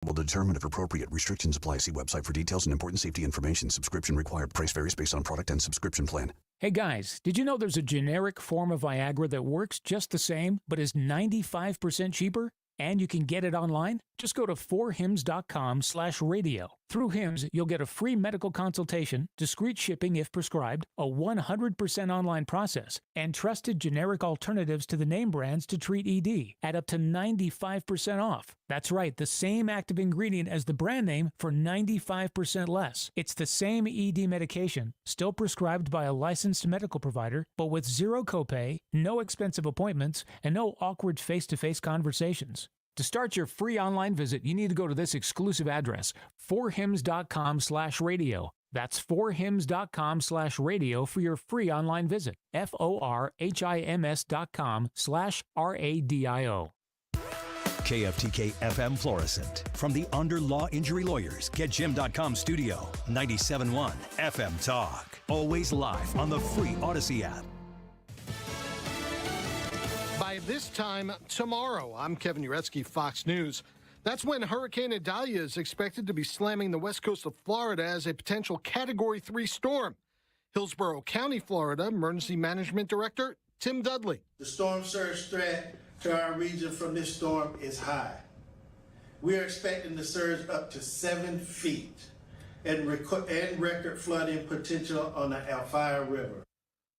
Will determine if appropriate. Restrictions apply. See website for details and important safety information. Subscription required. Price varies based on product and subscription plan. Hey guys, did you know there's a generic form of Viagra that works just the same, but is 95% cheaper? And you can get it online? Just go to 4hims.com/radio. Through Hims, you'll get a free medical consultation, discreet shipping if prescribed, a 100% online process, and trusted generic alternatives to the name brands to treat ED at up to 95% off. That's right, the same active ingredient as the brand name for 95% less. It's the same ED medication, still prescribed by a licensed medical provider, but with zero copay, no expensive appointments, and no awkward face-to-face conversations. To start your free online visit, you need to go to this exclusive address, 4hims.com/radio. That's 4hims.com/radio for your free online visit. FORHIMS.com/RADIO. KFTK FM Florissant. From the Under Law Injury Lawyers, GetJim.com studio. 97.1 FM Talk. Always live on the free Odyssey app. By this time tomorrow, I'm Kevin Uretsky, Fox News. That's when Hurricane Idalia is expected to be slamming the west coast of Florida as a potential Category 3 storm. Hillsborough County, Florida, Emergency Management Director Tim Dudley. The storm surge threat to our region from this storm is high. We are expecting the surge up to 7 feet and record flooding potential on the Alfaya River.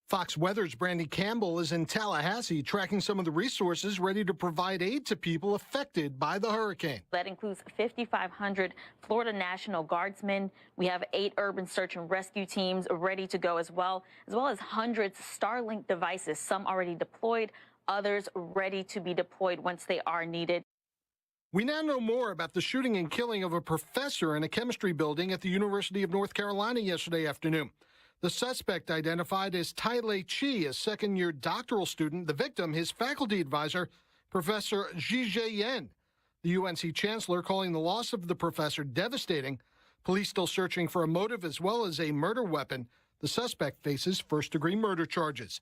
Fox Weather's Brandy Campbell is in Tallahassee tracking some of the resources ready to provide aid to people affected by the hurricane. That includes 5,500 Florida National Guardsmen. We have 8 urban search and rescue teams ready to go as well as hundreds of Starlink devices, some already deployed, others ready to be deployed once they are needed. We now know more about the shooting and killing of a professor in a chemistry building at the University of North Carolina yesterday afternoon. The suspect, identified as Tailei Chi, a second-year doctoral student. The victim, his faculty advisor, Professor Zhizhe Yan. The UNC chancellor calling the loss of the professor devastating. Police still searching for a motive as well as a murder weapon. The suspect faces first-degree murder charges.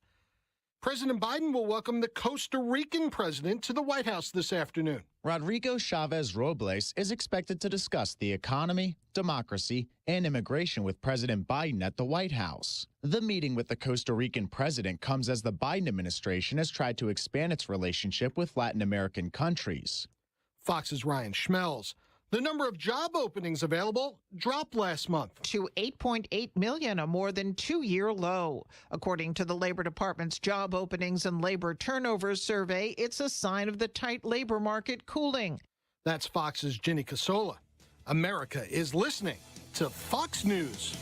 President Biden will welcome the Costa Rican president to the White House this afternoon. Rodrigo Chavez Robles is expected to discuss the economy, democracy, and immigration with President Biden at the White House. The meeting with the Costa Rican president comes as the Biden administration has tried to expand its relationship with Latin American countries. Fox's Ryan Schmelz. The number of job openings available dropped last month to 8.8 million, a more than 2-year low. According to the Labor Department's Job Openings and Labor Turnovers Survey, it's a sign of the tight labor market cooling. That's Fox's Ginny Casola. America is listening to Fox News.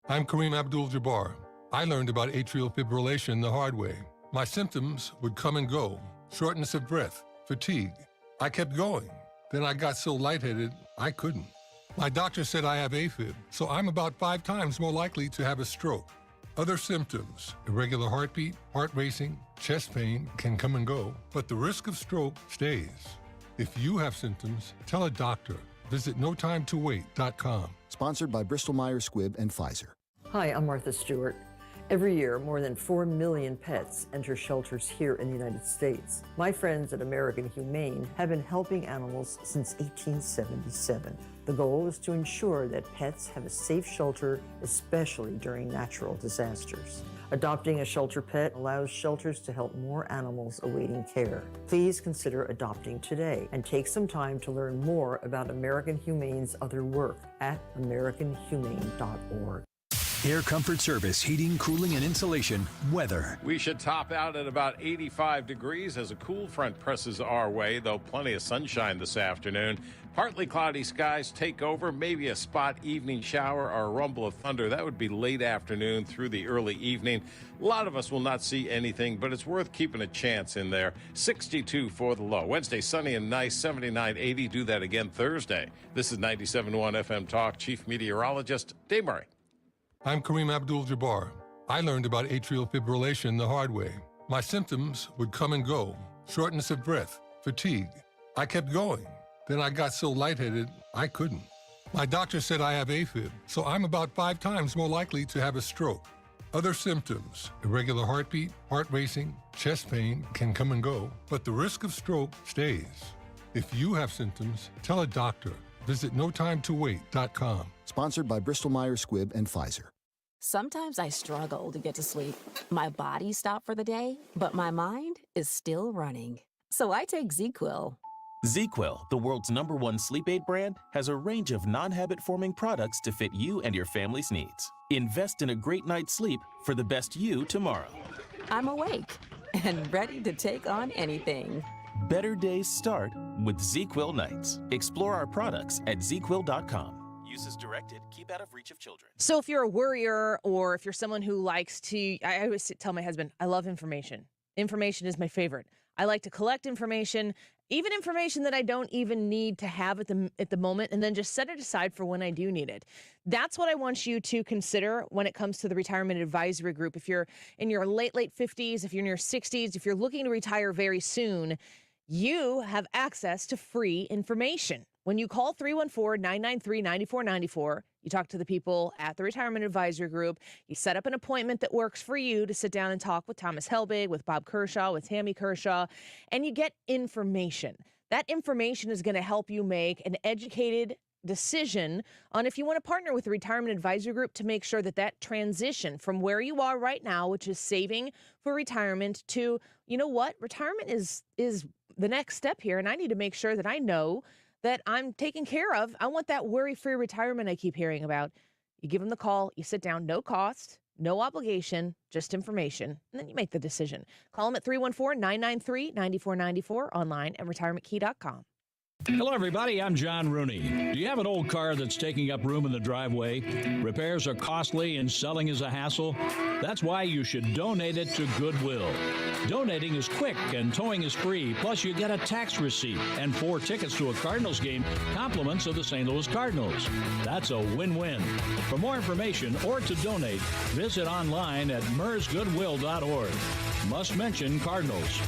I'm Kareem Abdul-Jabbar. I learned about atrial fibrillation the hard way. My symptoms would come and go. Shortness of breath, fatigue. I kept going. Then I got so lightheaded, I couldn't. My doctor said I have AFib, so I'm about 5 times more likely to have a stroke. Other symptoms, irregular heartbeat, heart racing, chest pain can come and go, but the risk of stroke stays. If you have symptoms, tell a doctor. Visit notimetowait.com. Sponsored by Bristol-Myers Squibb and Pfizer. Hi, I'm Martha Stewart. Every year, more than 4 million pets enter shelters here in the United States. My friends at American Humane have been helping animals since 1877. The goal is to ensure that pets have a safe shelter, especially during natural disasters. Adopting a shelter pet allows shelters to help more animals awaiting care. Please consider adopting today and take some time to learn more about American Humane's other work at americanhumane.org. Air Comfort Service, heating, cooling, and insulation, weather. We should top out at about 85 degrees as a cool front presses our way, though plenty of sunshine this afternoon. Partly cloudy skies take over, maybe a spot evening shower or a rumble of thunder. That would be late afternoon through the early evening. A lot of us will not see anything, but it's worth keeping a chance in there. 62 for the low. Wednesday, sunny and nice, 79, 80. Do that again Thursday. This is 97.1 FM Talk. Chief Meteorologist Dave Murray. I'm Kareem Abdul-Jabbar. I learned about atrial fibrillation the hard way. My symptoms would come and go. Shortness of breath, fatigue. I kept going. Then I got so lightheaded, I couldn't. My doctor said I have AFib, so I'm about 5 times more likely to have a stroke. Other symptoms, irregular heartbeat, heart racing, chest pain can come and go, but the risk of stroke stays. If you have symptoms, tell a doctor. Visit notimetowait.com. Sponsored by Bristol-Myers Squibb and Pfizer. Sometimes I struggle to get to sleep. My body stopped for the day, but my mind is still running. So I take ZzzQuil. ZzzQuil, the world's #1 sleep aid brand, has a range of non-habit-forming products to fit you and your family's needs. Invest in a great night's sleep for the best you tomorrow. I'm awake and ready to take on anything. Better days start with ZzzQuil nights. Explore our products at ZzzQuil.com. Use as directed. Keep out of reach of children. So if you're a worrier or if you're someone who likes to, I always tell my husband, I love information. Information is my favorite. I like to collect information, even information that I don't even need to have at the moment, and then just set it aside for when I do need it. That's what I want you to consider when it comes to the Retirement Advisory Group. If you're in your late 50s, if you're in your 60s, if you're looking to retire very soon, you have access to free information. When you call 314-993-9494, you talk to the people at the Retirement Advisory Group. You set up an appointment that works for you to sit down and talk with Thomas Helbig, with Bob Kershaw, with Tammy Kershaw, and you get information. That information is going to help you make an educated decision on if you want to partner with the Retirement Advisory Group to make sure that that transition from where you are right now, which is saving for retirement, to, you know what, retirement is the next step here, and I need to make sure that I know that I'm taken care of. I want that worry-free retirement I keep hearing about. You give them the call, you sit down, no cost, no obligation, just information, and then you make the decision. Call them at 314-993-9494, online at retirementkey.com. Hello, everybody. I'm John Rooney. Do you have an old car that's taking up room in the driveway? Repairs are costly and selling is a hassle. That's why you should donate it to Goodwill. Donating is quick and towing is free. Plus, you get a tax receipt and 4 tickets to a Cardinals game, compliments of the St. Louis Cardinals. That's a win-win. For more information or to donate, visit online at mersgoodwill.org. Must mention Cardinals.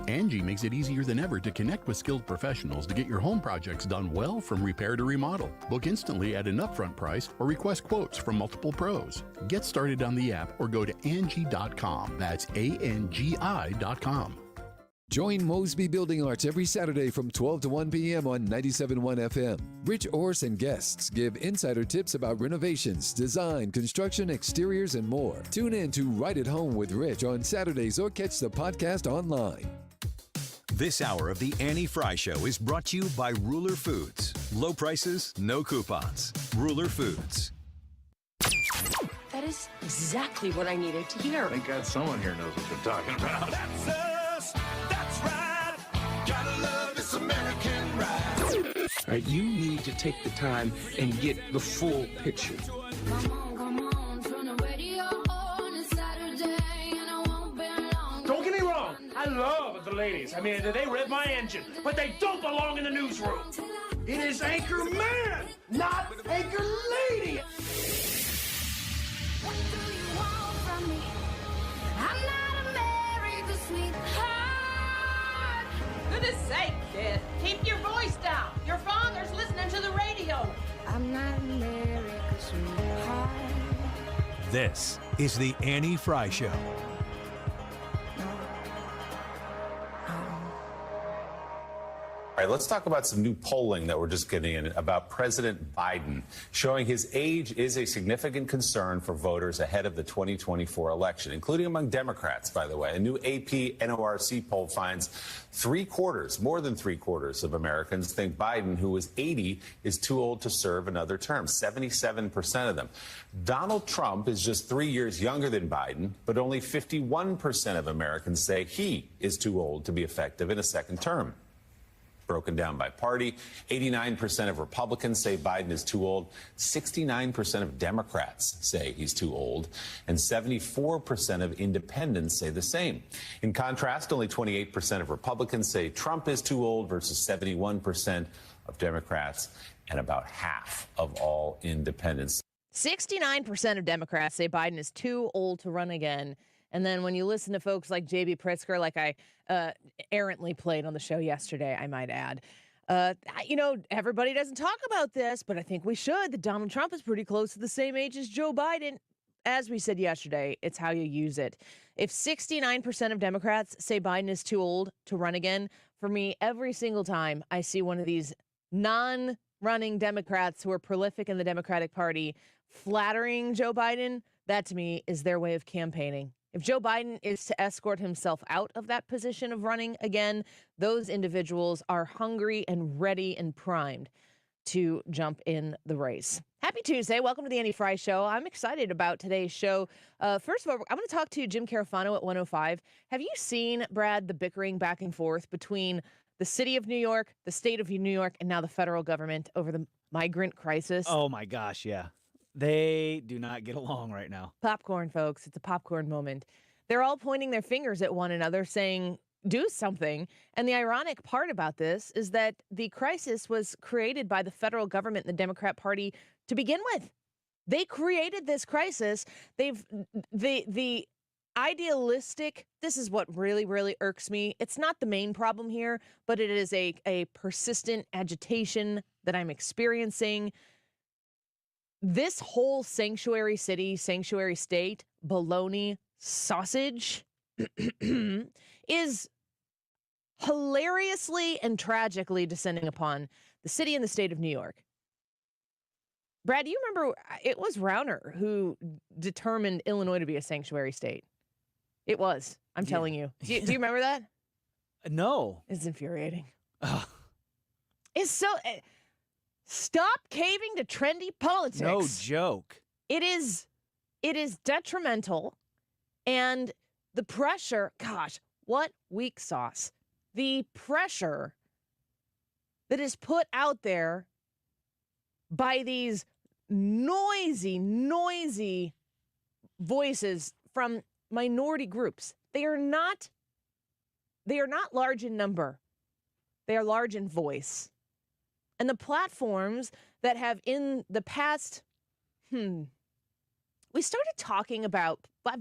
Angie makes it easier than ever to connect with skilled professionals to get your home projects done well, from repair to remodel. Book instantly at an upfront price or request quotes from multiple pros. Get started on the app or go to Angie.com. That's ANGI.com. Join Mosby Building Arts every Saturday from 12 to 1 p.m. on 97.1 FM. Rich Orse and guests give insider tips about renovations, design, construction, exteriors, and more. Tune in to Right at Home with Rich on Saturdays or catch the podcast online. This hour of the Annie Frey Show is brought to you by Ruler Foods. Low prices, no coupons. Ruler Foods. That is exactly what I needed to hear. Thank God someone here knows what they're talking about. That's us. That's right. Gotta love this American ride. All right, you need to take the time and get the full picture. Don't get me wrong, I love the ladies. I mean, they rev my engine, but they don't belong in the newsroom. It is Anchor Man, not Anchor Lady. What do you want from me? I'm not America's sweetheart. Goodness sake, kid. Keep your voice down. Your father's listening to the radio. I'm not America's sweetheart. This is the Annie Frey Show. All right, let's talk about some new polling that we're just getting in about President Biden, showing his age is a significant concern for voters ahead of the 2024 election, including among Democrats, by the way. A new AP NORC poll finds more than three quarters of Americans think Biden, who is 80, is too old to serve another term, 77% of them. Donald Trump is just 3 years younger than Biden, but only 51% of Americans say he is too old to be effective in a second term. Broken down by party, 89% of Republicans say Biden is too old, 69% of Democrats say he's too old, and 74% of independents say the same. In contrast, only 28% of Republicans say Trump is too old versus 71% of Democrats and about half of all independents. 69% of Democrats say Biden is too old to run again. And then when you listen to folks like J.B. Pritzker, like I errantly played on the show yesterday, I might add, Everybody doesn't talk about this, but I think we should. That Donald Trump is pretty close to the same age as Joe Biden. As we said yesterday, it's how you use it. If 69% of Democrats say Biden is too old to run again, for me, every single time I see one of these non-running Democrats who are prolific in the Democratic Party flattering Joe Biden, that to me is their way of campaigning. If Joe Biden is to escort himself out of that position of running again, those individuals are hungry and ready and primed to jump in the race. Happy Tuesday. Welcome to the Andy Frey Show. I'm excited about today's show. First of all, I'm going to talk to Jim Carafano at 105. Have you seen, Brad, the bickering back and forth between the city of New York, the state of New York, and now the federal government over the migrant crisis? Oh, my gosh, yeah. They do not get along right now. Popcorn, folks. It's a popcorn moment. They're all pointing their fingers at one another saying, do something. And the ironic part about this is that the crisis was created by the federal government and the Democrat Party to begin with. They created this crisis. The idealistic, this is what really, really irks me. It's not the main problem here, but it is a persistent agitation that I'm experiencing. This whole sanctuary city, sanctuary state, baloney sausage is hilariously and tragically descending upon the city and the state of New York. Brad, do you remember it was Rauner who determined Illinois to be a sanctuary state? It was. I'm telling you. Do you remember that? No. It's infuriating. It's so... Stop caving to trendy politics. No joke. It is detrimental. And the pressure, gosh, what weak sauce. The pressure that is put out there by these noisy voices from minority groups. They are not large in number. They are large in voice. And the platforms that have in the past, we started talking about,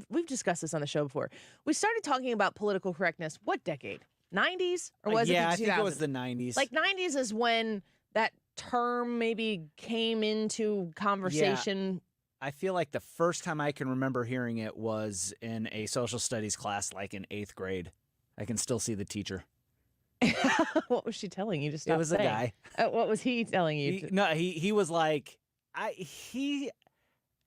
we've discussed this on the show before. We started talking about political correctness, what decade? 90s? Or was it the 2000s? Yeah, I think it was the 90s. Like 90s is when that term maybe came into conversation. Yeah. I feel like the first time I can remember hearing it was in a social studies class, like in 8th grade. I can still see the teacher. What was she telling you? It was a guy. What was he telling you? He was like,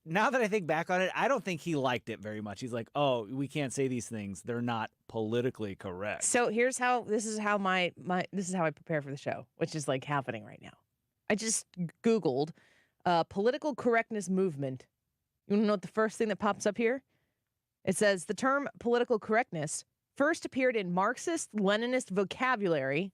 now that I think back on it, I don't think he liked it very much. He's like, oh, we can't say these things. They're not politically correct. So this is how I prepare for the show, which is like happening right now. I just Googled political correctness movement. You want to know what the first thing that pops up here? It says the term political correctness first appeared in Marxist-Leninist vocabulary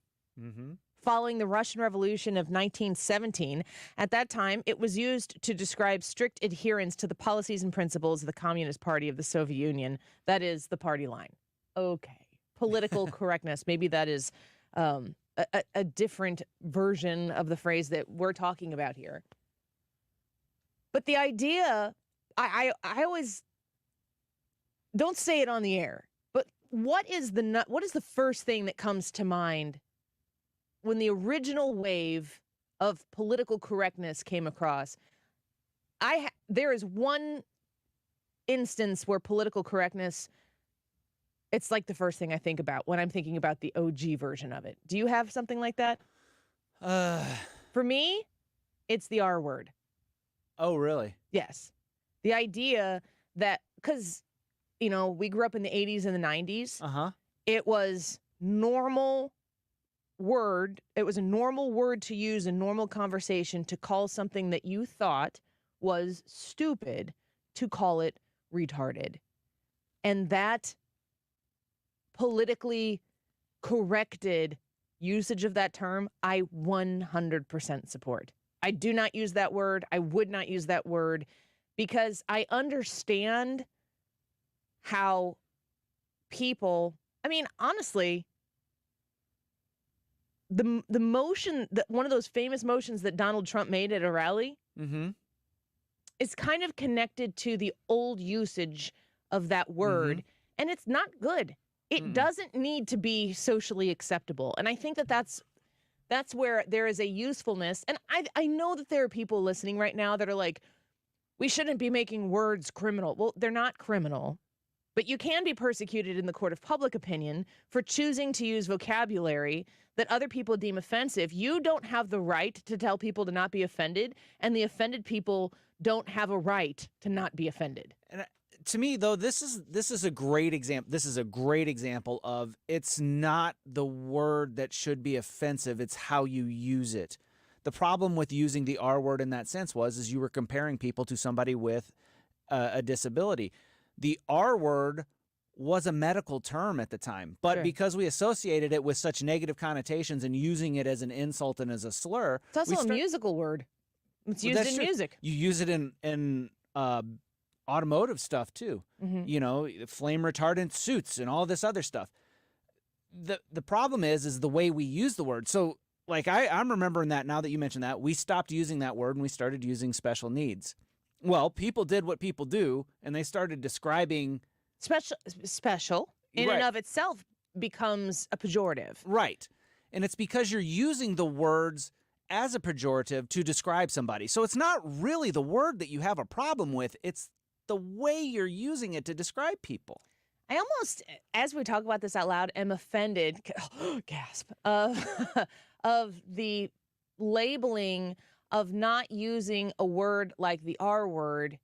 following the Russian Revolution of 1917. At that time, it was used to describe strict adherence to the policies and principles of the Communist Party of the Soviet Union. That is the party line. Okay. Political correctness. Maybe that is a different version of the phrase that we're talking about here. But the idea, I always don't say it on the air. What is the first thing that comes to mind when the original wave of political correctness came across? There is one instance where political correctness, it's like the first thing I think about when I'm thinking about the OG version of it. Do you have something like that? For me, it's the R word. Oh, really? Yes. The idea that, because we grew up in the 80s and the 90s. It was normal word. It was a normal word to use in normal conversation to call something that you thought was stupid, to call it retarded. And that politically corrected usage of that term, I 100% support. I do not use that word. I would not use that word because I understand how people, honestly, the motion, one of those famous motions that Donald Trump made at a rally is kind of connected to the old usage of that word, and it's not good. It doesn't need to be socially acceptable. And I think that's That's where there is a usefulness. And I know that there are people listening right now that are like, we shouldn't be making words criminal. Well, they're not criminal. But you can be persecuted in the court of public opinion for choosing to use vocabulary that other people deem offensive. You don't have the right to tell people to not be offended, and the offended people don't have a right to not be offended. And to me, though, this is a great example. This is a great example of it's not the word that should be offensive. It's how you use it. The problem with using the R word in that sense is you were comparing people to somebody with a disability. The R word was a medical term at the time, but because we associated it with such negative connotations and using it as an insult and as a slur. It's also a musical word. It's used in music. You use it in automotive stuff too. You know, flame retardant suits and all this other stuff. The problem is the way we use the word. So like I'm remembering that now that you mentioned that, we stopped using that word and we started using special needs. Well, people did what people do, and they started describing special in and of itself becomes a pejorative. Right. And it's because you're using the words as a pejorative to describe somebody. So it's not really the word that you have a problem with. It's the way you're using it to describe people. I almost, as we talk about this out loud, am offended, gasp, of the labeling of not using a word like the R word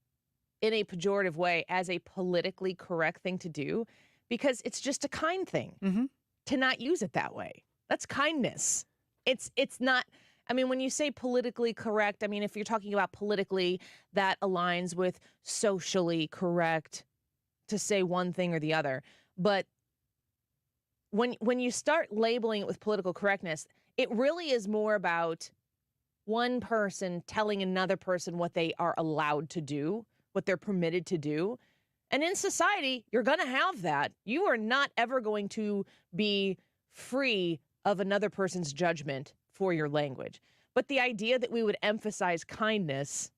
in a pejorative way as a politically correct thing to do, because it's just a kind thing to not use it that way. That's kindness. It's not, I mean, when you say politically correct, I mean, if you're talking about politically, that aligns with socially correct to say one thing or the other. But when you start labeling it with political correctness, it really is more about one person telling another person what they are allowed to do, what they're permitted to do. And in society, you're going to have that. You are not ever going to be free of another person's judgment for your language. But the idea that we would emphasize kindness,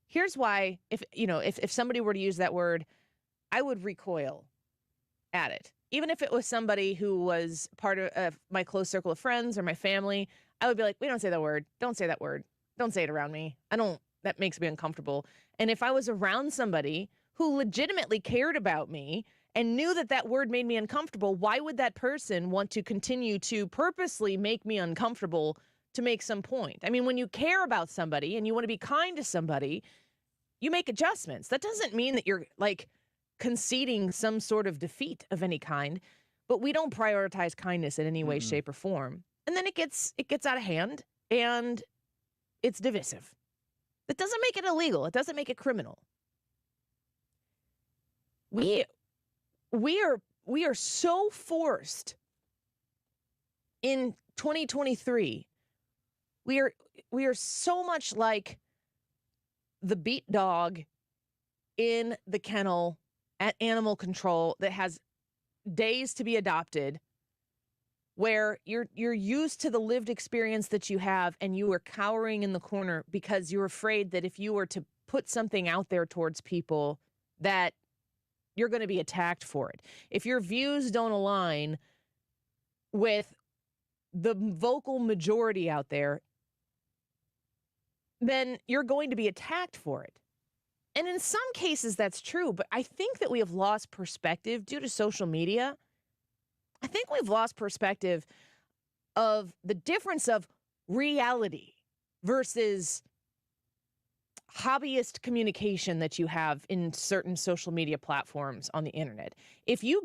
here's why, if somebody were to use that word, I would recoil at it. Even if it was somebody who was part of my close circle of friends or my family, I would be like, we don't say that word. Don't say that word. Don't say it around me. That makes me uncomfortable. And if I was around somebody who legitimately cared about me and knew that that word made me uncomfortable, why would that person want to continue to purposely make me uncomfortable to make some point? I mean, when you care about somebody and you want to be kind to somebody, you make adjustments. That doesn't mean that you're like conceding some sort of defeat of any kind, but we don't prioritize kindness in any way, shape, or form. And then it gets out of hand and it's divisive. That doesn't make it illegal. It doesn't make it criminal. We are so forced in 2023. We are so much like the beat dog in the kennel at animal control that has days to be adopted, where you're used to the lived experience that you have and you are cowering in the corner because you're afraid that if you were to put something out there towards people that you're going to be attacked for it. If your views don't align with the vocal majority out there, then you're going to be attacked for it. And in some cases that's true, but I think that we have lost perspective due to social media. I think we've lost perspective of the difference of reality versus hobbyist communication that you have in certain social media platforms on the internet. If you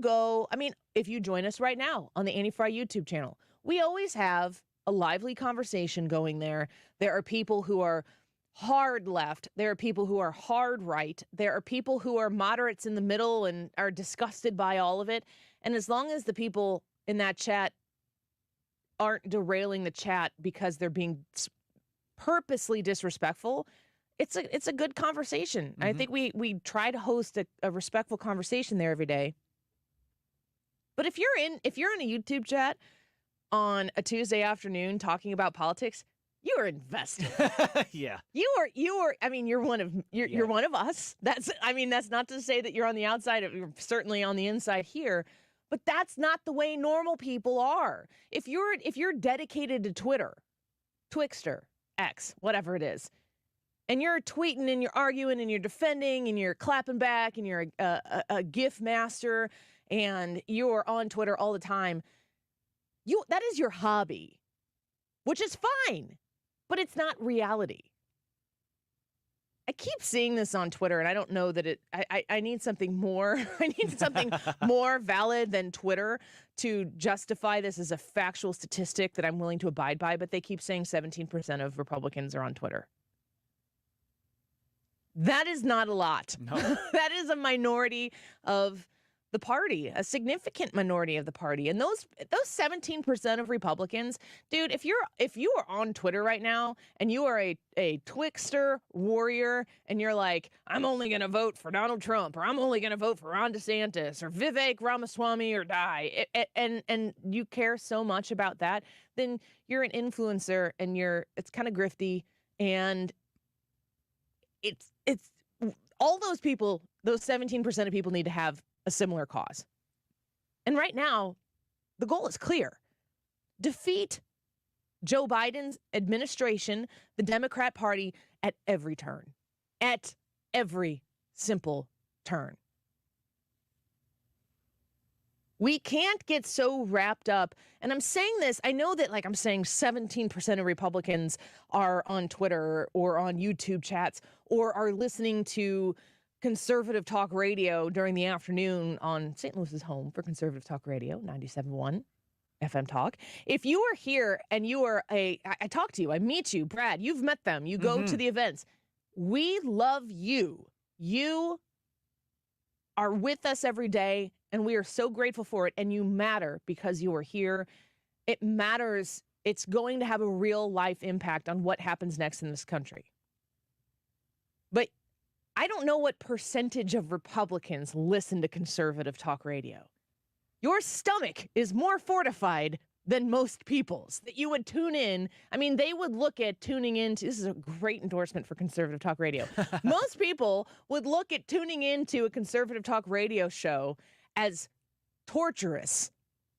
join us right now on the Annie Frey YouTube channel, we always have a lively conversation going there. There are people who are hard left. There are people who are hard right. There are people who are moderates in the middle and are disgusted by all of it. And as long as the people in that chat aren't derailing the chat because they're being purposely disrespectful, it's a good conversation. I think we try to host a respectful conversation there every day. But if you're in a YouTube chat on a Tuesday afternoon talking about politics, you are invested. Yeah. You are. I mean, you're one of us. That's not to say that you're on the outside. You're certainly on the inside here. But that's not the way normal people are. If you're dedicated to Twitter, Twixter, X, whatever it is, and you're tweeting and you're arguing and you're defending and you're clapping back and you're a GIF master and you're on Twitter all the time, that is your hobby, which is fine, but it's not reality. I keep seeing this on Twitter, and I don't know that I need something more. I need something more valid than Twitter to justify this as a factual statistic that I'm willing to abide by, but they keep saying 17% of Republicans are on Twitter. That is not a lot. No. That is a minority of the party, a significant minority of the party. And those 17% of Republicans, dude, if you are on Twitter right now and you are a Twixter warrior and you're like, I'm only going to vote for Donald Trump, or I'm only going to vote for Ron DeSantis or Vivek Ramaswamy or die, and you care so much about that, then you're an influencer and it's kind of grifty, and it's all those people, those 17% of people need to have a similar cause. And right now, the goal is clear. Defeat Joe Biden's administration, the Democrat Party, at every turn. At every simple turn. We can't get so wrapped up. And I'm saying this, I know that I'm saying 17% of Republicans are on Twitter or on YouTube chats or are listening to conservative talk radio during the afternoon on St. Louis's home for conservative talk radio, 97.1 FM Talk. If you are here and you are I talk to you, I meet you, Brad, you've met them, you go to the events. We love you. You are with us every day, and we are so grateful for it. And you matter because you are here. It matters. It's going to have a real life impact on what happens next in this country. But I don't know what percentage of Republicans listen to conservative talk radio. Your stomach is more fortified than most people's, that you would tune in. I mean, they would look at tuning into, this is a great endorsement for conservative talk radio. Most people would look at tuning into a conservative talk radio show as torturous,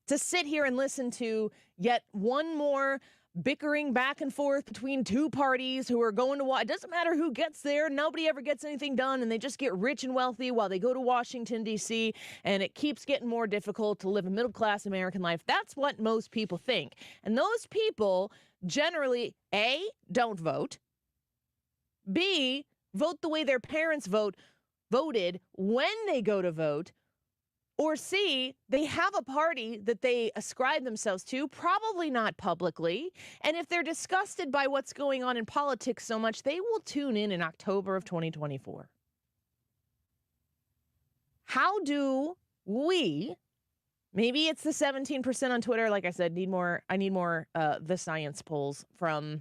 to sit here and listen to yet one more bickering back and forth between two parties who are going to, it doesn't matter who gets there, nobody ever gets anything done, and they just get rich and wealthy while they go to Washington, D.C., and it keeps getting more difficult to live a middle-class American life. That's what most people think. And those people generally, A, don't vote, B, vote the way their parents voted when they go to vote, or C, they have a party that they ascribe themselves to, probably not publicly, and if they're disgusted by what's going on in politics so much, they will tune in October of 2024. How do we, maybe it's the 17% on Twitter, like I said, I need more the science polls from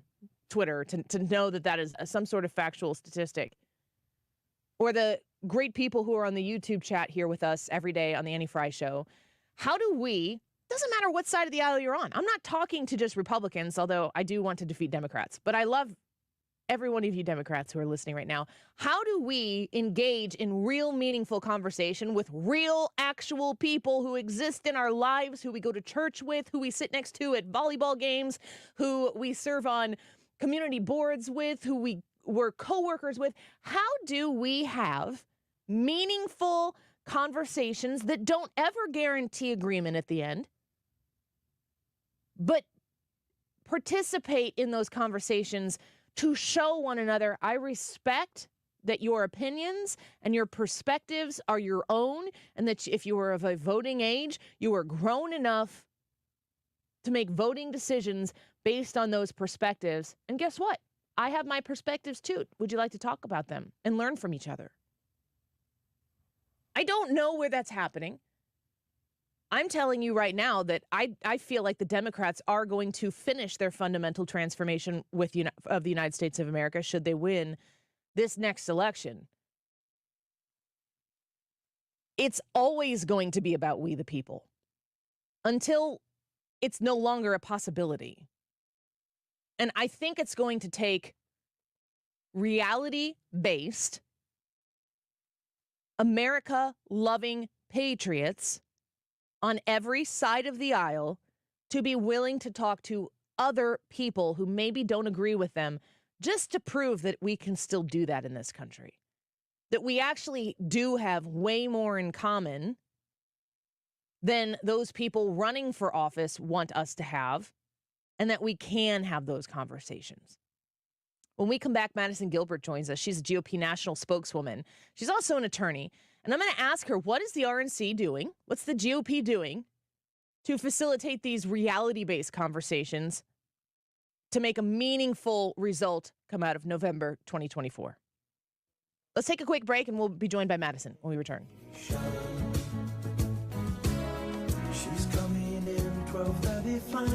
Twitter to know that is some sort of factual statistic, or the great people who are on the YouTube chat here with us every day on the Annie Frey Show. How do we, doesn't matter what side of the aisle you're on. I'm not talking to just Republicans, although I do want to defeat Democrats, but I love every one of you Democrats who are listening right now. How do we engage in real meaningful conversation with real actual people who exist in our lives, who we go to church with, who we sit next to at volleyball games, who we serve on community boards with, who we're coworkers with? How do we have meaningful conversations that don't ever guarantee agreement at the end, but participate in those conversations to show one another, I respect that your opinions and your perspectives are your own, and that if you are of a voting age, you are grown enough to make voting decisions based on those perspectives. And guess what? I have my perspectives too. Would you like to talk about them and learn from each other? I don't know where that's happening. I'm telling you right now that I feel like the Democrats are going to finish their fundamental transformation of the United States of America should they win this next election. It's always going to be about we the people until it's no longer a possibility. And I think it's going to take reality-based, America-loving patriots on every side of the aisle to be willing to talk to other people who maybe don't agree with them, just to prove that we can still do that in this country. That we actually do have way more in common than those people running for office want us to have, and that we can have those conversations. When we come back, Madison Gilbert joins us. She's a GOP national spokeswoman. She's also an attorney. And I'm going to ask her, what is the RNC doing? What's the GOP doing to facilitate these reality-based conversations to make a meaningful result come out of November 2024? Let's take a quick break, and we'll be joined by Madison when we return.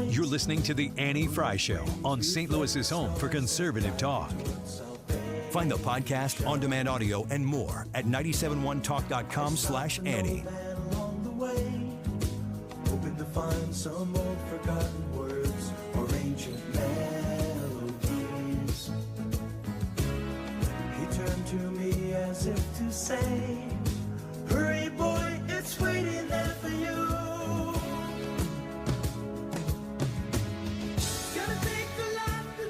You're listening to The Annie Frey Show on St. Louis's home for conservative talk. Find the podcast, on-demand audio, and more at 971talk.com/Annie. Hoping to find some old forgotten words or ancient melodies. He turned to me as if to say, hurry boy, it's waiting there for you.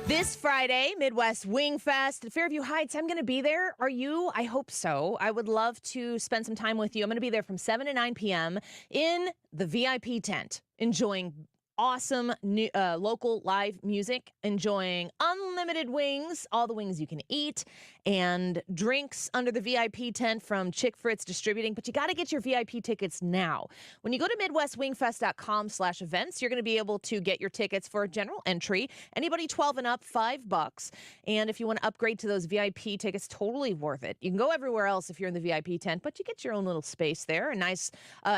This Friday, Midwest Wing Fest at Fairview Heights. I'm going to be there. Are you? I hope so. I would love to spend some time with you. I'm going to be there from 7 to 9 p.m. in the VIP tent, enjoying awesome new, local live music, enjoying unlimited wings, all the wings you can eat, and drinks under the VIP tent from Chick Fritz Distributing. But you got to get your VIP tickets now. When you go to MidwestWingFest.com/events, you're going to be able to get your tickets for a general entry. Anybody 12 and up, $5. And if you want to upgrade to those VIP tickets, totally worth it. You can go everywhere else if you're in the VIP tent, but you get your own little space there, a nice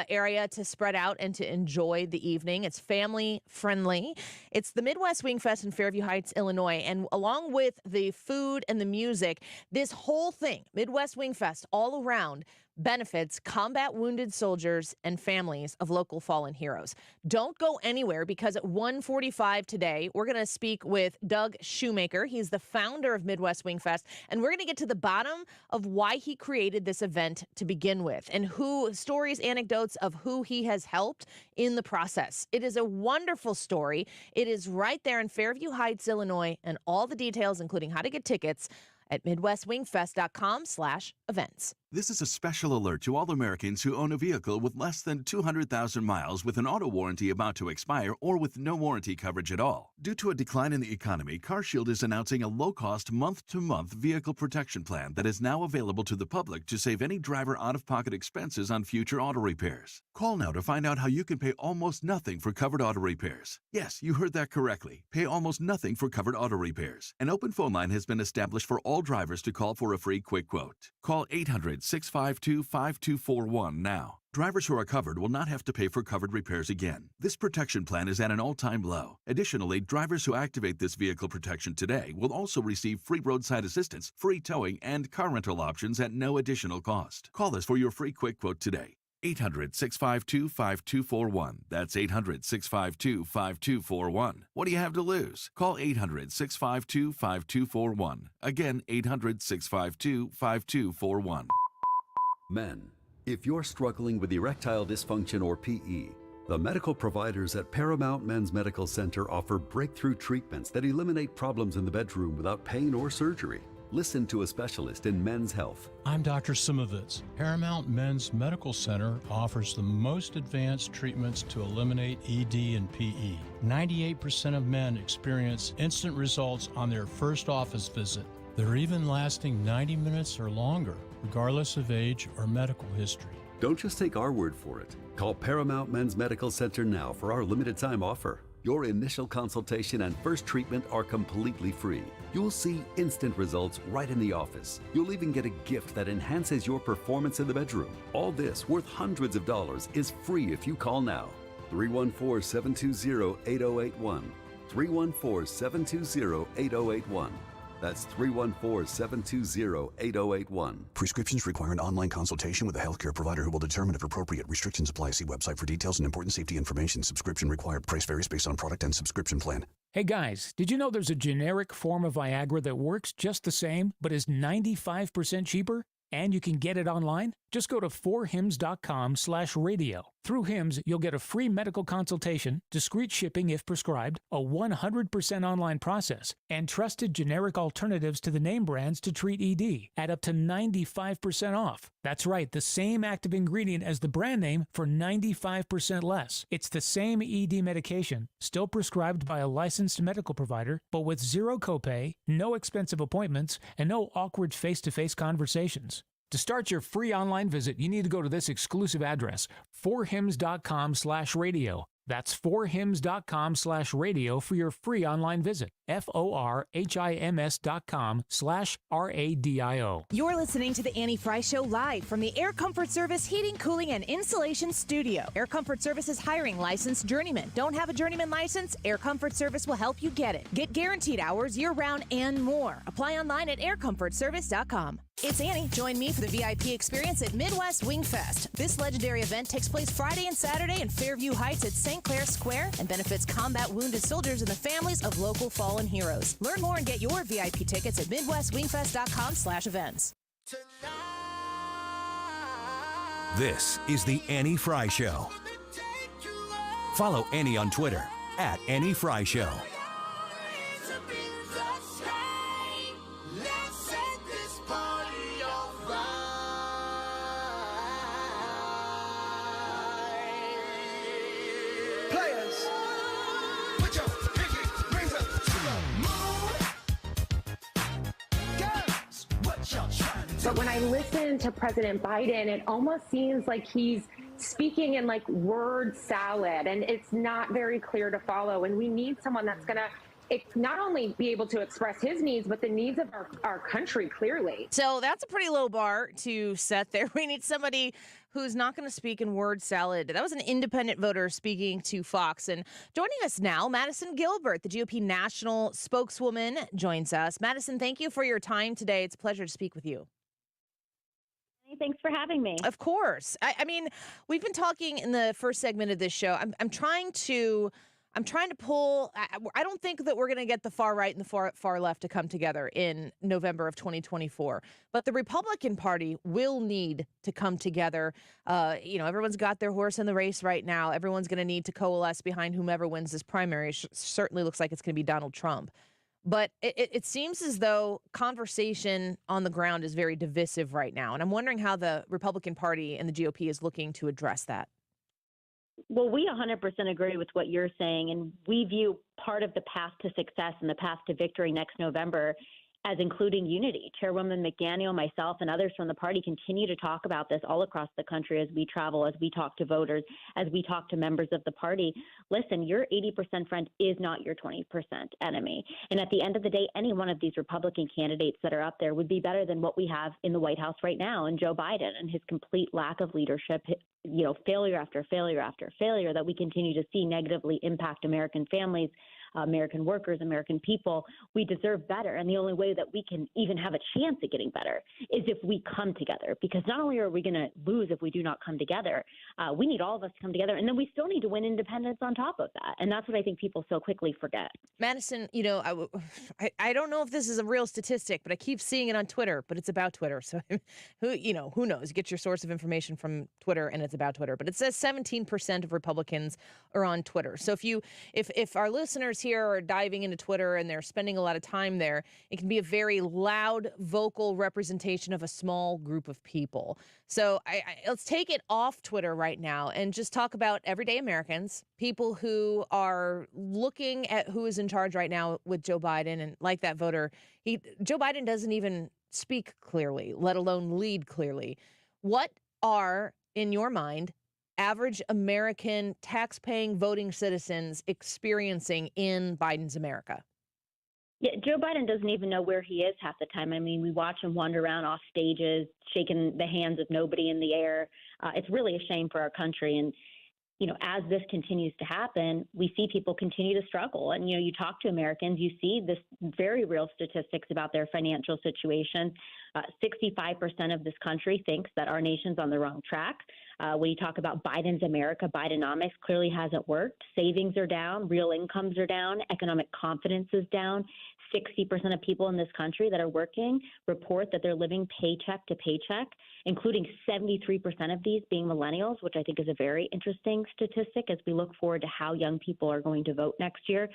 area to spread out and to enjoy the evening. It's family friendly. It's the Midwest Wing Fest in Fairview Heights, Illinois. And along with the food and the music, this whole thing, Midwest Wing Fest, all around, benefits combat wounded soldiers and families of local fallen heroes. Don't go anywhere, because at 1:45 today, we're going to speak with Doug Shoemaker. He's the founder of Midwest Wing Fest, and we're going to get to the bottom of why he created this event to begin with, and stories, anecdotes of who he has helped in the process. It is a wonderful story. It is right there in Fairview Heights, Illinois, and all the details, including how to get tickets, at MidwestWingFest.com/events. This is a special alert to all Americans who own a vehicle with less than 200,000 miles with an auto warranty about to expire or with no warranty coverage at all. Due to a decline in the economy, CarShield is announcing a low-cost month-to-month vehicle protection plan that is now available to the public to save any driver out-of-pocket expenses on future auto repairs. Call now to find out how you can pay almost nothing for covered auto repairs. Yes, you heard that correctly. Pay almost nothing for covered auto repairs. An open phone line has been established for all drivers to call for a free quick quote. Call 800-652-5241 now. Drivers who are covered will not have to pay for covered repairs again. This protection plan is at an all-time low. Additionally, drivers who activate this vehicle protection today will also receive free roadside assistance, free towing, and car rental options at no additional cost. Call us for your free quick quote today. 800-652-5241. That's 800-652-5241. What do you have to lose? Call 800-652-5241. Again, 800-652-5241. Men, if you're struggling with erectile dysfunction or PE, the medical providers at Paramount Men's Medical Center offer breakthrough treatments that eliminate problems in the bedroom without pain or surgery. Listen to a specialist in men's health. I'm Dr. Simovitz. Paramount Men's Medical Center offers the most advanced treatments to eliminate ED and PE. 98% of men experience instant results on their first office visit. They're even lasting 90 minutes or longer, regardless of age or medical history. Don't just take our word for it. Call Paramount Men's Medical Center now for our limited time offer. Your initial consultation and first treatment are completely free. You'll see instant results right in the office. You'll even get a gift that enhances your performance in the bedroom. All this, worth hundreds of dollars, is free if you call now. 314-720-8081. 314-720-8081. That's 314-720-8081. Prescriptions require an online consultation with a healthcare provider who will determine if appropriate. Restrictions apply. See website for details and important safety information. Subscription required. Price varies based on product and subscription plan. Hey guys, did you know there's a generic form of Viagra that works just the same, but is 95% cheaper? And you can get it online? Just go to forhims.com/radio. Through HIMSS, you'll get a free medical consultation, discreet shipping if prescribed, a 100% online process, and trusted generic alternatives to the name brands to treat ED at up to 95% off. That's right, the same active ingredient as the brand name for 95% less. It's the same ED medication, still prescribed by a licensed medical provider, but with zero copay, no expensive appointments, and no awkward face-to-face conversations. To start your free online visit, you need to go to this exclusive address, forhims.com/radio. That's forhims.com/radio for your free online visit. forhims.com/radio. You're listening to the Annie Frey Show live from the Air Comfort Service Heating, Cooling, and Insulation Studio. Air Comfort Service is hiring licensed journeymen. Don't have a journeyman license? Air Comfort Service will help you get it. Get guaranteed hours year-round and more. Apply online at aircomfortservice.com. It's Annie. Join me for the VIP experience at Midwest Wing Fest. This legendary event takes place Friday and Saturday in Fairview Heights at St. Clair Square and benefits combat wounded soldiers and the families of local fallen heroes. Learn more and get your VIP tickets at MidwestWingFest.com/events. This is the Annie Frey Show. Follow Annie on Twitter at Annie Frey Show. But when I listen to President Biden, it almost seems like he's speaking in like word salad, and it's not very clear to follow. And we need someone that's going to not only be able to express his needs, but the needs of our country clearly. So that's a pretty low bar to set there. We need somebody who's not going to speak in word salad. That was an independent voter speaking to Fox. And joining us now, Madison Gilbert, the GOP national spokeswoman, joins us. Madison, thank you for your time today. It's a pleasure to speak with you. Thanks for having me. Of course. I mean, we've been talking in the first segment of this show. I'm trying to pull. I don't think that we're going to get the far right and the far left to come together in November of 2024. But the Republican Party will need to come together. Everyone's got their horse in the race right now. Everyone's going to need to coalesce behind whomever wins this primary. It certainly looks like it's going to be Donald Trump. But it seems as though conversation on the ground is very divisive right now. And I'm wondering how the Republican Party and the GOP is looking to address that. Well, we 100% agree with what you're saying. And we view part of the path to success and the path to victory next November as including unity. Chairwoman McDaniel, myself, and others from the party continue to talk about this all across the country as we travel, as we talk to voters, as we talk to members of the party. Listen, your 80% friend is not your 20% enemy. And at the end of the day, any one of these Republican candidates that are up there would be better than what we have in the White House right now, and Joe Biden and his complete lack of leadership, failure after failure after failure that we continue to see negatively impact American families, American workers, American people. We deserve better. And the only way that we can even have a chance at getting better is if we come together, because not only are we going to lose if we do not come together, we need all of us to come together. And then we still need to win independence on top of that. And that's what I think people so quickly forget. Madison, I don't know if this is a real statistic, but I keep seeing it on Twitter, but it's about Twitter. So who knows? Get your source of information from Twitter and it's about Twitter. But it says 17% of Republicans are on Twitter. So if our listeners here are diving into Twitter and they're spending a lot of time there, it can be a very loud, vocal representation of a small group of people. So let's take it off Twitter right now and just talk about everyday Americans, people who are looking at who is in charge right now with Joe Biden. And like that voter, Joe Biden doesn't even speak clearly, let alone lead clearly. What are, in your mind, average American tax-paying voting citizens experiencing in Biden's America? Yeah, Joe Biden doesn't even know where he is half the time. I mean, we watch him wander around off stages, shaking the hands of nobody in the air. It's really a shame for our country. And, as this continues to happen, we see people continue to struggle. And, you talk to Americans, you see this very real statistics about their financial situation. 65% of this country thinks that our nation's on the wrong track. When you talk about Biden's America, Bidenomics clearly hasn't worked. Savings are down, real incomes are down, economic confidence is down. 60% of people in this country that are working report that they're living paycheck to paycheck, including 73% of these being millennials, which I think is a very interesting statistic as we look forward to how young people are going to vote next year.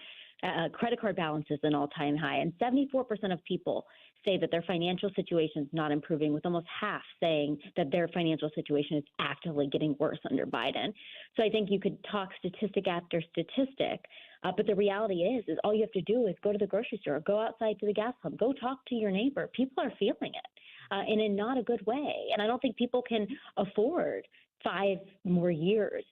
Credit card balance is an all-time high, and 74% of people say that their financial situation is not improving, with almost half saying that their financial situation is actively getting worse under Biden. So I think you could talk statistic after statistic, but the reality is all you have to do is go to the grocery store, go outside to the gas pump, go talk to your neighbor. People are feeling it, and in not a good way. And I don't think people can afford 5 more years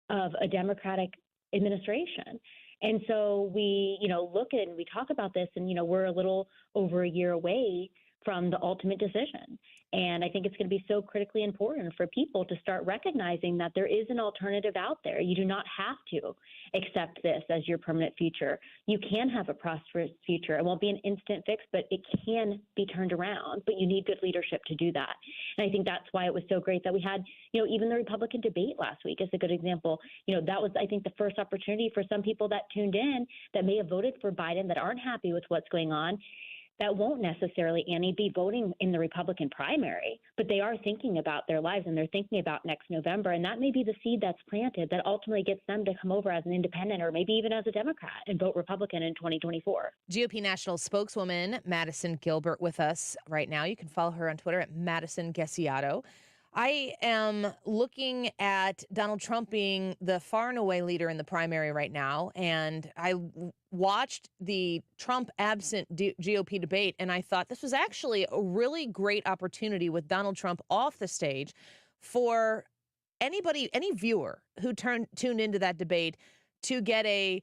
of a Democratic administration. And so we, look at it and we talk about this, and, we're a little over a year away from the ultimate decision. And I think it's going to be so critically important for people to start recognizing that there is an alternative out there. You do not have to accept this as your permanent future. You can have a prosperous future. It won't be an instant fix, but it can be turned around. But you need good leadership to do that. And I think that's why it was so great that we had, even the Republican debate last week is a good example. That was, I think, the first opportunity for some people that tuned in that may have voted for Biden that aren't happy with what's going on, that won't necessarily, Annie, be voting in the Republican primary, but they are thinking about their lives and they're thinking about next November. And that may be the seed that's planted that ultimately gets them to come over as an independent or maybe even as a Democrat and vote Republican in 2024. GOP national spokeswoman Madison Gilbert with us right now. You can follow her on Twitter at Madison Gesiato. I am looking at Donald Trump being the far and away leader in the primary right now. And I watched the Trump absent GOP debate, and I thought this was actually a really great opportunity with Donald Trump off the stage for anybody, any viewer who tuned into that debate to get a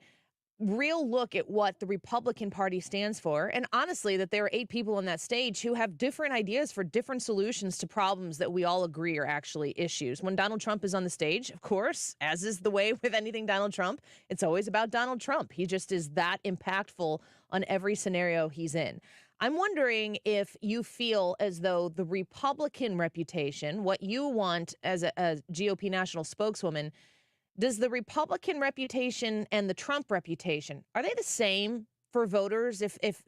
real look at what the Republican Party stands for. And honestly, that there are 8 people on that stage who have different ideas for different solutions to problems that we all agree are actually issues. When Donald Trump is on the stage, of course, as is the way with anything Donald Trump, it's always about Donald Trump. He just is that impactful on every scenario he's in. I'm wondering if you feel as though the Republican reputation, what you want as a GOP national spokeswoman, does the Republican reputation and the Trump reputation, are they the same for voters?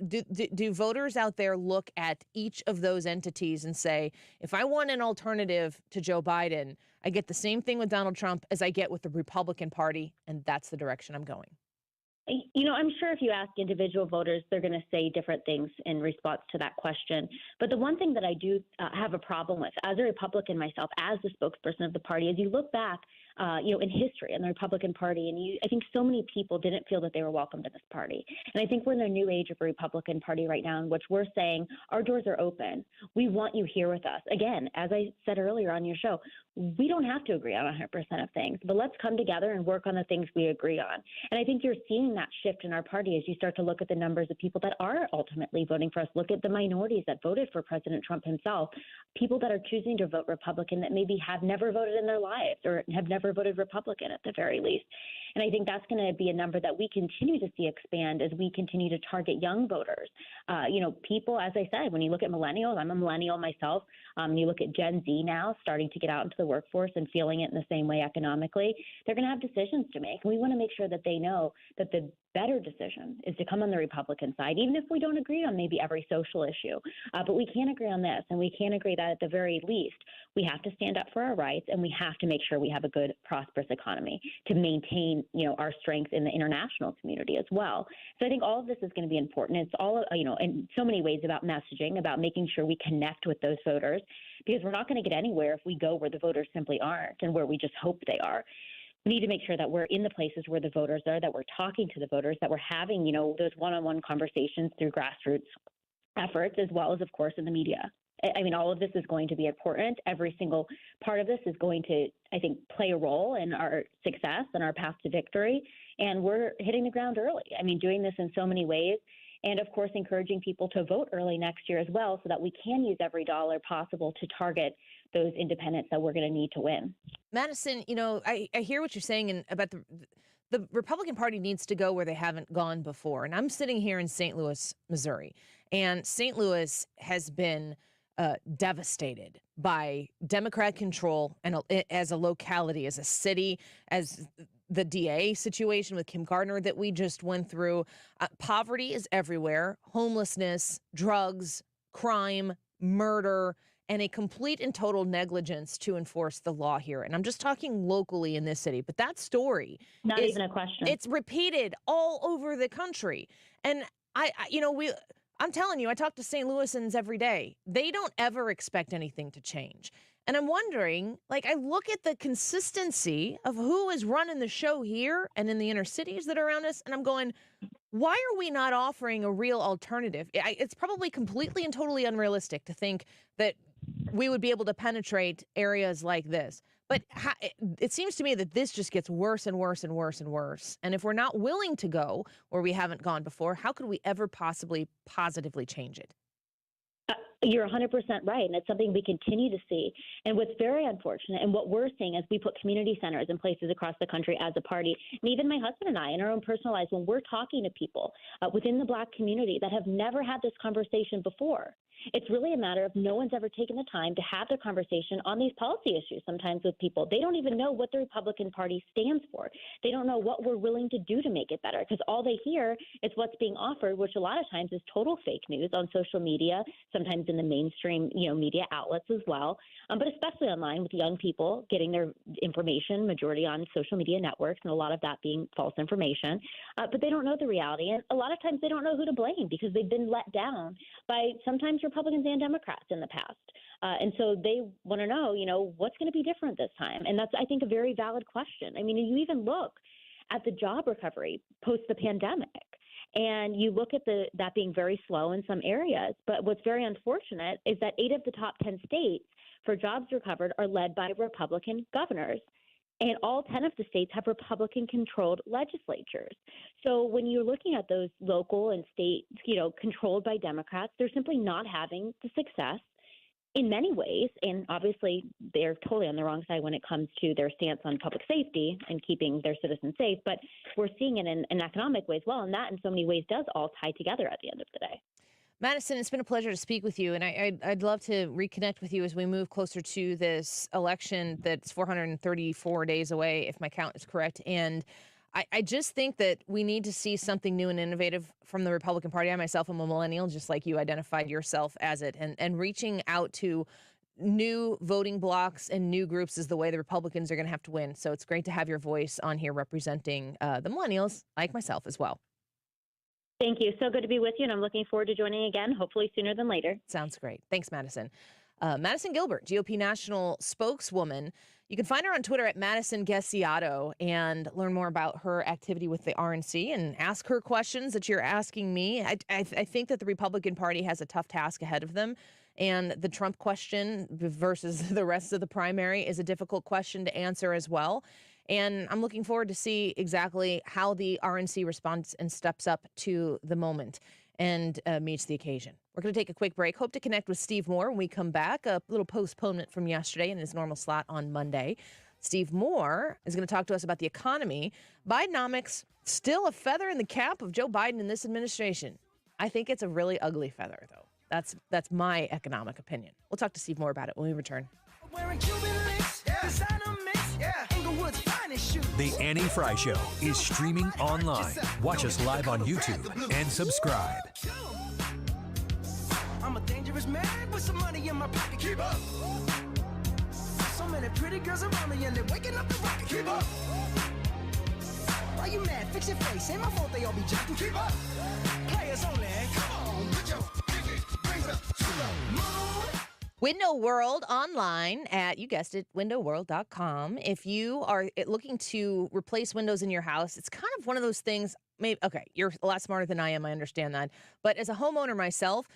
Do voters out there look at each of those entities and say, if I want an alternative to Joe Biden, I get the same thing with Donald Trump as I get with the Republican Party, and that's the direction I'm going? I'm sure if you ask individual voters, they're going to say different things in response to that question. But the one thing that I do have a problem with as a Republican myself, as the spokesperson of the party, is you look back, in history in the Republican Party, and I think so many people didn't feel that they were welcomed in this party. And I think we're in a new age of a Republican Party right now in which we're saying our doors are open. We want you here with us. Again, as I said earlier on your show, we don't have to agree on 100% of things, but let's come together and work on the things we agree on. And I think you're seeing that shift in our party as you start to look at the numbers of people that are ultimately voting for us. Look at the minorities that voted for President Trump himself, people that are choosing to vote Republican that maybe have never voted in their lives or have never voted Republican at the very least. And I think that's going to be a number that we continue to see expand as we continue to target young voters. People, as I said, when you look at millennials, I'm a millennial myself. You look at Gen Z now starting to get out into the workforce and feeling it in the same way economically. They're going to have decisions to make. And we want to make sure that they know that the better decision is to come on the Republican side, even if we don't agree on maybe every social issue. But we can agree on this, and we can agree that at the very least, we have to stand up for our rights, and we have to make sure we have a good, prosperous economy to maintain, our strength in the international community as well. So I think all of this is going to be important. It's all, in so many ways about messaging, about making sure we connect with those voters, because we're not going to get anywhere if we go where the voters simply aren't and where we just hope they are. We need to make sure that we're in the places where the voters are, that we're talking to the voters, that we're having, those one-on-one conversations through grassroots efforts, as well as, of course, in the media. I mean, all of this is going to be important. Every single part of this is going to, I think, play a role in our success and our path to victory. And we're hitting the ground early. I mean, doing this in so many ways. And, of course, encouraging people to vote early next year as well so that we can use every dollar possible to target those independents that we're going to need to win. Madison, I hear what you're saying about the Republican Party needs to go where they haven't gone before. And I'm sitting here in St. Louis, Missouri, and St. Louis has been devastated by Democrat control and as a locality, as a city, as the DA situation with Kim Gardner that we just went through. Poverty is everywhere. Homelessness, drugs, crime, murder, and a complete and total negligence to enforce the law here. And I'm just talking locally in this city, but that story not even a question. It's repeated all over the country. And I'm telling you, I talk to St. Louisans every day. They don't ever expect anything to change. And I'm wondering, like, I look at the consistency of who is running the show here and in the inner cities that are around us, and I'm going, why are we not offering a real alternative? It's probably completely and totally unrealistic to think that we would be able to penetrate areas like this. But it seems to me that this just gets worse and worse and worse and worse. And if we're not willing to go where we haven't gone before, how could we ever possibly positively change it? You're 100% right, and it's something we continue to see. And what's very unfortunate, and what we're seeing as we put community centers in places across the country as a party, and even my husband and I, in our own personal lives, when we're talking to people within the Black community that have never had this conversation before, it's really a matter of no one's ever taken the time to have the conversation on these policy issues sometimes with people. They don't even know what the Republican Party stands for. They don't know what we're willing to do to make it better, because all they hear is what's being offered, which a lot of times is total fake news on social media, sometimes in the mainstream media outlets as well, but especially online with young people getting their information, majority on social media networks, and a lot of that being false information. But they don't know the reality. And a lot of times they don't know who to blame because they've been let down by sometimes Republicans and Democrats in the past. And so they want to know, what's going to be different this time? And that's, I think, a very valid question. I mean, you even look at the job recovery post the pandemic, and you look at that being very slow in some areas. But what's very unfortunate is that 8 of the top 10 states for jobs recovered are led by Republican governors. And all 10 of the states have Republican-controlled legislatures. So when you're looking at those local and state, controlled by Democrats, they're simply not having the success in many ways. And obviously, they're totally on the wrong side when it comes to their stance on public safety and keeping their citizens safe. But we're seeing it in an economic way as well. And that, in so many ways, does all tie together at the end of the day. Madison, it's been a pleasure to speak with you, and I'd love to reconnect with you as we move closer to this election that's 434 days away, if my count is correct. And I just think that we need to see something new and innovative from the Republican Party. I myself am a millennial, just like you identified yourself as it, and reaching out to new voting blocks and new groups is the way the Republicans are going to have to win. So it's great to have your voice on here representing the millennials, like myself as well. Thank you. So good to be with you, and I'm looking forward to joining again, hopefully sooner than later. Sounds great. Thanks, Madison. Madison Gilbert, GOP national spokeswoman. You can find her on Twitter at Madison Gessiato and learn more about her activity with the RNC and ask her questions that you're asking me. I think that the Republican Party has a tough task ahead of them, and the Trump question versus the rest of the primary is a difficult question to answer as well. And I'm looking forward to see exactly how the RNC responds and steps up to the moment and meets the occasion. We're going to take a quick break. Hope to connect with Steve Moore when we come back. A little postponement from yesterday in his normal slot on Monday. Steve Moore is going to talk to us about the economy. Bidenomics, still a feather in the cap of Joe Biden in this administration. I think it's a really ugly feather, though. That's my economic opinion. We'll talk to Steve Moore about it when we return. The Annie Frey Show is streaming online. Watch us live on YouTube and subscribe. I'm a dangerous man with some money in my pocket. Keep up. So many pretty girls around me and they're waking up the rocket. Keep up. Why you mad? Fix your face. Ain't my fault they all be jacking. Keep up. Players only. Come on, put your pinky rings up to the moon. Window World online at, you guessed it, windowworld.com. If you are looking to replace windows in your house, it's kind of one of those things. Maybe, okay, you're a lot smarter than I am. I understand that. But as a homeowner myself,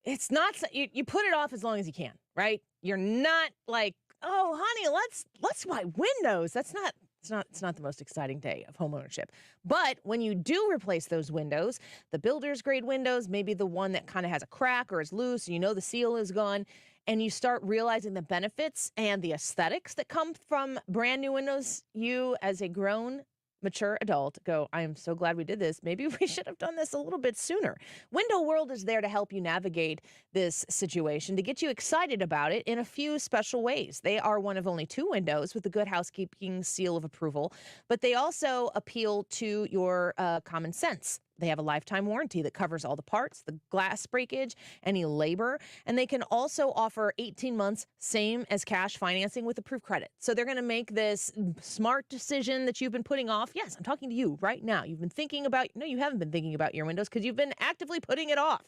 it's not, you put it off as long as you can, right? You're not like, oh, honey, let's buy windows. It's not the most exciting day of homeownership. But when you do replace those windows, the builder's grade windows, maybe the one that kind of has a crack or is loose, the seal is gone, and you start realizing the benefits and the aesthetics that come from brand new windows, you as a grown mature adult go, I am so glad we did this. Maybe we should have done this a little bit sooner. Window World is there to help you navigate this situation, to get you excited about it in a few special ways. They are one of only 2 windows with the Good Housekeeping seal of approval, but they also appeal to your common sense. They have a lifetime warranty that covers all the parts, the glass breakage, any labor, and they can also offer 18 months, same as cash financing with approved credit. So they're going to make this smart decision that you've been putting off. Yes, I'm talking to you right now. You've been thinking about, no, you haven't been thinking about your windows because you've been actively putting it off.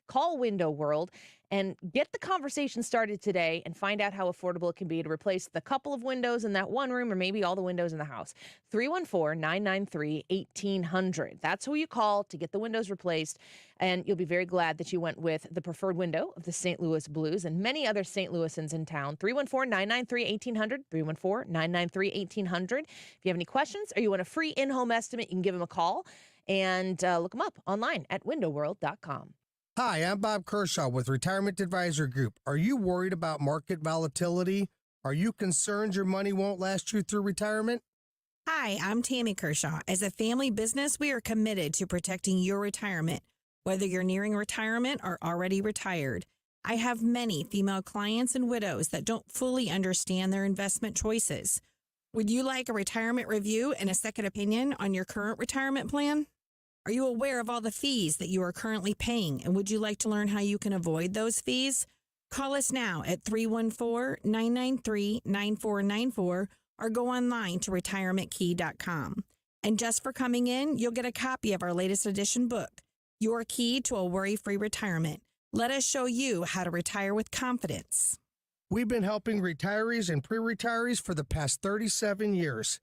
Call Window World and get the conversation started today and find out how affordable it can be to replace the couple of windows in that one room or maybe all the windows in the house. 314-993-1800. That's who you call to get the windows replaced, and you'll be very glad that you went with the preferred window of the St. Louis Blues and many other St. Louisans in town. 314-993-1800, 314-993-1800. If you have any questions or you want a free in-home estimate, you can give them a call and look them up online at windowworld.com. Hi, I'm Bob Kershaw with Retirement Advisor Group. Are you worried about market volatility? Are you concerned your money won't last you through retirement? Hi, I'm Tammy Kershaw. As a family business, we are committed to protecting your retirement, whether you're nearing retirement or already retired. I have many female clients and widows that don't fully understand their investment choices. Would you like a retirement review and a second opinion on your current retirement plan? Are you aware of all the fees that you are currently paying, and would you like to learn how you can avoid those fees? Call us now at 314-993-9494 or go online to retirementkey.com. And just for coming in, you'll get a copy of our latest edition book, Your Key to a Worry-Free Retirement. Let us show you how to retire with confidence. We've been helping retirees and pre-retirees for the past 37 years.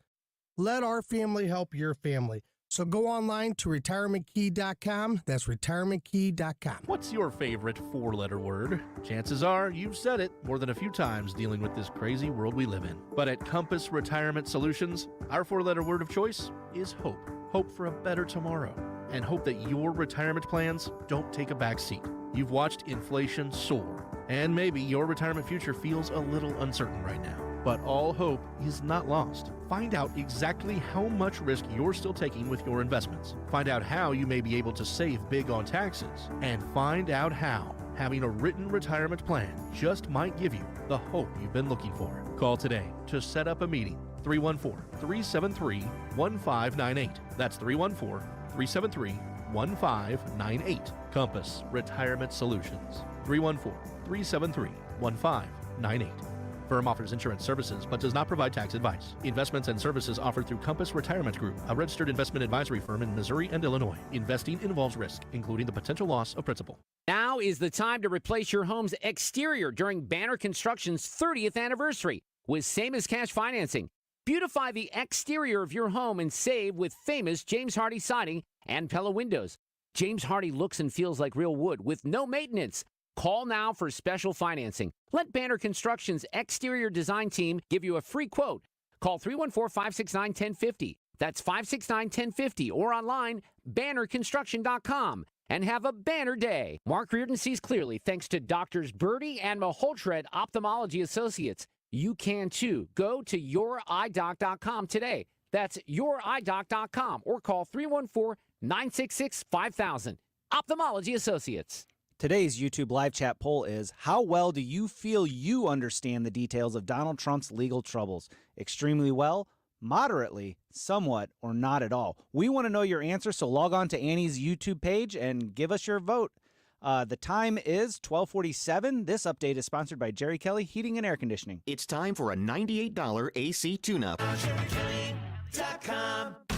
Let our family help your family. So go online to retirementkey.com. That's retirementkey.com. What's your favorite 4-letter word? Chances are you've said it more than a few times dealing with this crazy world we live in. But at Compass Retirement Solutions, our 4-letter word of choice is hope. Hope for a better tomorrow. And hope that your retirement plans don't take a back seat. You've watched inflation soar, and maybe your retirement future feels a little uncertain right now. But all hope is not lost. Find out exactly how much risk you're still taking with your investments. Find out how you may be able to save big on taxes. And find out how having a written retirement plan just might give you the hope you've been looking for. Call today to set up a meeting. 314-373-1598. That's 314-373-1598. Compass Retirement Solutions. 314-373-1598. Firm offers insurance services but does not provide tax advice. Investments and services offered through Compass Retirement Group, a registered investment advisory firm in Missouri and Illinois. Investing involves risk, including the potential loss of principal. Now is the time to replace your home's exterior during Banner Construction's 30th anniversary with same as cash financing. Beautify the exterior of your home and save with famous James Hardie siding and Pella windows. James Hardie looks and feels like real wood with no maintenance. Call now for special financing. Let Banner Construction's exterior design team give you a free quote. Call 314-569-1050. That's 569-1050 or online, bannerconstruction.com. And have a banner day. Mark Reardon sees clearly thanks to Doctors Birdie and Maholtred Ophthalmology Associates. You can too. Go to youridoc.com today. That's youridoc.com or call 314-966-5000. Ophthalmology Associates. Today's YouTube live chat poll is, how well do you feel you understand the details of Donald Trump's legal troubles? Extremely well, moderately, somewhat, or not at all? We want to know your answer, so log on to Annie's YouTube page and give us your vote. The time is 12:47. This update is sponsored by Jerry Kelly Heating and Air Conditioning. It's time for a $98 AC tune-up.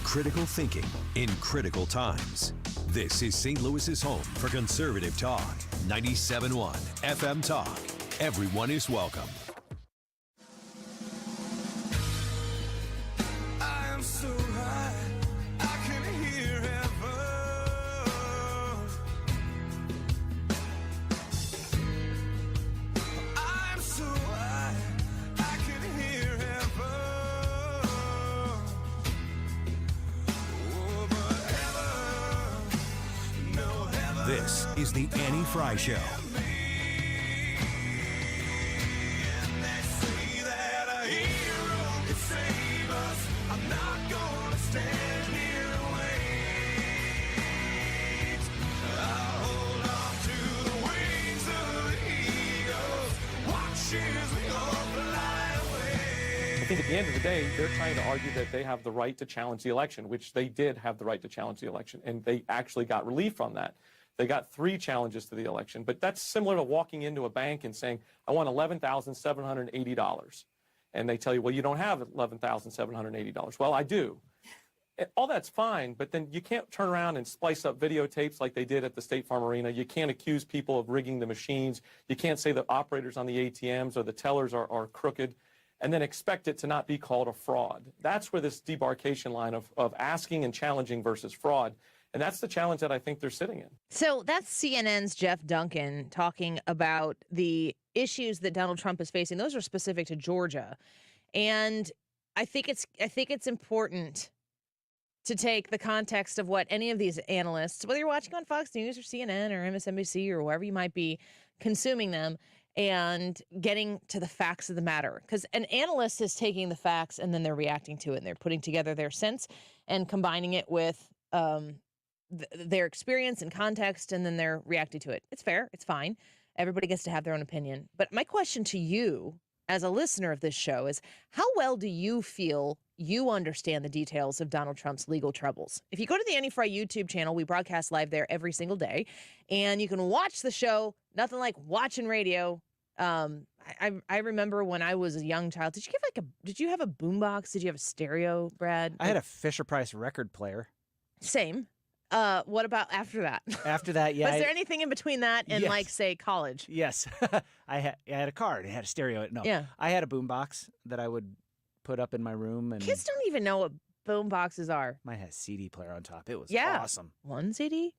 Critical thinking in critical times. This is St. Louis's home for conservative talk. 97.1 FM Talk. Everyone is welcome. I am so high, I can hear heaven. I am so high, I can hear heaven. Oh, but heaven, no heaven. This is the Annie Frey Show. That a hero could save us. I'm not gonna stand. at the end of the day, they're trying to argue that they have the right to challenge the election, which they did have the right to challenge the election, and they actually got relief from that. They got 3 challenges to the election, but that's similar to walking into a bank and saying, I want $11,780. And they tell you, well, you don't have $11,780. Well, I do. All that's fine, but then you can't turn around and splice up videotapes like they did at the State Farm Arena. You can't accuse people of rigging the machines. You can't say the operators on the ATMs or the tellers are crooked, and then expect it to not be called a fraud. That's where this debarkation line of asking and challenging versus fraud, and that's the challenge that I think they're sitting in. So that's CNN's Jeff Duncan talking about the issues that Donald Trump is facing. Those are specific to Georgia. And I think it's important to take the context of what any of these analysts, whether you're watching on Fox News or CNN or MSNBC or wherever you might be consuming them, and getting to the facts of the matter. Because an analyst is taking the facts and then they're reacting to it, and they're putting together their sense and combining it with their experience and context, and then they're reacting to it. It's fair. It's fine. Everybody gets to have their own opinion. But my question to you as a listener of this show is, how well do you feel you understand the details of Donald Trump's legal troubles? If you go to the Annie Frey YouTube channel, we broadcast live there every single day, and you can watch the show. Nothing like watching radio. I remember when I was a young child. Did you have a boombox? Did you have a stereo, Brad? I had a Fisher-Price record player. Same. What about after that? After that, yeah. Was there anything in between that and, yes. like, say, college? Yes. I had a card. It had a stereo. No. Yeah. I had a boombox that I would put up in my room. And Kids don't even know what boom boxes are. mine had a CD player on top. It was Yeah. awesome. 1 CD?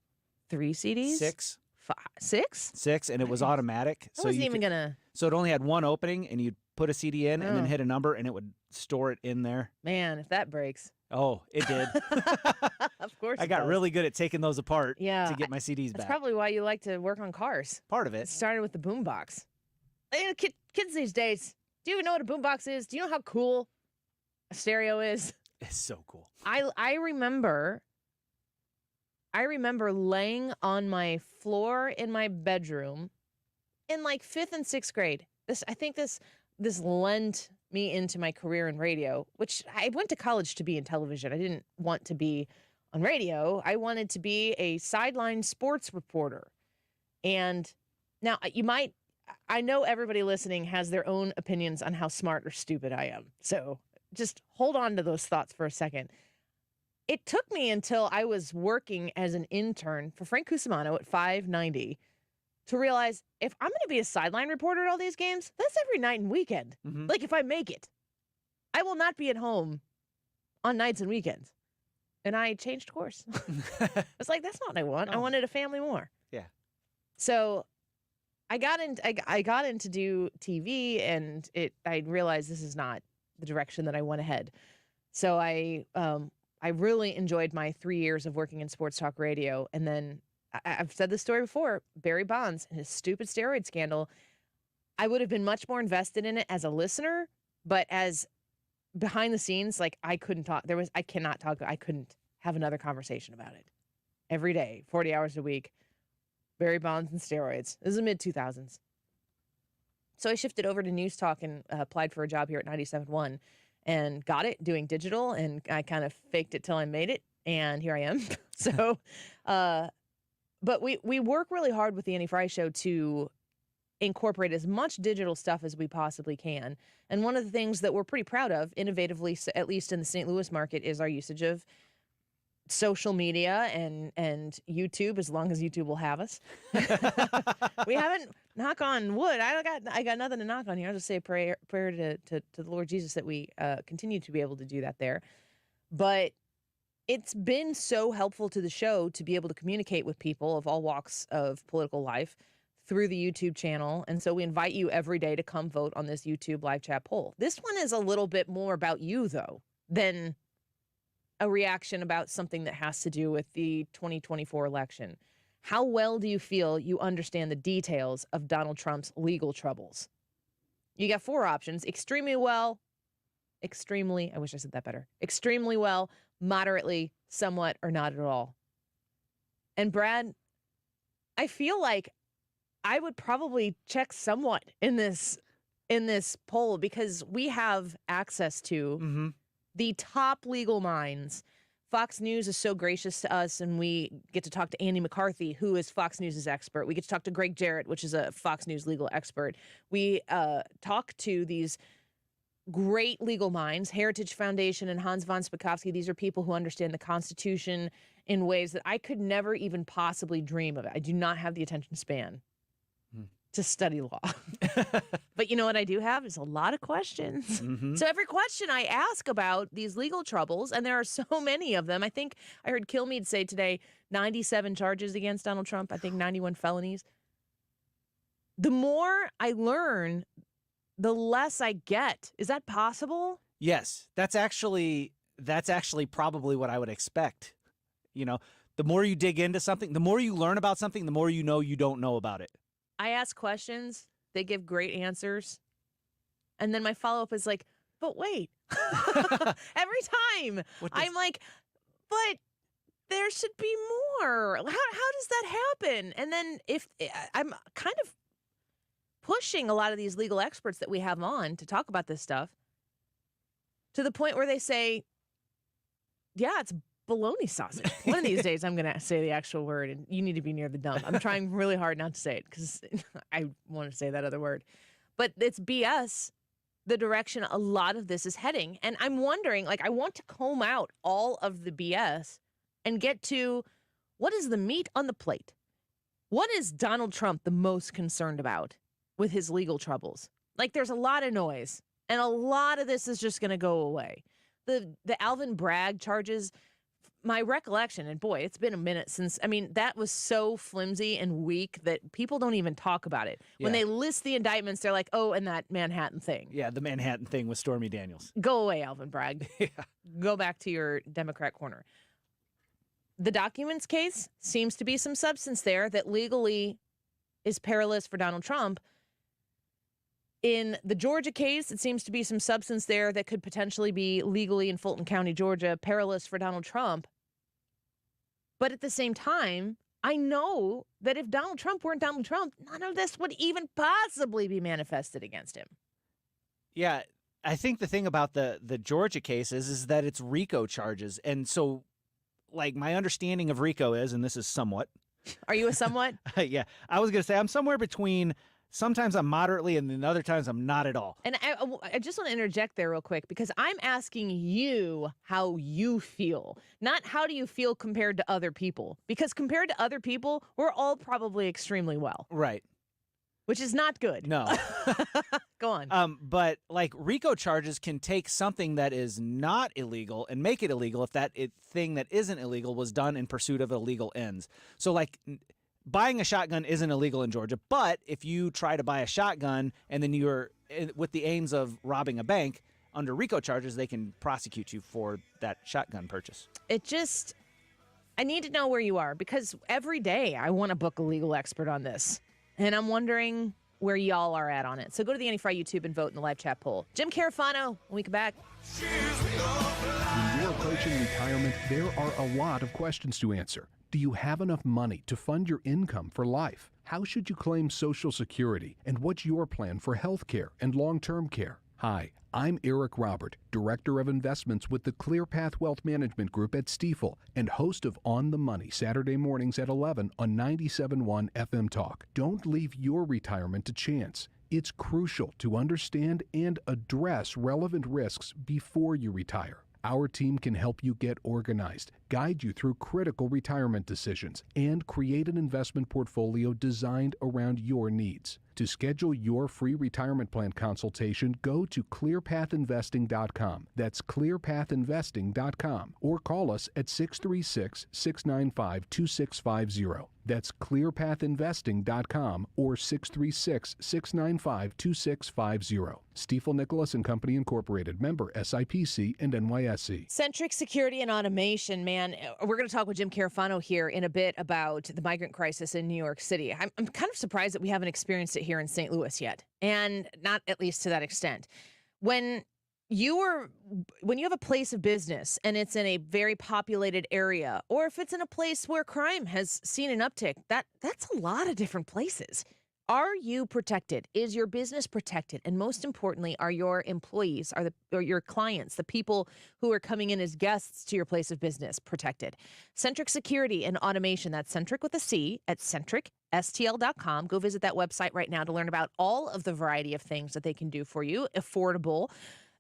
3 CDs? 6. 6? 6, and it was automatic. I wasn't even gonna. So it only had one opening, and you'd put a CD in and then Oh. hit a number, and it would store it in there. Man, if that breaks. Oh, it did. Of course. I it got does. really good at taking those apart Yeah, to get my CDs That's back. probably why you like to work on cars. Part of It it. started with the boombox. Kids these days, do you even know what a boombox is? Do you know how cool a stereo is? It's so cool. I remember laying on my floor in my bedroom in like 5th and 6th grade. I think this lent me into my career in radio, which I went to college to be in television. I didn't want to be on radio. I wanted to be a sideline sports reporter. And now I know everybody listening has their own opinions on how smart or stupid I am. So just hold on to those thoughts for a second. It took me until I was working as an intern for Frank Cusimano at 590 to realize if I'm going to be a sideline reporter at all these games, that's every night and weekend. Mm-hmm. Like, if I make it, I will not be at home on nights and weekends. And I changed course. I was like, that's not what I want. I wanted a family more. Yeah. So I got in to do TV, and I realized this is not the direction that I want to head. So I really enjoyed my 3 years of working in sports talk radio. And then I've said this story before, Barry Bonds and his stupid steroid scandal. I would have been much more invested in it as a listener, but as behind the scenes, like, I couldn't talk. I couldn't have another conversation about it. Every day, 40 hours a week, Barry Bonds and steroids. This is the mid-2000s. So I shifted over to News Talk and applied for a job here at 97.1 and got it doing digital, and I kind of faked it till I made it, and here I am. So, but we work really hard with the Annie Frey Show to incorporate as much digital stuff as we possibly can. And one of the things that we're pretty proud of, innovatively, at least in the St. Louis market, is our usage of social media and YouTube, as long as YouTube will have us. We haven't, knock on wood, I got nothing to knock on here. I'll just say a prayer to the Lord Jesus that we continue to be able to do that there. But it's been so helpful to the show to be able to communicate with people of all walks of political life through the YouTube channel. And so we invite you every day to come vote on this YouTube live chat poll. This one is a little bit more about you, though, than a reaction about something that has to do with the 2024 election. How well do you feel you understand the details of Donald Trump's legal troubles? You got 4 options: extremely well, extremely well, moderately, somewhat, or not at all. And Brad, I feel like I would probably check somewhat in this in this poll because we have access to the top legal minds. Fox News is so gracious to us, and we get to talk to Andy McCarthy, who is Fox News' expert. We get to talk to Greg Jarrett, which is a Fox News legal expert. We talk to these great legal minds, Heritage Foundation and Hans von Spakovsky. These are people who understand the Constitution in ways that I could never even possibly dream of. I do not have the attention span to study law. But you know what I do have is a lot of questions. So every question I ask about these legal troubles, and there are so many of them. I think I heard Kilmeade say today 97 charges against Donald Trump. I think 91 felonies. The more I learn, the less I get. Is that possible? Yes, that's actually probably what I would expect. You know, the more you dig into something, the more you learn about something, the more you don't know about it. I ask questions, they give great answers, and then my follow-up is like, but wait. Every time I'm like, but there should be more. How does that happen? And then if I'm kind of pushing a lot of these legal experts that we have on to talk about this stuff to the point where they say, yeah, it's bologna sausage. One of these days I'm going to say the actual word, and you need to be near the dump. I'm trying really hard not to say it because I want to say that other word. But it's BS, the direction a lot of this is heading. And I'm wondering, I want to comb out all of the BS and get to what is the meat on the plate? What is Donald Trump the most concerned about with his legal troubles? There's a lot of noise, and a lot of this is just going to go away. The Alvin Bragg charges, my recollection, and boy, it's been a minute since, that was so flimsy and weak that people don't even talk about it. When they list the indictments, they're like, oh, and that Manhattan thing. Yeah, the Manhattan thing with Stormy Daniels. Go away, Alvin Bragg. Go back to your Democrat corner. The documents case seems to be some substance there that legally is perilous for Donald Trump. In the Georgia case, it seems to be some substance there that could potentially be legally in Fulton County, Georgia, perilous for Donald Trump. But at the same time, I know that if Donald Trump weren't Donald Trump, none of this would even possibly be manifested against him. Yeah, I think the thing about the Georgia case is that it's RICO charges. And so, my understanding of RICO is, and this is somewhat. Are you a somewhat? Yeah, I was going to say I'm somewhere between. Sometimes I'm moderately, and then other times I'm not at all. And I just want to interject there real quick because I'm asking you how you feel, not how do you feel compared to other people. Because compared to other people, we're all probably extremely well. Right. Which is not good. No. Go on. But RICO charges can take something that is not illegal and make it illegal if that thing that isn't illegal was done in pursuit of illegal ends. So buying a shotgun isn't illegal in Georgia, but if you try to buy a shotgun and then you're with the aims of robbing a bank, under RICO charges, they can prosecute you for that shotgun purchase. I need to know where you are because every day I want to book a legal expert on this. And I'm wondering where y'all are at on it. So go to the Annie Frey YouTube and vote in the live chat poll. Jim Carafano, when we come back. When you're approaching retirement, there are a lot of questions to answer. Do you have enough money to fund your income for life? How should you claim Social Security? And what's your plan for health care and long-term care? Hi, I'm Eric Robert, Director of Investments with the ClearPath Wealth Management Group at Stifel and host of On the Money Saturday mornings at 11 on 97.1 FM Talk. Don't leave your retirement to chance. It's crucial to understand and address relevant risks before you retire. Our team can help you get organized, guide you through critical retirement decisions, and create an investment portfolio designed around your needs. To schedule your free retirement plan consultation, go to clearpathinvesting.com. That's clearpathinvesting.com. Or call us at 636-695-2650. That's clearpathinvesting.com or 636-695-2650. Stifel Nicholas and Company Incorporated, member SIPC and NYSE. Centric Security and Automation, man. We're going to talk with Jim Carafano here in a bit about the migrant crisis in New York City. I'm kind of surprised that we haven't experienced it here in St. Louis yet, and not at least to that extent. When you have a place of business and it's in a very populated area, or if it's in a place where crime has seen an uptick, that's a lot of different places. Are you protected? Is your business protected? And most importantly, are your employees, or your clients, the people who are coming in as guests to your place of business, protected? Centric Security and Automation, that's Centric with a C, at centricstl.com. Go visit that website right now to learn about all of the variety of things that they can do for you, affordable.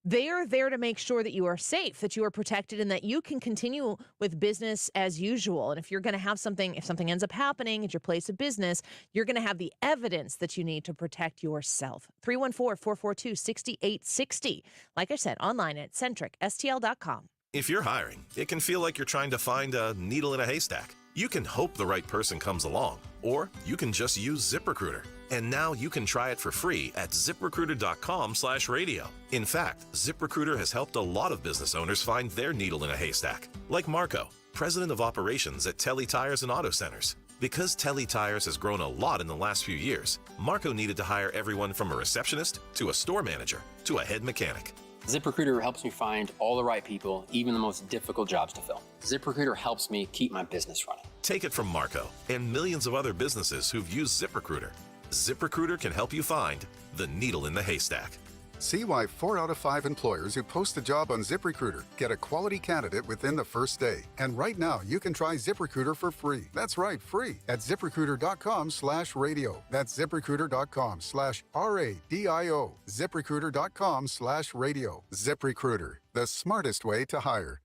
They are there to make sure that you are safe, that you are protected, and that you can continue with business as usual. And if you're going to have something, if something ends up happening at your place of business, you're going to have the evidence that you need to protect yourself. 314-442-6860. Like I said, online at centricstl.com. If you're hiring, it can feel like you're trying to find a needle in a haystack. You can hope the right person comes along, or you can just use ZipRecruiter. And now you can try it for free at ZipRecruiter.com/radio. In fact, ZipRecruiter has helped a lot of business owners find their needle in a haystack, like Marco, president of operations at Telly Tires and Auto Centers. Because Telly Tires has grown a lot in the last few years, Marco needed to hire everyone from a receptionist to a store manager to a head mechanic. ZipRecruiter helps me find all the right people, even the most difficult jobs to fill. ZipRecruiter helps me keep my business running. Take it from Marco and millions of other businesses who've used ZipRecruiter. ZipRecruiter can help you find the needle in the haystack. See why 4 out of 5 employers who post a job on ZipRecruiter get a quality candidate within the first day. And right now, you can try ZipRecruiter for free. That's right, free at ZipRecruiter.com/radio. That's ZipRecruiter.com/RADIO. ZipRecruiter.com/radio. ZipRecruiter, the smartest way to hire.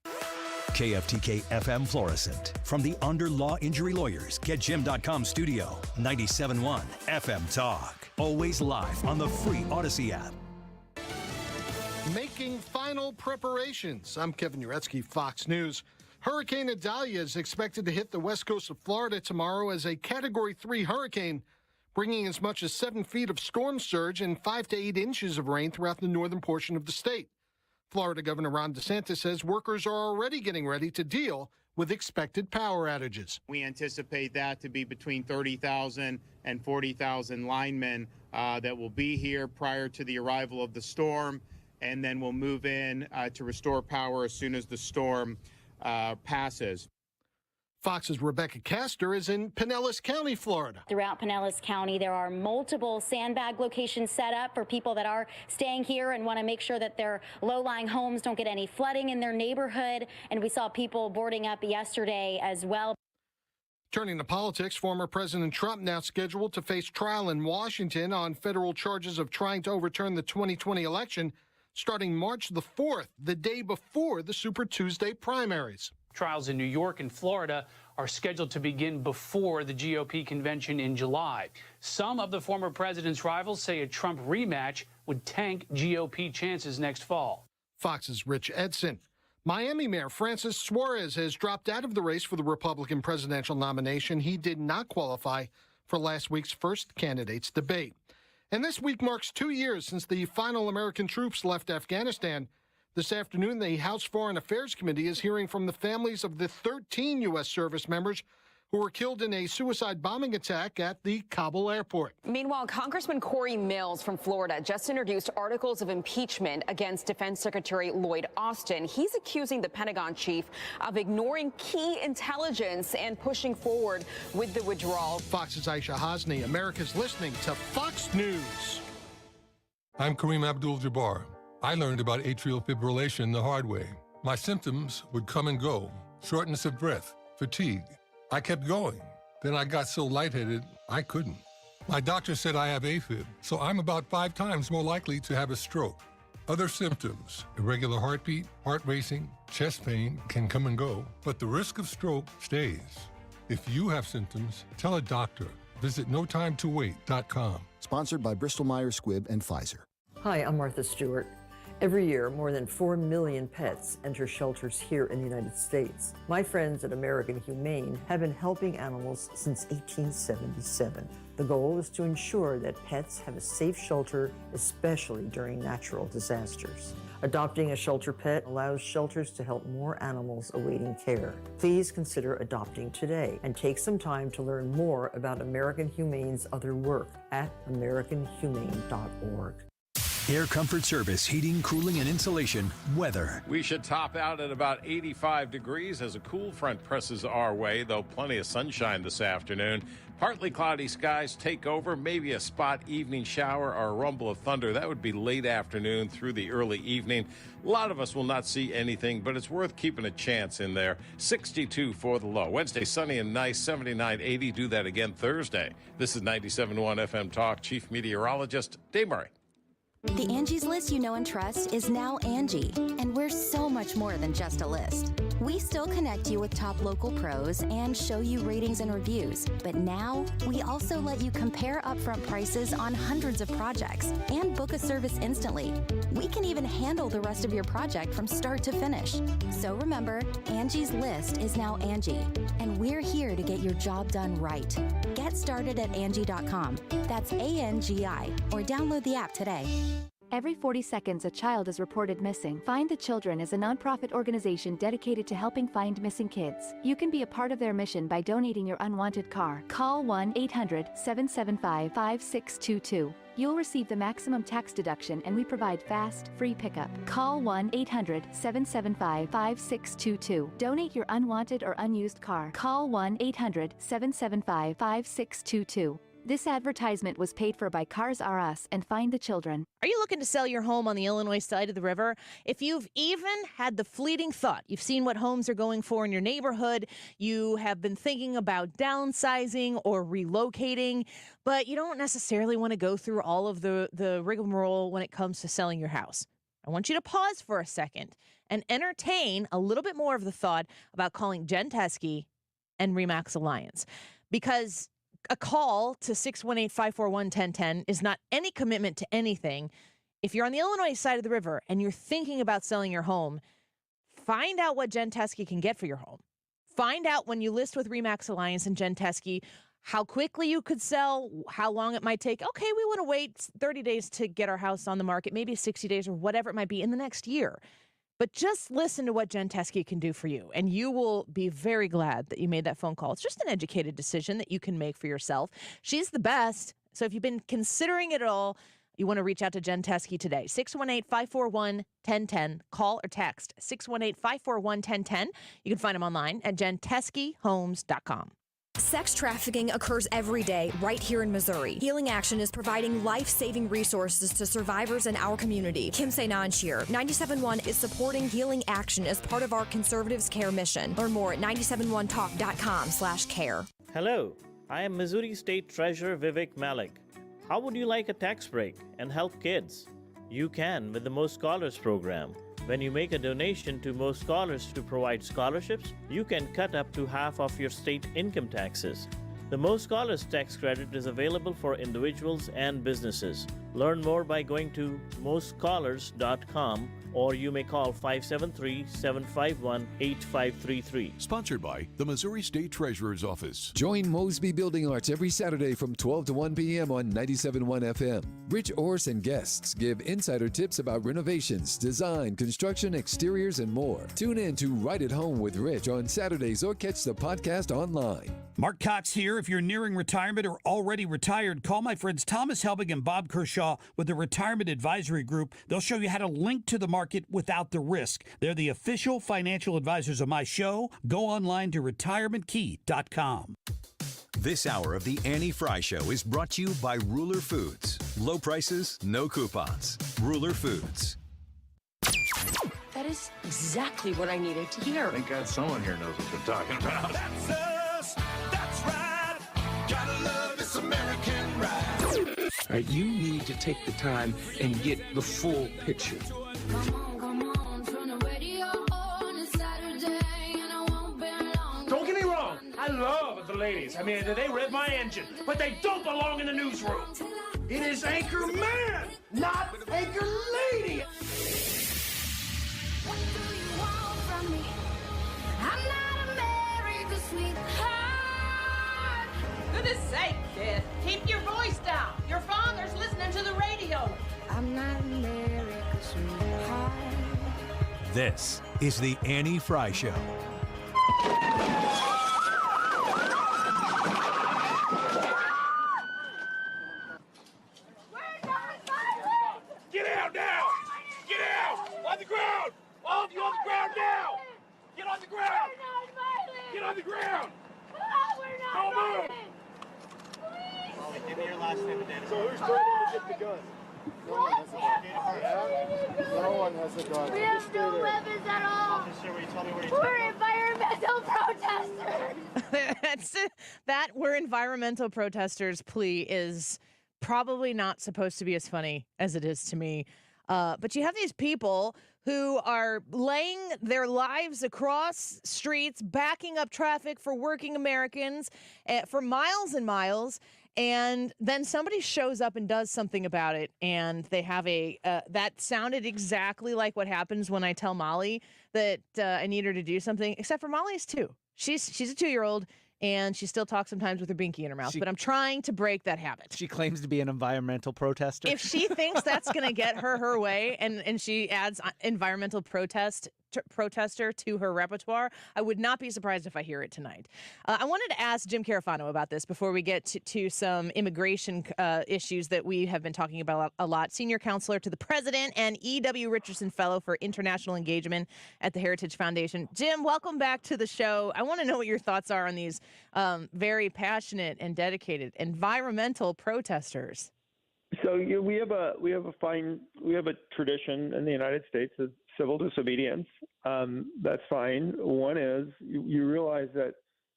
KFTK FM Florissant. From the Under Law Injury Lawyers, GetJim.com studio. 97.1 FM Talk. Always live on the free Odyssey app. Making final preparations. I'm Kevin Uretsky, Fox News. Hurricane Idalia is expected to hit the west coast of Florida tomorrow as a Category 3 hurricane, bringing as much as 7 feet of storm surge and 5 to 8 inches of rain throughout the northern portion of the state. Florida Governor Ron DeSantis says workers are already getting ready to deal with expected power outages. We anticipate that to be between 30,000 and 40,000 linemen that will be here prior to the arrival of the storm, and then we'll move in to restore power as soon as the storm passes. Fox's Rebecca Castor is in Pinellas County, Florida. Throughout Pinellas County, there are multiple sandbag locations set up for people that are staying here and want to make sure that their low-lying homes don't get any flooding in their neighborhood. And we saw people boarding up yesterday as well. Turning to politics, former President Trump now scheduled to face trial in Washington on federal charges of trying to overturn the 2020 election starting March the 4th, the day before the Super Tuesday primaries. Trials in New York and Florida are scheduled to begin before the GOP convention in July. Some of the former president's rivals say a Trump rematch would tank GOP chances next fall. Fox's Rich Edson. Miami Mayor Francis Suarez has dropped out of the race for the Republican presidential nomination. He did not qualify for last week's first candidates debate. And this week marks 2 years since the final American troops left Afghanistan. This afternoon, the House Foreign Affairs Committee is hearing from the families of the 13 U.S. service members who were killed in a suicide bombing attack at the Kabul airport. Meanwhile, Congressman Corey Mills from Florida just introduced articles of impeachment against Defense Secretary Lloyd Austin. He's accusing the Pentagon chief of ignoring key intelligence and pushing forward with the withdrawal. Fox's Aisha Hasni. America's listening to Fox News. I'm Kareem Abdul-Jabbar. I learned about atrial fibrillation the hard way. My symptoms would come and go, shortness of breath, fatigue. I kept going. Then I got so lightheaded, I couldn't. My doctor said I have AFib, so I'm about 5 times more likely to have a stroke. Other symptoms, irregular heartbeat, heart racing, chest pain can come and go, but the risk of stroke stays. If you have symptoms, tell a doctor. Visit notimetowait.com. Sponsored by Bristol-Myers Squibb and Pfizer. Hi, I'm Martha Stewart. Every year, more than 4 million pets enter shelters here in the United States. My friends at American Humane have been helping animals since 1877. The goal is to ensure that pets have a safe shelter, especially during natural disasters. Adopting a shelter pet allows shelters to help more animals awaiting care. Please consider adopting today and take some time to learn more about American Humane's other work at americanhumane.org. Air Comfort Service, heating, cooling, and insulation, weather. We should top out at about 85 degrees as a cool front presses our way, though plenty of sunshine this afternoon. Partly cloudy skies take over, maybe a spot evening shower or a rumble of thunder. That would be late afternoon through the early evening. A lot of us will not see anything, but it's worth keeping a chance in there. 62 for the low. Wednesday, sunny and nice, 79, 80. Do that again Thursday. This is 97.1 FM Talk. Chief Meteorologist Dave Murray. The Angie's List you know and trust is now Angie, and we're so much more than just a list. We still connect you with top local pros and show you ratings and reviews, but now we also let you compare upfront prices on hundreds of projects and book a service instantly. We can even handle the rest of your project from start to finish. So remember, Angie's List is now Angie, and we're here to get your job done right. Get started at Angie.com. That's ANGI, or download the app today. Every 40 seconds, a child is reported missing. Find the Children is a nonprofit organization dedicated to helping find missing kids. You can be a part of their mission by donating your unwanted car. Call 1-800-775-5622. You'll receive the maximum tax deduction, and we provide fast, free pickup. Call 1-800-775-5622. Donate your unwanted or unused car. Call 1-800-775-5622. This advertisement was paid for by Cars R Us and Find the Children. Are you looking to sell your home on the Illinois side of the river? If you've even had the fleeting thought, you've seen what homes are going for in your neighborhood, you have been thinking about downsizing or relocating, but you don't necessarily want to go through all of the rigmarole when it comes to selling your house. I want you to pause for a second and entertain a little bit more of the thought about calling Jen Teske and RE/MAX Alliance, because a call to 618-541-1010 is not any commitment to anything. If you're on the Illinois side of the river and you're thinking about selling your home, find out what Jen Teske can get for your home. Find out when you list with RE/MAX Alliance and Jen Teske how quickly you could sell, how long it might take. Okay, we want to wait 30 days to get our house on the market, maybe 60 days or whatever it might be in the next year. But just listen to what Jen Teske can do for you, and you will be very glad that you made that phone call. It's just an educated decision that you can make for yourself. She's the best. So if you've been considering it all, you want to reach out to Jen Teske today. 618-541-1010. Call or text 618-541-1010. You can find them online at jenteskehomes.com. Sex trafficking occurs every day right here in Missouri. Healing Action is providing life-saving resources to survivors in our community. Kim Say-Nanch here. 97.1 is supporting Healing Action as part of our Conservatives Care mission. Learn more at 971talk.com/care. Hello, I am Missouri State Treasurer Vivek Malik. How would you like a tax break and help kids? You can with the Most Scholars program. When you make a donation to Most Scholars to provide scholarships, you can cut up to half of your state income taxes. The Most Scholars tax credit is available for individuals and businesses. Learn more by going to mostscholars.com, or you may call 573-751-8533. Sponsored by the Missouri State Treasurer's Office. Join Mosby Building Arts every Saturday from 12 to 1 p.m. on 97.1 FM. Rich Orse and guests give insider tips about renovations, design, construction, exteriors, and more. Tune in to Right at Home with Rich on Saturdays or catch the podcast online. Mark Cox here. If you're nearing retirement or already retired, call my friends Thomas Helbig and Bob Kershaw with the Retirement Advisory Group. They'll show you how to link to the market without the risk. They're the official financial advisors of my show. Go online to retirementkey.com. This hour of the Annie Frey Show is brought to you by Ruler Foods. Low prices, no coupons. Ruler Foods. That is exactly what I needed to hear. Thank God someone here knows what they're talking about. That's us. That's right. Gotta love this American ride. All right, you need to take the time and get the full picture. Don't get me wrong, I love the ladies. I mean, they rev my engine, but they don't belong in the newsroom. It is Anchor Man, not Anchor Lady. What do you want from me? I'm not America's sweetheart. Goodness sake, kid. Keep your voice down. Your father's listening to the radio. I'm not America's sweetheart. This is the Annie Frey Show. Get last time it did. So who's threatening to get the gun? No one has a gun. No one has a gun. We have no weapons at all. Officer, will you tell me where We're environmental protesters. That we're environmental protesters plea is probably not supposed to be as funny as it is to me. But you have these people who are laying their lives across streets, backing up traffic for working Americans for miles and miles. And then somebody shows up and does something about it. And they have that sounded exactly like what happens when I tell Molly that I need her to do something, except for Molly is 2. She's a 2-year-old. And she still talks sometimes with her binky in her mouth. But I'm trying to break that habit. She claims to be an environmental protester. If she thinks that's going to get her way, and she adds environmental protester to her repertoire, I would not be surprised if I hear it tonight. I wanted to ask Jim Carafano about this before we get to some immigration issues that we have been talking about a lot. Senior counselor to the president and E.W. Richardson Fellow for International Engagement at the Heritage Foundation. Jim, welcome back to the show. I want to know what your thoughts are on these very passionate and dedicated environmental protesters. So we have a tradition in the United States of civil disobedience. That's fine. One is you realize that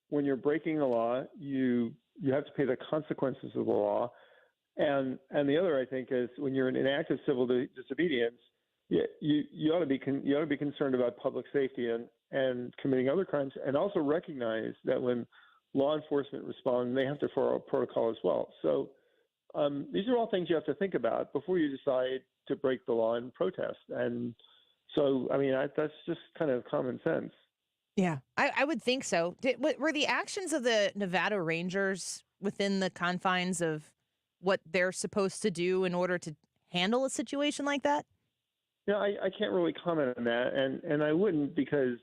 when you're breaking the law, you have to pay the consequences of the law, and the other, I think, is when you're in an act of civil disobedience, you ought to be concerned about public safety and committing other crimes, and also recognize that when law enforcement respond, they have to follow protocol as well. So these are all things you have to think about before you decide to break the law and protest. And so, I mean, that's just kind of common sense. Yeah, I would think so. Were the actions of the Nevada Rangers within the confines of what they're supposed to do in order to handle a situation like that? Yeah, I can't really comment on that, and I wouldn't because,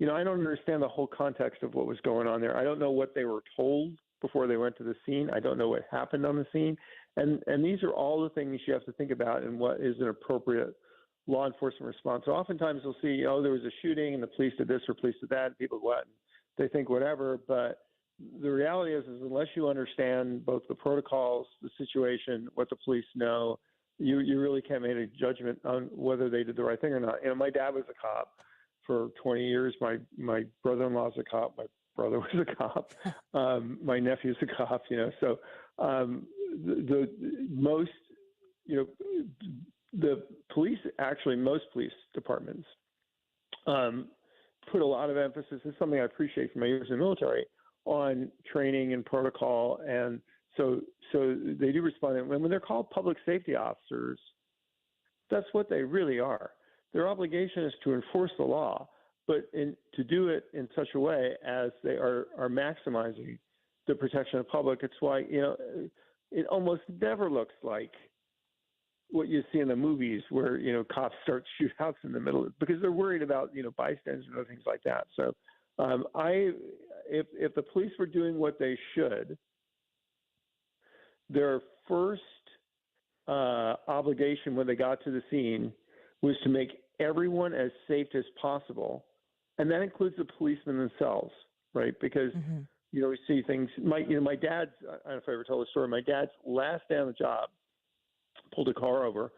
I don't understand the whole context of what was going on there. I don't know what they were told before they went to the scene. I don't know what happened on the scene. And these are all the things you have to think about and what is an appropriate law enforcement response. So oftentimes you'll see, there was a shooting and the police did this or police did that, and people go out and they think whatever. But the reality is unless you understand both the protocols, the situation, what the police know, you really can't make a judgment on whether they did the right thing or not. My dad was a cop for 20 years. My brother-in-law's a cop. My brother was a cop. My nephew's a cop. So the police, actually, most police departments put a lot of emphasis. This is something I appreciate from my years in the military, on training and protocol, and so they do respond. And when they're called public safety officers, that's what they really are. Their obligation is to enforce the law, but to do it in such a way as they are maximizing the protection of the public. It's why it almost never looks like what you see in the movies where cops start shootouts in the middle because they're worried about bystanders and other things like that. So if the police were doing what they should, their first obligation when they got to the scene was to make everyone as safe as possible, and that includes the policemen themselves, right? Because we see things. My dad's. I don't know if I ever told the story. My dad's last day on the job pulled a car over,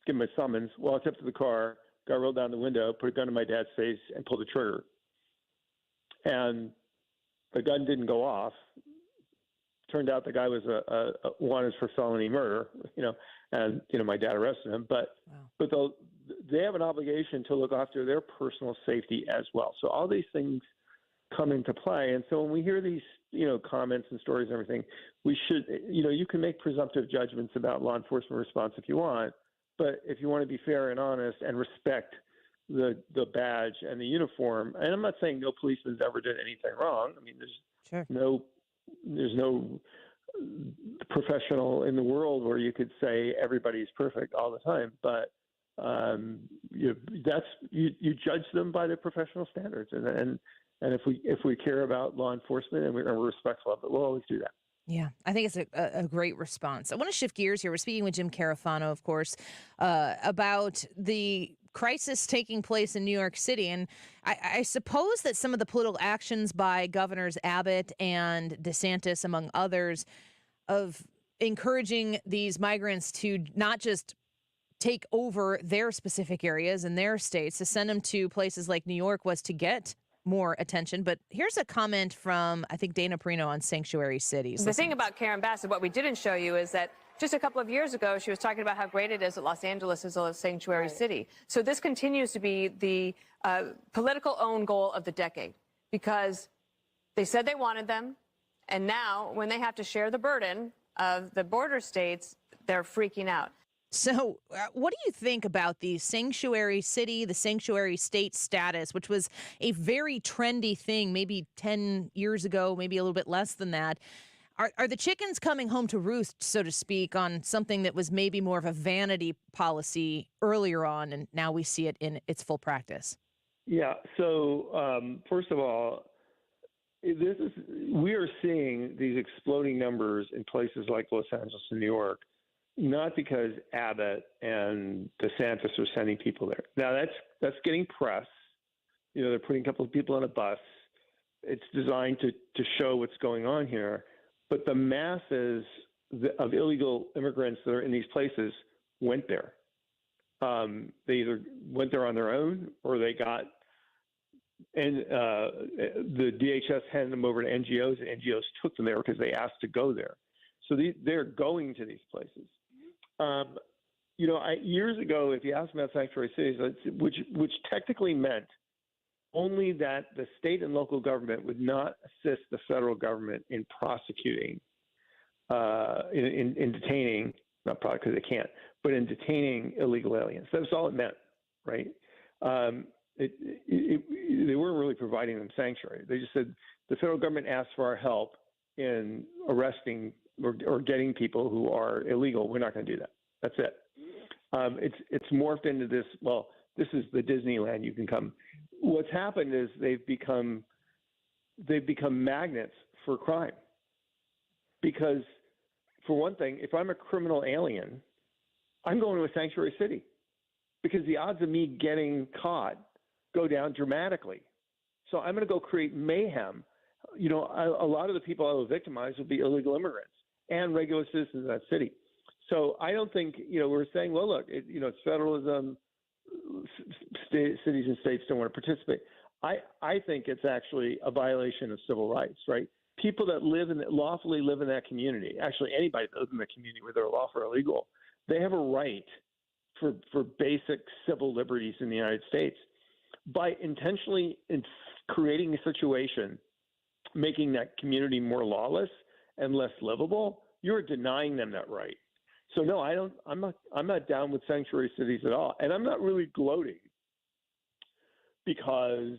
give him a summons, walked up to the car, guy rolled down the window, put a gun in my dad's face, and pulled the trigger. And the gun didn't go off. Turned out the guy was wanted for felony murder, and my dad arrested him. But they have an obligation to look after their personal safety as well. So all these things come into play. And so when we hear these, comments and stories and everything, we should, you can make presumptive judgments about law enforcement response if you want, but if you want to be fair and honest and respect the badge and the uniform, and I'm not saying no policeman's ever did anything wrong. I mean, there's no professional in the world where you could say everybody's perfect all the time, but you judge them by their professional standards, and if we care about law enforcement and we're respectful of it, we'll always do that. Yeah, I think it's a great response. I want to shift gears here. We're speaking with Jim Carafano, of course, about the crisis taking place in New York City. And I suppose that some of the political actions by Governors Abbott and DeSantis, among others, of encouraging these migrants to not just take over their specific areas and their states, to send them to places like New York was to get more attention. But here's a comment from, I think, Dana Perino on sanctuary cities. The thing about Karen Bassett, what we didn't show you is that just a couple of years ago, she was talking about how great it is that Los Angeles is a sanctuary city. So this continues to be the political own goal of the decade, because they said they wanted them. And now when they have to share the burden of the border states, they're freaking out. So what do you think about the sanctuary city, the sanctuary state status, which was a very trendy thing maybe 10 years ago, maybe a little bit less than that? Are the chickens coming home to roost, so to speak, on something that was maybe more of a vanity policy earlier on, and now we see it in its full practice? Yeah. So first of all, we are seeing these exploding numbers in places like Los Angeles and New York, not because Abbott and DeSantis are sending people there. Now that's getting press. You know, they're putting a couple of people on a bus. It's designed to show what's going on here. But the masses of illegal immigrants that are in these places went there. They either went there on their own, or they got, and the DHS handed them over to NGOs, and NGOs took them there because they asked to go there. So they're going to these places. You know, years ago, if you asked me about sanctuary cities, which technically meant only that the state and local government would not assist the federal government in prosecuting, in detaining, not probably because they can't, but in detaining illegal aliens. That's all it meant, right? They weren't really providing them sanctuary. They just said the federal government asked for our help in arresting or getting people who are illegal. We're not going to do that. That's it. It's morphed into this. Well, this is the Disneyland. You can come. What's happened is they've become magnets for crime. Because, for one thing, if I'm a criminal alien, I'm going to a sanctuary city, because the odds of me getting caught go down dramatically. So I'm going to go create mayhem. You know, a lot of the people I will victimize will be illegal immigrants and regular citizens of that city. So I don't think, you know, we're saying, well, look, it's federalism. Cities and states don't want to participate. I think it's actually a violation of civil rights, right? People that lawfully live in that community, actually anybody that lives in the community, whether they're lawful or illegal, they have a right for basic civil liberties in the United States. By intentionally creating a situation, making that community more lawless and less livable, you're denying them that right. So no, I'm not down with sanctuary cities at all, and I'm not really gloating, because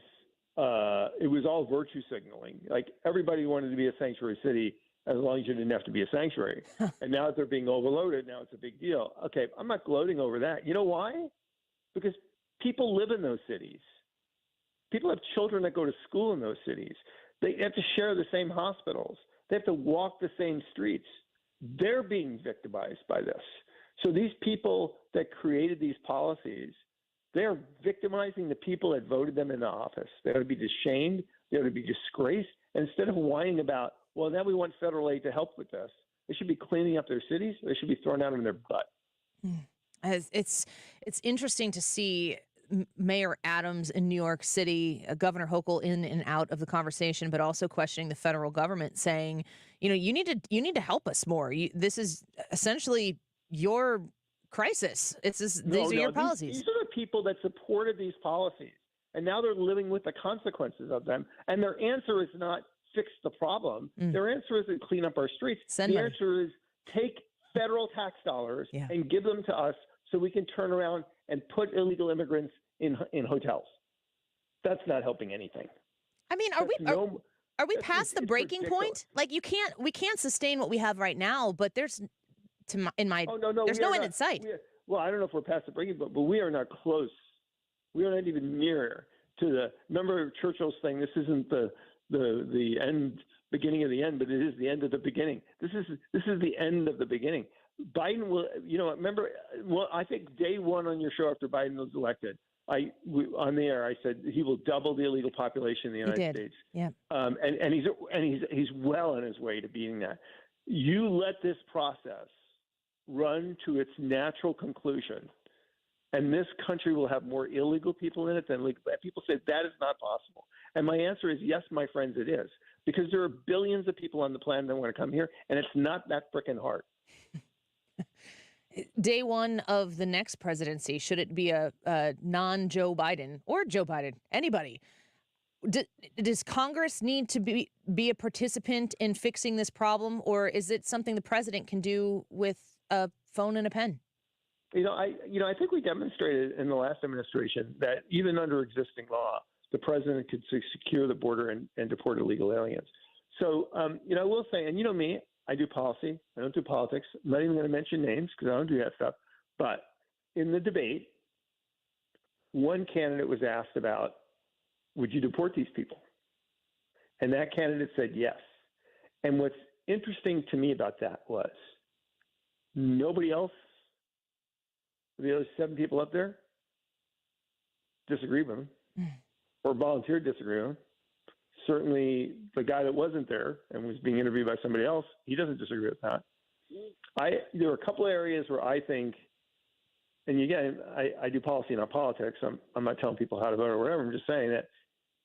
it was all virtue signaling. Like, everybody wanted to be a sanctuary city as long as you didn't have to be a sanctuary. And now that they're being overloaded, now it's a big deal. Okay, I'm not gloating over that. You know why? Because people live in those cities. People have children that go to school in those cities. They have to share the same hospitals. They have to walk the same streets. They're being victimized by this. So these people that created these policies, they're victimizing the people that voted them into office. They ought to be ashamed. They ought to be disgraced. And instead of whining about, well, now we want federal aid to help with this, they should be cleaning up their cities. They should be throwing out in their butt. It's interesting to see Mayor Adams in New York City, Governor Hochul in and out of the conversation, but also questioning the federal government, saying, you know, you need to help us more. This is essentially your crisis. These are your policies. These are the people that supported these policies, and now they're living with the consequences of them. And their answer is not fix the problem. Their answer isn't clean up our streets. The answer is take federal tax dollars and give them to us so we can turn around and put illegal immigrants in hotels. That's not helping anything. I mean, are we past the breaking point? Like, we can't sustain what we have right now, but there's no end in sight. Well, I don't know if we're past the breaking point, but we are not close. We are not even near to remember Churchill's thing, this isn't the end, beginning of the end, but it is the end of the beginning. This is the end of the beginning. Biden will, remember, well, I think day one on your show after Biden was elected, on the air, I said he will double the illegal population in the United States. Yeah. And he's well on his way to beating that. You let this process run to its natural conclusion, and this country will have more illegal people in it than legal. People say that is not possible. And my answer is yes, my friends, it is. Because there are billions of people on the planet that want to come here, and it's not that frickin' hard. Day one of the next presidency, should it be a non-Joe Biden or Joe Biden, anybody, does Congress need to be a participant in fixing this problem, or is it something the president can do with a phone and a pen? I think we demonstrated in the last administration that even under existing law, the president could secure the border and deport illegal aliens. So, I will say, and you know me, I do policy. I don't do politics. I'm not even going to mention names because I don't do that stuff. But in the debate, one candidate was asked about, would you deport these people? And that candidate said yes. And what's interesting to me about that was nobody else, the other 7 people up there, disagreed with him or volunteered to disagree with him. Certainly the guy that wasn't there and was being interviewed by somebody else, he doesn't disagree with that. There are a couple of areas where I think, and again, I do policy, not politics. I'm not telling people how to vote or whatever. I'm just saying that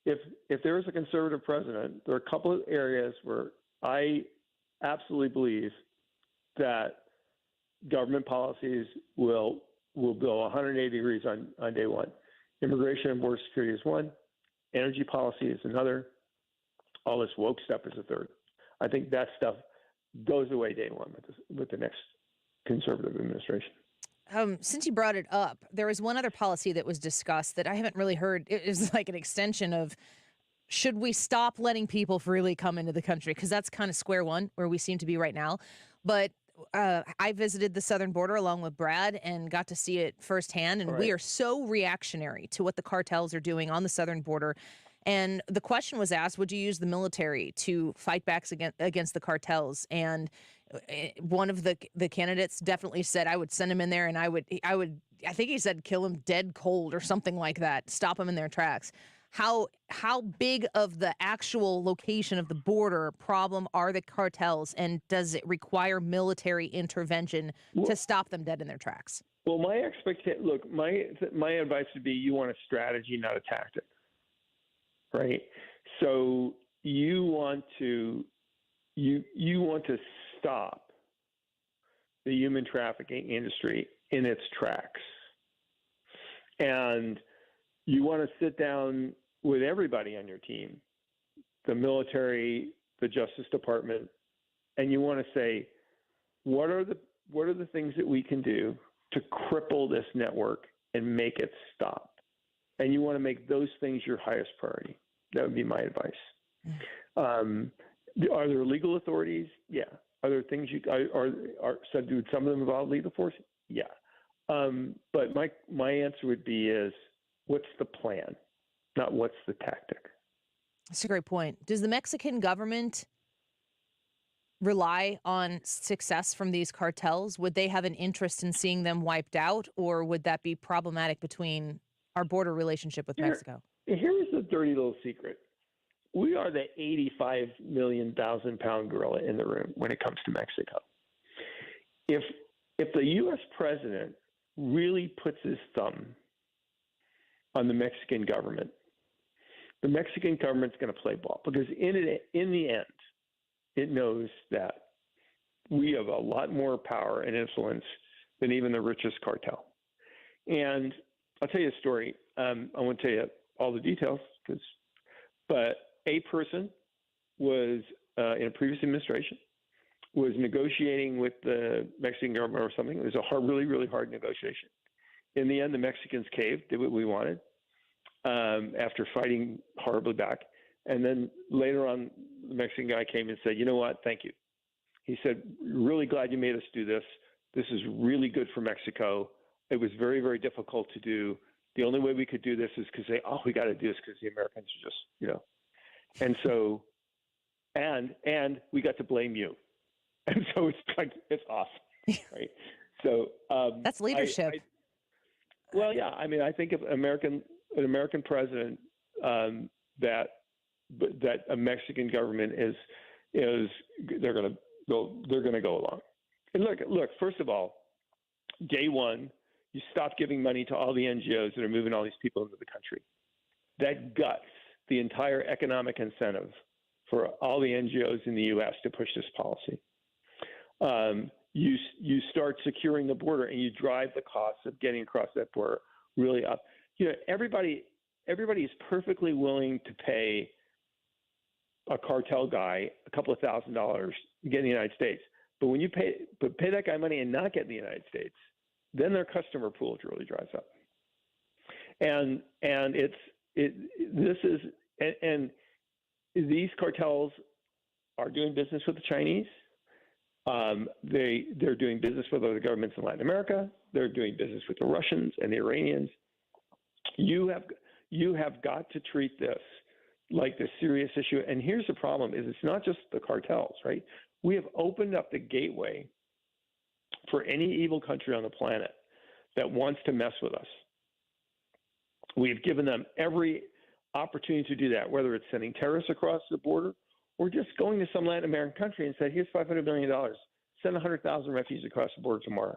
if there is a conservative president, there are a couple of areas where I absolutely believe that government policies will go 180 degrees on day one. Immigration and border security is one. Energy policy is another. All this woke stuff is a third. I think that stuff goes away day one with the next conservative administration. Since you brought it up, there was one other policy that was discussed that I haven't really heard. It is like an extension of, should we stop letting people freely come into the country? Because that's kind of square one where we seem to be right now. But I visited the southern border along with Brad and got to see it firsthand. And we are so reactionary to what the cartels are doing on the southern border. And the question was asked, would you use the military to fight back against the cartels? And one of the candidates definitely said, I would send him in there and I think he said, kill him dead cold or something like that. Stop them in their tracks. How big of the actual location of the border problem are the cartels, and does it require military intervention to stop them dead in their tracks? Well, my advice would be you want a strategy, not a tactic, right? So you want to stop the human trafficking industry in its tracks, and you want to sit down with everybody on your team, the military, the Justice Department, and you want to say, what are the things that we can do to cripple this network and make it stop? And you want to make those things your highest priority. That would be my advice. Are there legal authorities? Yeah. Are there things so do some of them involve legal force? Yeah. But my answer would be is, what's the plan? Not what's the tactic. That's a great point. Does the Mexican government rely on success from these cartels? Would they have an interest in seeing them wiped out, or would that be problematic between our border relationship with Mexico? Here's the dirty little secret. We are the 85 million pound gorilla in the room when it comes to Mexico. If the U.S. president really puts his thumb on the Mexican government, the Mexican government's going to play ball, because in the end, it knows that we have a lot more power and influence than even the richest cartel. And I'll tell you a story. I won't tell you all the details, but a person was in a previous administration was negotiating with the Mexican government or something. It was a really, really hard negotiation. In the end, the Mexicans caved, did what we wanted, after fighting horribly back. And then later on, the Mexican guy came and said, you know what, thank you. He said, really glad you made us do this. This is really good for Mexico. It was very, very difficult to do. The only way we could do this is because we got to do this because the Americans are just, And so, and we got to blame you. And so it's awesome, right? So that's leadership. Well, yeah. I mean, I think if an American president that a Mexican government is they're going to they're going to go along. And look. First of all, day one, you stop giving money to all the NGOs that are moving all these people into the country. That guts the entire economic incentive for all the NGOs in the U.S. to push this policy. You start securing the border, and you drive the costs of getting across that border really up. Everybody is perfectly willing to pay a cartel guy a couple of $1,000 to get in the United States. But when you pay that guy money and not get in the United States, then their customer pool really dries up. And these cartels are doing business with the Chinese. They're doing business with other governments in Latin America. They're doing business with the Russians and the Iranians. You have got to treat this like the serious issue. And here's the problem: is it's not just the cartels, right? We have opened up the gateway for any evil country on the planet that wants to mess with us. We've given them every opportunity to do that, whether it's sending terrorists across the border or just going to some Latin American country and said, here's $500 million, send 100,000 refugees across the border tomorrow.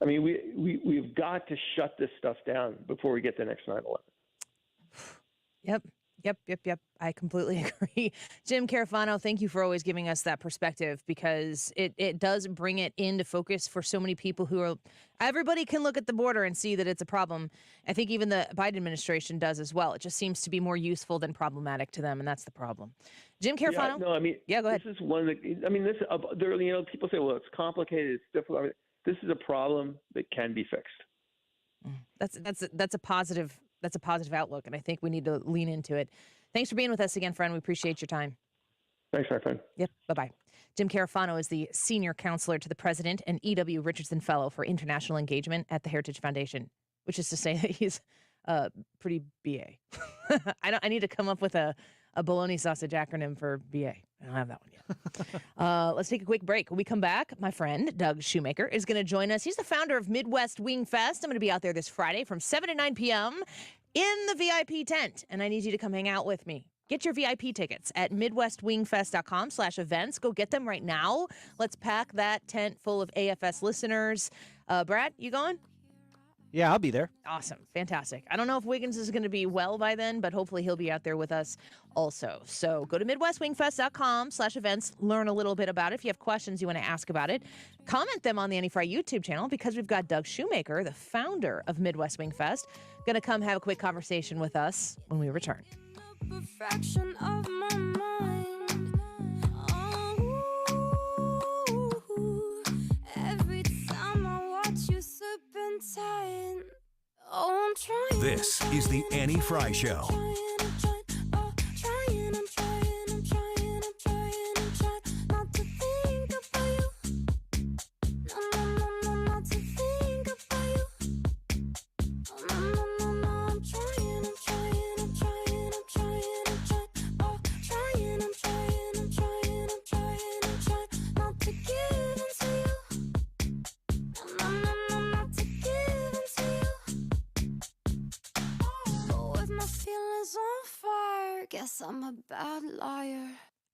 I mean, we've got to shut this stuff down before we get the next 9/11. Yep. I completely agree. Jim Carafano, thank you for always giving us that perspective, because it does bring it into focus for so many people who are, everybody can look at the border and see that it's a problem. I think even the Biden administration does as well. It just seems to be more useful than problematic to them, and that's the problem. Jim Carafano? Go ahead. This is one that, people say, well, it's complicated, it's difficult. This is a problem that can be fixed. That's a positive outlook, and I think we need to lean into it. Thanks for being with us again, friend. We appreciate your time. Thanks, my friend. Yep. Bye-bye. Jim Carafano is the senior counselor to the president and E.W. Richardson Fellow for International Engagement at the Heritage Foundation, which is to say that he's pretty BA. I need to come up with a bologna sausage acronym for BA. I don't have that one yet. Let's take a quick break. When we come back, my friend Doug Shoemaker is going to join us. He's the founder of Midwest Wing Fest. I'm going to be out there this Friday from 7 to 9 p.m. in the VIP tent, and I need you to come hang out with me. Get your VIP tickets at midwestwingfest.com/events. Go get them right now. Let's pack that tent full of AFS listeners. Brad, you going? Yeah, I'll be there. Awesome. Fantastic. I don't know if Wiggins is going to be well by then, but hopefully he'll be out there with us also. So go to midwestwingfest.com/events. Learn a little bit about it. If you have questions you want to ask about it, comment them on the Annie Frey YouTube channel, because we've got Doug Shoemaker, the founder of Midwest Wing Fest, going to come have a quick conversation with us when we return. A fraction of my mind. Oh, every time I watch you slip and tight. Oh, I'm trying. This is the Annie Frey Show. I'm trying not to think about you. No, not to think about you. No, I'm trying. Not to give in to you. No, not to give in to you. But with my feelings on fire, guess I'm a bad liar.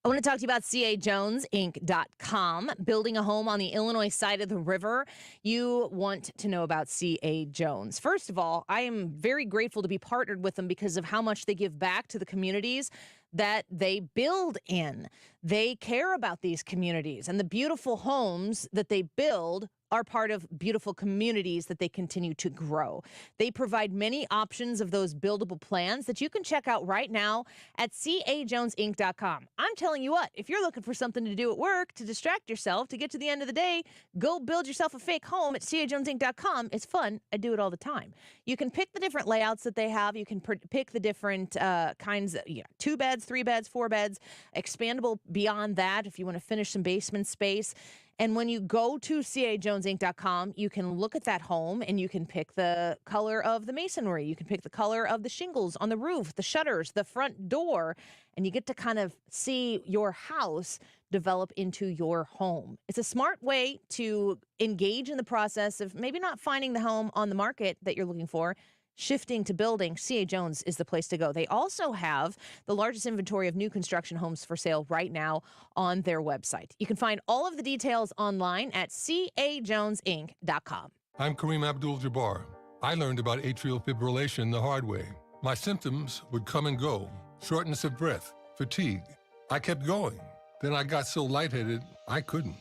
I want to talk to you about cajonesinc.com. Building a home on the Illinois side of the river. You want to know about C.A. Jones. First of all, I am very grateful to be partnered with them because of how much they give back to the communities that they build in. They care about these communities, and the beautiful homes that they build are part of beautiful communities that they continue to grow. They provide many options of those buildable plans that you can check out right now at cajonesinc.com. I'm telling you what, if you're looking for something to do at work, to distract yourself, to get to the end of the day, go build yourself a fake home at cajonesinc.com. It's fun. I do it all the time. You can pick the different layouts that they have. You can pick the different kinds, 2 beds, 3 beds, 4 beds, expandable beyond that if you want to finish some basement space. And when you go to cajonesinc.com, you can look at that home and you can pick the color of the masonry. You can pick the color of the shingles on the roof, the shutters, the front door, and you get to kind of see your house develop into your home. It's a smart way to engage in the process of maybe not finding the home on the market that you're looking for. shifting to building, C.A. Jones is the place to go. They also have the largest inventory of new construction homes for sale right now on their website. You can find all of the details online at cajonesinc.com. I'm Kareem Abdul-Jabbar. I learned about atrial fibrillation the hard way. My symptoms would come and go, shortness of breath, fatigue. I kept going. Then I got so lightheaded, I couldn't.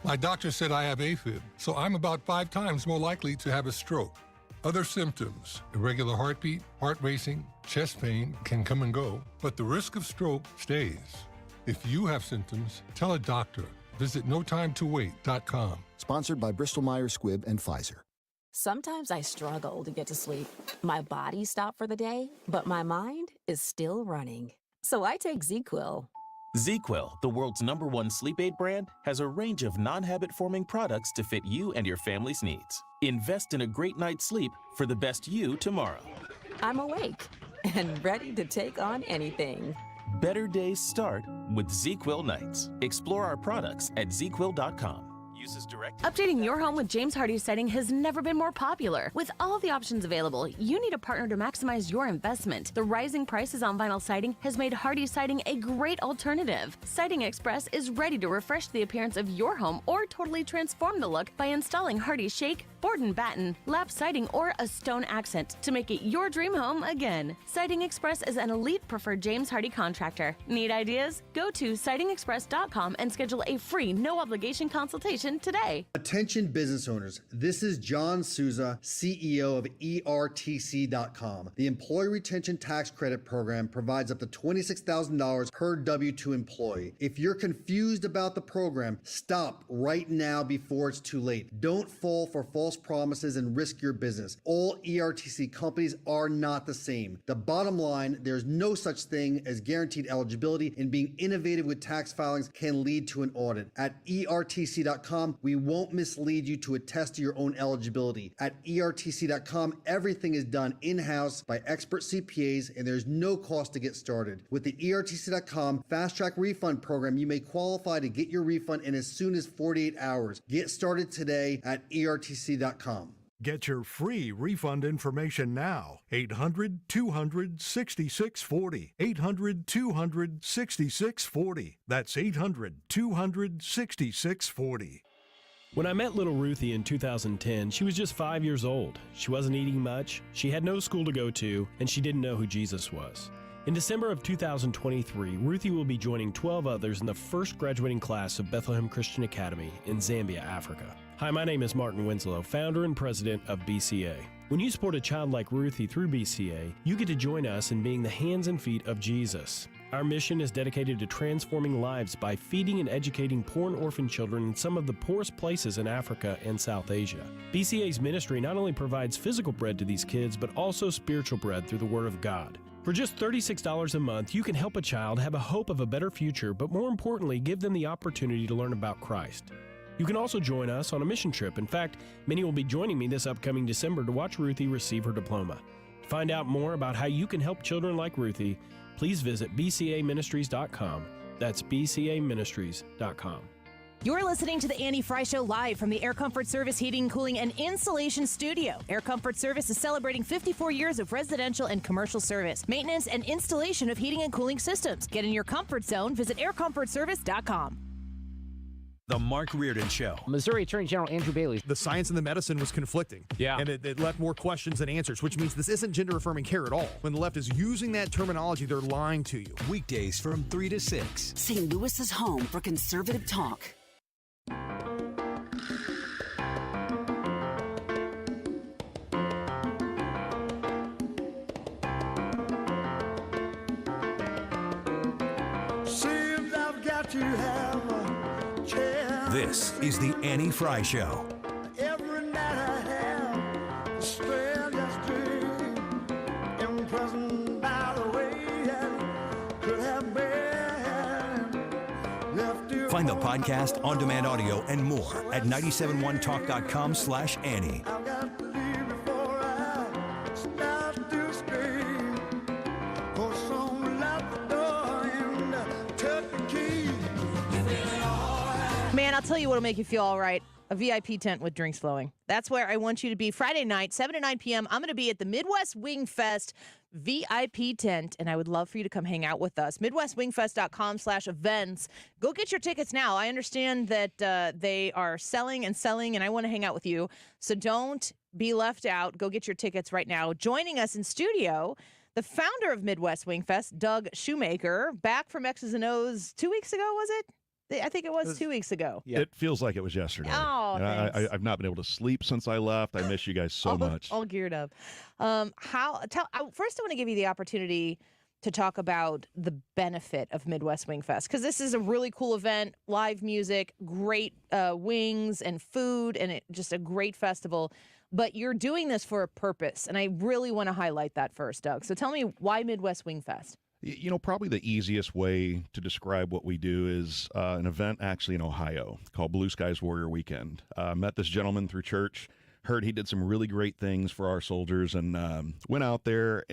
My doctor said I have AFib, so I'm about 5 times more likely to have a stroke. Other symptoms, irregular heartbeat, heart racing, chest pain can come and go, but the risk of stroke stays. If you have symptoms, tell a doctor. Visit notimetowait.com. Sponsored by Bristol-Myers Squibb and Pfizer. Sometimes I struggle to get to sleep. My body stopped for the day, but my mind is still running. So I take ZzzQuil. ZzzQuil, the world's #1 sleep aid brand, has a range of non-habit-forming products to fit you and your family's needs. Invest in a great night's sleep for the best you tomorrow. I'm awake and ready to take on anything. Better days start with ZzzQuil nights. Explore our products at ZzzQuil.com. Uses direct. Updating your home with James Hardie Siding has never been more popular. With all of the options available, you need a partner to maximize your investment. The rising prices on vinyl siding has made Hardie Siding a great alternative. Siding Express is ready to refresh the appearance of your home or totally transform the look by installing Hardie Shake, board and batten, lap siding, or a stone accent to make it your dream home again. Siding Express is an elite preferred James Hardie contractor. Need ideas? Go to sidingexpress.com and schedule a free, no-obligation consultation today. Attention business owners, this is John Souza, CEO of ERTC.com. The Employee Retention Tax Credit Program provides up to $26,000 per W-2 employee. If you're confused about the program, stop right now before it's too late. Don't fall for false promises and risk your business. All ERTC companies are not the same. The bottom line, there's no such thing as guaranteed eligibility, and being innovative with tax filings can lead to an audit. At ERTC.com, we won't mislead you to attest to your own eligibility. At ERTC.com, everything is done in-house by expert CPAs, and there's no cost to get started. With the ERTC.com Fast Track Refund Program, you may qualify to get your refund in as soon as 48 hours. Get started today at ERTC.com. Get your free refund information now. 800-200-6640. 800-200-6640. That's 800-200-6640. When I met little Ruthie in 2010, she was just 5 years old. She wasn't eating much, she had no school to go to, and she didn't know who Jesus was. In December of 2023, Ruthie will be joining 12 others in the first graduating class of Bethlehem Christian Academy in Zambia, Africa. Hi, my name is Martin Winslow, founder and president of BCA. When you support a child like Ruthie through BCA, you get to join us in being the hands and feet of Jesus. Our mission is dedicated to transforming lives by feeding and educating poor and orphan children in some of the poorest places in Africa and South Asia. BCA's ministry not only provides physical bread to these kids, but also spiritual bread through the Word of God. For just $36 a month, you can help a child have a hope of a better future, but more importantly, give them the opportunity to learn about Christ. You can also join us on a mission trip. In fact, many will be joining me this upcoming December to watch Ruthie receive her diploma. To find out more about how you can help children like Ruthie, please visit bcaministries.com. That's bcaministries.com. You're listening to the Annie Frey Show live from the Air Comfort Service Heating, Cooling, and Installation Studio. Air Comfort Service is celebrating 54 years of residential and commercial service, maintenance, and installation of heating and cooling systems. Get in your comfort zone. Visit aircomfortservice.com. The Mark Reardon Show. Missouri Attorney General Andrew Bailey. The science and the medicine was conflicting. Yeah. And it left more questions than answers, which means this isn't gender-affirming care at all. When the left is using that terminology, they're lying to you. Weekdays from 3 to 6. St. Louis's home for conservative talk. Seems I've got to have a chance. This is the Annie Frey Show. Every night I have the strangest dream. Imprisoned by the way I could have been left to. Find the podcast, on-demand audio, and more at 971talk.com/Annie. I've got to leave before I start to scream. For someone locked the door and took the key. Man, I'll tell you what'll make you feel all right. a VIP tent with drinks flowing. That's where I want you to be Friday night, 7 to 9 p.m. I'm going to be at the Midwest Wing Fest VIP tent, and I would love for you to come hang out with us. MidwestWingFest.com/events. Go get your tickets now. I understand that they are selling, and I want to hang out with you. So don't be left out. Go get your tickets right now. Joining us in studio, the founder of Midwest Wing Fest, Doug Shoemaker, back from X's and O's 2 weeks ago, was it? I think it was 2 weeks ago. Yeah. It feels like it was yesterday. Oh, thanks. I've not been able to sleep since I left. I miss you guys so much. All geared up. First, I want to give you the opportunity to talk about the benefit of Midwest Wing Fest, because this is a really cool event, live music, great wings and food, and just a great festival. But you're doing this for a purpose, and I really want to highlight that first, Doug. So tell me, why Midwest Wing Fest? You know, probably the easiest way to describe what we do is an event actually in Ohio called Blue Skies Warrior Weekend. Met this gentleman through church, heard he did some really great things for our soldiers, and went out there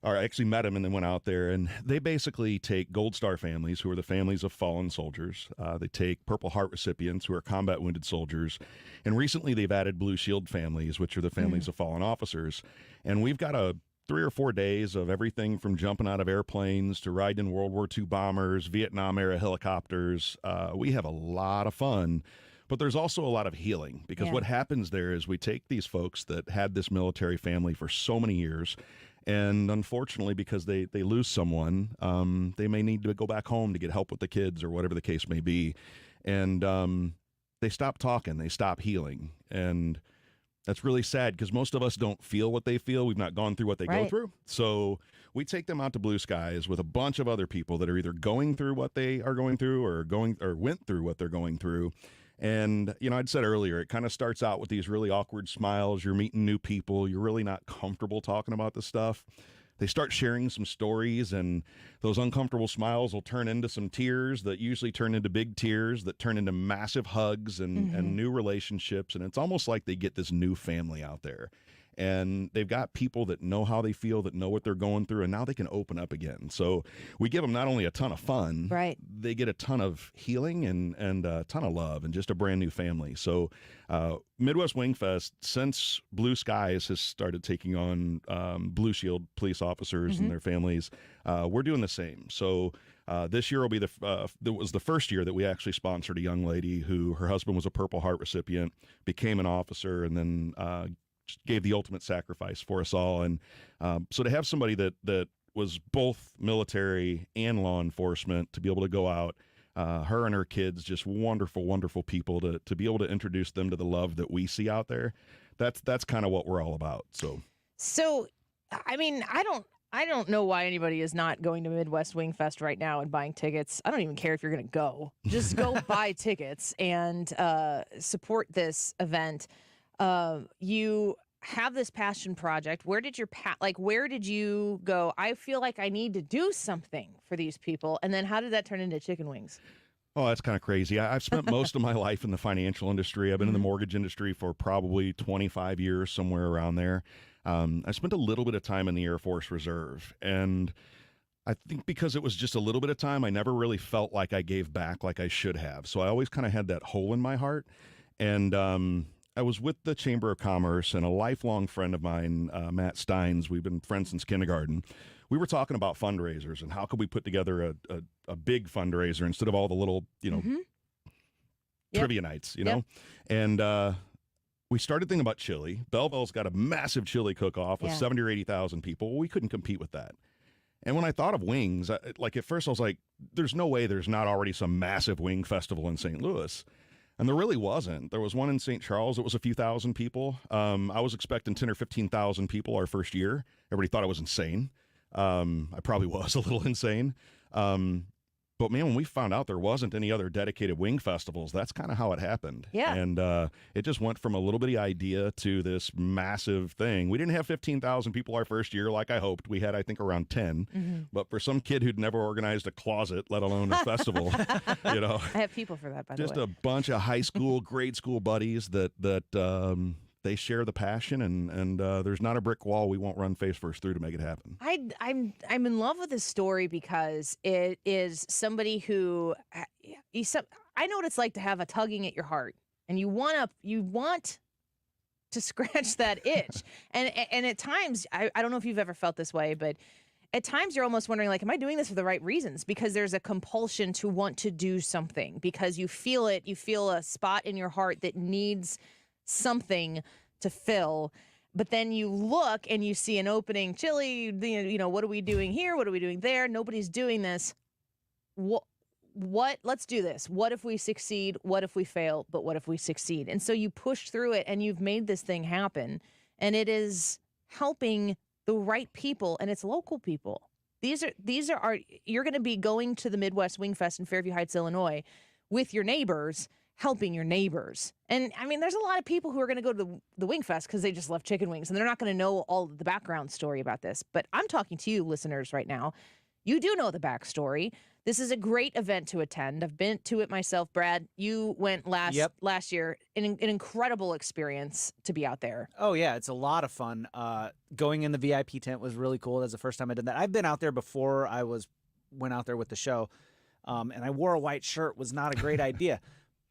or actually met him and then went out there. And they basically take Gold Star families, who are the families of fallen soldiers. They take Purple Heart recipients, who are combat wounded soldiers. And recently they've added Blue Shield families, which are the families of fallen officers. And we've got 3 or 4 days of everything from jumping out of airplanes to riding in World War II bombers, Vietnam-era helicopters. We have a lot of fun, but there's also a lot of healing, because what happens there is we take these folks that had this military family for so many years, and unfortunately, because they lose someone, they may need to go back home to get help with the kids or whatever the case may be. And they stop talking, they stop healing. And that's really sad, because most of us don't feel what they feel. We've not gone through what they go through. So we take them out to Blue Skies with a bunch of other people that are either going through what they are going through or went through what they're going through. And, you know, I'd said earlier, it kind of starts out with these really awkward smiles. You're meeting new people. You're really not comfortable talking about this stuff. They start sharing some stories, and those uncomfortable smiles will turn into some tears that usually turn into big tears that turn into massive hugs and new relationships. And it's almost like they get this new family out there. And they've got people that know how they feel, that know what they're going through, and now they can open up again. So we give them not only a ton of fun, they get a ton of healing and a ton of love and just a brand new family. So Midwest Wing Fest, since Blue Skies has started taking on Blue Shield police officers and their families, we're doing the same. So this year will be it was the first year that we actually sponsored a young lady who her husband was a Purple Heart recipient, became an officer, and then gave the ultimate sacrifice for us all. And so to have somebody that was both military and law enforcement to be able to go out, her and her kids, just wonderful, wonderful people, to be able to introduce them to the love that we see out there. That's kind of what we're all about. So I mean, I don't know why anybody is not going to Midwest Wing Fest right now and buying tickets. I don't even care if you're going to go. Just go buy tickets and support this event. You have this passion project. Where did where did you go, I feel like I need to do something for these people? And then how did that turn into chicken wings? Oh, that's kind of crazy. I've spent most of my life in the financial industry. I've been in the mortgage industry for probably 25 years, somewhere around there. I spent a little bit of time in the Air Force Reserve, and I think because it was just a little bit of time, I never really felt like I gave back like I should have. So I always kind of had that hole in my heart. And I was with the Chamber of Commerce, and a lifelong friend of mine, Matt Steins, we've been friends since kindergarten. We were talking about fundraisers and how could we put together a big fundraiser instead of all the little, trivia nights, you know? And we started thinking about chili. Belleville's got a massive chili cook-off with 70 or 80,000 people. Well, we couldn't compete with that. And when I thought of wings, at first I was like, there's no way there's not already some massive wing festival in St. Louis. And there really wasn't. There was one in St. Charles. It was a few thousand people. I was expecting 10 or 15,000 people our first year. Everybody thought I was insane. I probably was a little insane. But man, when we found out there wasn't any other dedicated wing festivals, that's kind of how it happened. Yeah. And it just went from a little bitty idea to this massive thing. We didn't have 15,000 people our first year like I hoped. We had, I think, around 10. But for some kid who'd never organized a closet, let alone a festival, I have people for that, by the way. Just a bunch of high school, grade school buddies that they share the passion, and there's not a brick wall we won't run face first through to make it happen. I'm in love with this story because it is somebody who I know what it's like to have a tugging at your heart and you want to scratch that itch. And at times, I don't know if you've ever felt this way, but at times you're almost wondering, like, am I doing this for the right reasons? Because there's a compulsion to want to do something because you feel it. You feel a spot in your heart that needs something to fill. But then you look and you see an opening chili, what are we doing here? What are we doing there? Nobody's doing this. What? Let's do this. What if we succeed? What if we fail? But what if we succeed? And so you push through it and you've made this thing happen. And it is helping the right people, and it's local people. These are you're going to be going to the Midwest Wing Fest in Fairview Heights, Illinois with your neighbors, helping your neighbors. And I mean, there's a lot of people who are going to go to the Wing Fest because they just love chicken wings and they're not going to know all the background story about this. But I'm talking to you listeners right now. You do know the backstory. This is a great event to attend. I've been to it myself. Brad, you went last year. An incredible experience to be out there. Oh, yeah. It's a lot of fun. Going in the VIP tent was really cool. That's the first time I did that. I've been out there before. Went out there with the show, and I wore a white shirt. Was not a great idea.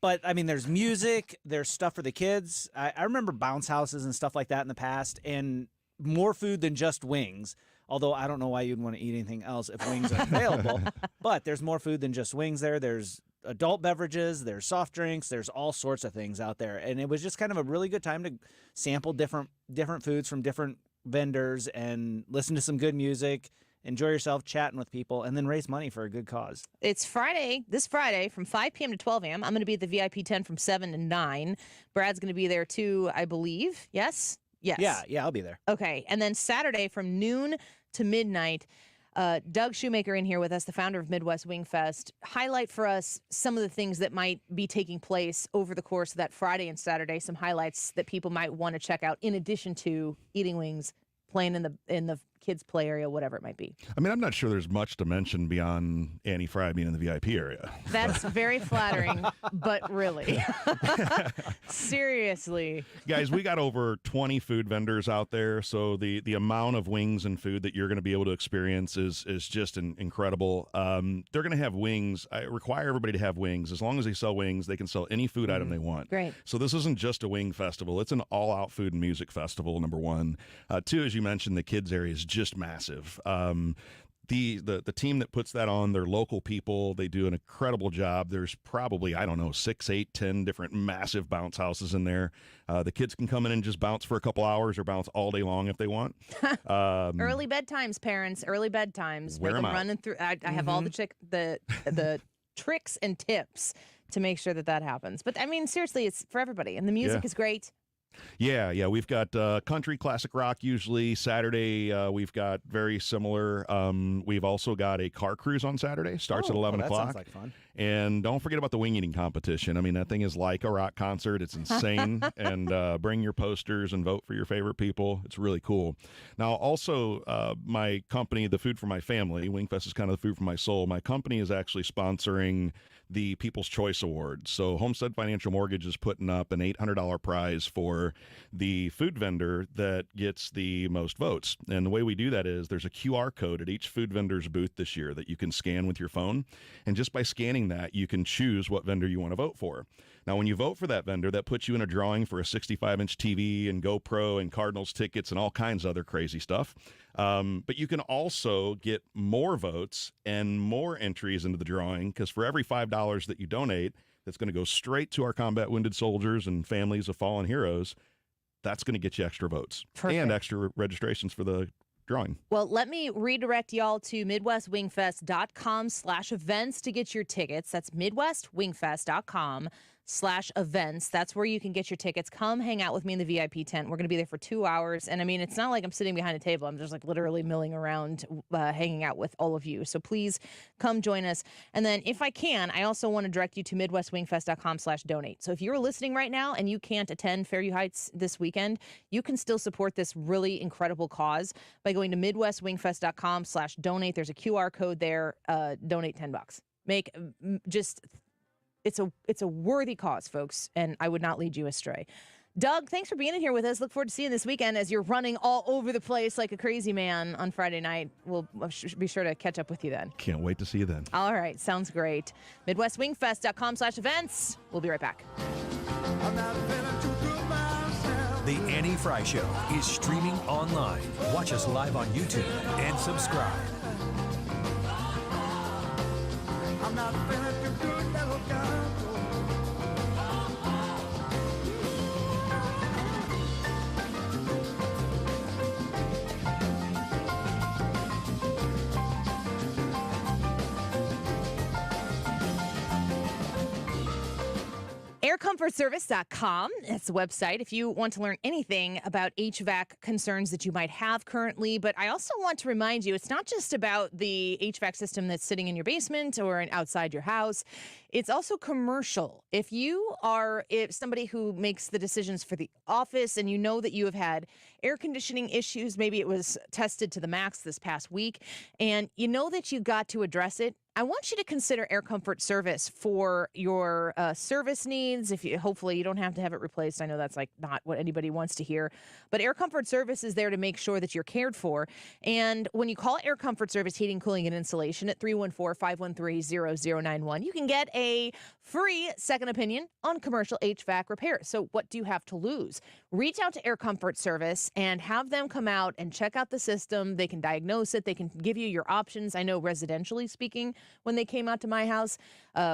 But, I mean, there's music. There's stuff for the kids. I remember bounce houses and stuff like that in the past, and more food than just wings. Although I don't know why you'd want to eat anything else if wings are available. But there's more food than just wings there. There's adult beverages. There's soft drinks. There's all sorts of things out there. And it was just kind of a really good time to sample different foods from different vendors and listen to some good music, enjoy yourself chatting with people, and then raise money for a good cause. It's this Friday from 5 p.m. to 12 a.m. I'm going to be at the VIP tent from 7 to 9. Brad's going to be there too, I believe. Yes? Yes. Yeah, I'll be there. Okay. And then Saturday from noon to midnight, Doug Shoemaker in here with us, the founder of Midwest Wing Fest. Highlight for us some of the things that might be taking place over the course of that Friday and Saturday, some highlights that people might want to check out in addition to eating wings, playing in the kids' play area, whatever it might be. I mean, I'm not sure there's much to mention beyond Annie Frey being in the VIP area. That's very flattering, but really. Seriously. Guys, we got over 20 food vendors out there, so the amount of wings and food that you're going to be able to experience is just incredible. They're going to have wings. I require everybody to have wings. As long as they sell wings, they can sell any food item they want. Great. So this isn't just a wing festival. It's an all-out food and music festival, number one. Two, as you mentioned, the kids area is just massive. The team that puts that on, they're local people. They do an incredible job. There's probably, 6, 8, 10 different massive bounce houses in there. The kids can come in and just bounce for a couple hours or bounce all day long if they want. Early bedtimes, parents. Early bedtimes. Make them running through. I have all the tricks and tips to make sure that happens. But I mean, seriously, it's for everybody, and the music is great. Yeah. We've got country, classic rock usually. Saturday, we've got very similar. We've also got a car cruise on Saturday. Starts at 11 o'clock. That sounds like fun. And don't forget about the wing eating competition. I mean, that thing is like a rock concert. It's insane. And bring your posters and vote for your favorite people. It's really cool. Now, also, my company, The Food for My Family, Wingfest is kind of the food for my soul. My company is actually sponsoring the People's Choice Award. So Homestead Financial Mortgage is putting up an $800 prize for the food vendor that gets the most votes. And the way we do that is there's a QR code at each food vendor's booth this year that you can scan with your phone. And just by scanning that, you can choose what vendor you want to vote for. Now, when you vote for that vendor, that puts you in a drawing for a 65-inch TV and GoPro and Cardinals tickets and all kinds of other crazy stuff. But you can also get more votes and more entries into the drawing, because for every $5 that you donate, that's going to go straight to our combat wounded soldiers and families of fallen heroes. That's going to get you extra votes. Perfect. And extra registrations for the drawing. Well, let me redirect y'all to MidwestWingFest.com/events to get your tickets. That's MidwestWingFest.com/events. That's where you can get your tickets. Come hang out with me in the VIP tent. We're going to be there for 2 hours. And I mean, it's not like I'm sitting behind a table. I'm just like literally milling around, hanging out with all of you. So please come join us. And then if I can, I also want to direct you to MidwestWingFest.com/donate. So if you're listening right now and you can't attend Fairview Heights this weekend, you can still support this really incredible cause by going to MidwestWingFest.com/donate. There's a QR code there. Donate $10. It's a worthy cause, folks, and I would not lead you astray. Doug, thanks for being in here with us. Look forward to seeing you this weekend as you're running all over the place like a crazy man on Friday night. We'll be sure to catch up with you then. Can't wait to see you then. All right, sounds great. MidwestWingFest.com/events. We'll be right back. The Annie Frey Show is streaming online. Watch us live on YouTube and subscribe. I'm not feeling too good, little girl. AirComfortService.com. That's the website if you want to learn anything about HVAC concerns that you might have currently. But I also want to remind you, it's not just about the HVAC system that's sitting in your basement or outside your house. It's also commercial. If you are somebody who makes the decisions for the office and you know that you have had air conditioning issues, maybe it was tested to the max this past week, and you know that you got to address it, I want you to consider Air Comfort Service for your service needs. Hopefully you don't have to have it replaced. I know that's not what anybody wants to hear, but Air Comfort Service is there to make sure that you're cared for. And when you call Air Comfort Service Heating, Cooling, and Insulation at 314-513-0091, you can get a free second opinion on commercial HVAC repairs. So what do you have to lose? Reach out to Air Comfort Service and have them come out and check out the system. They can diagnose it. They can give you your options. I know residentially speaking, when they came out to my house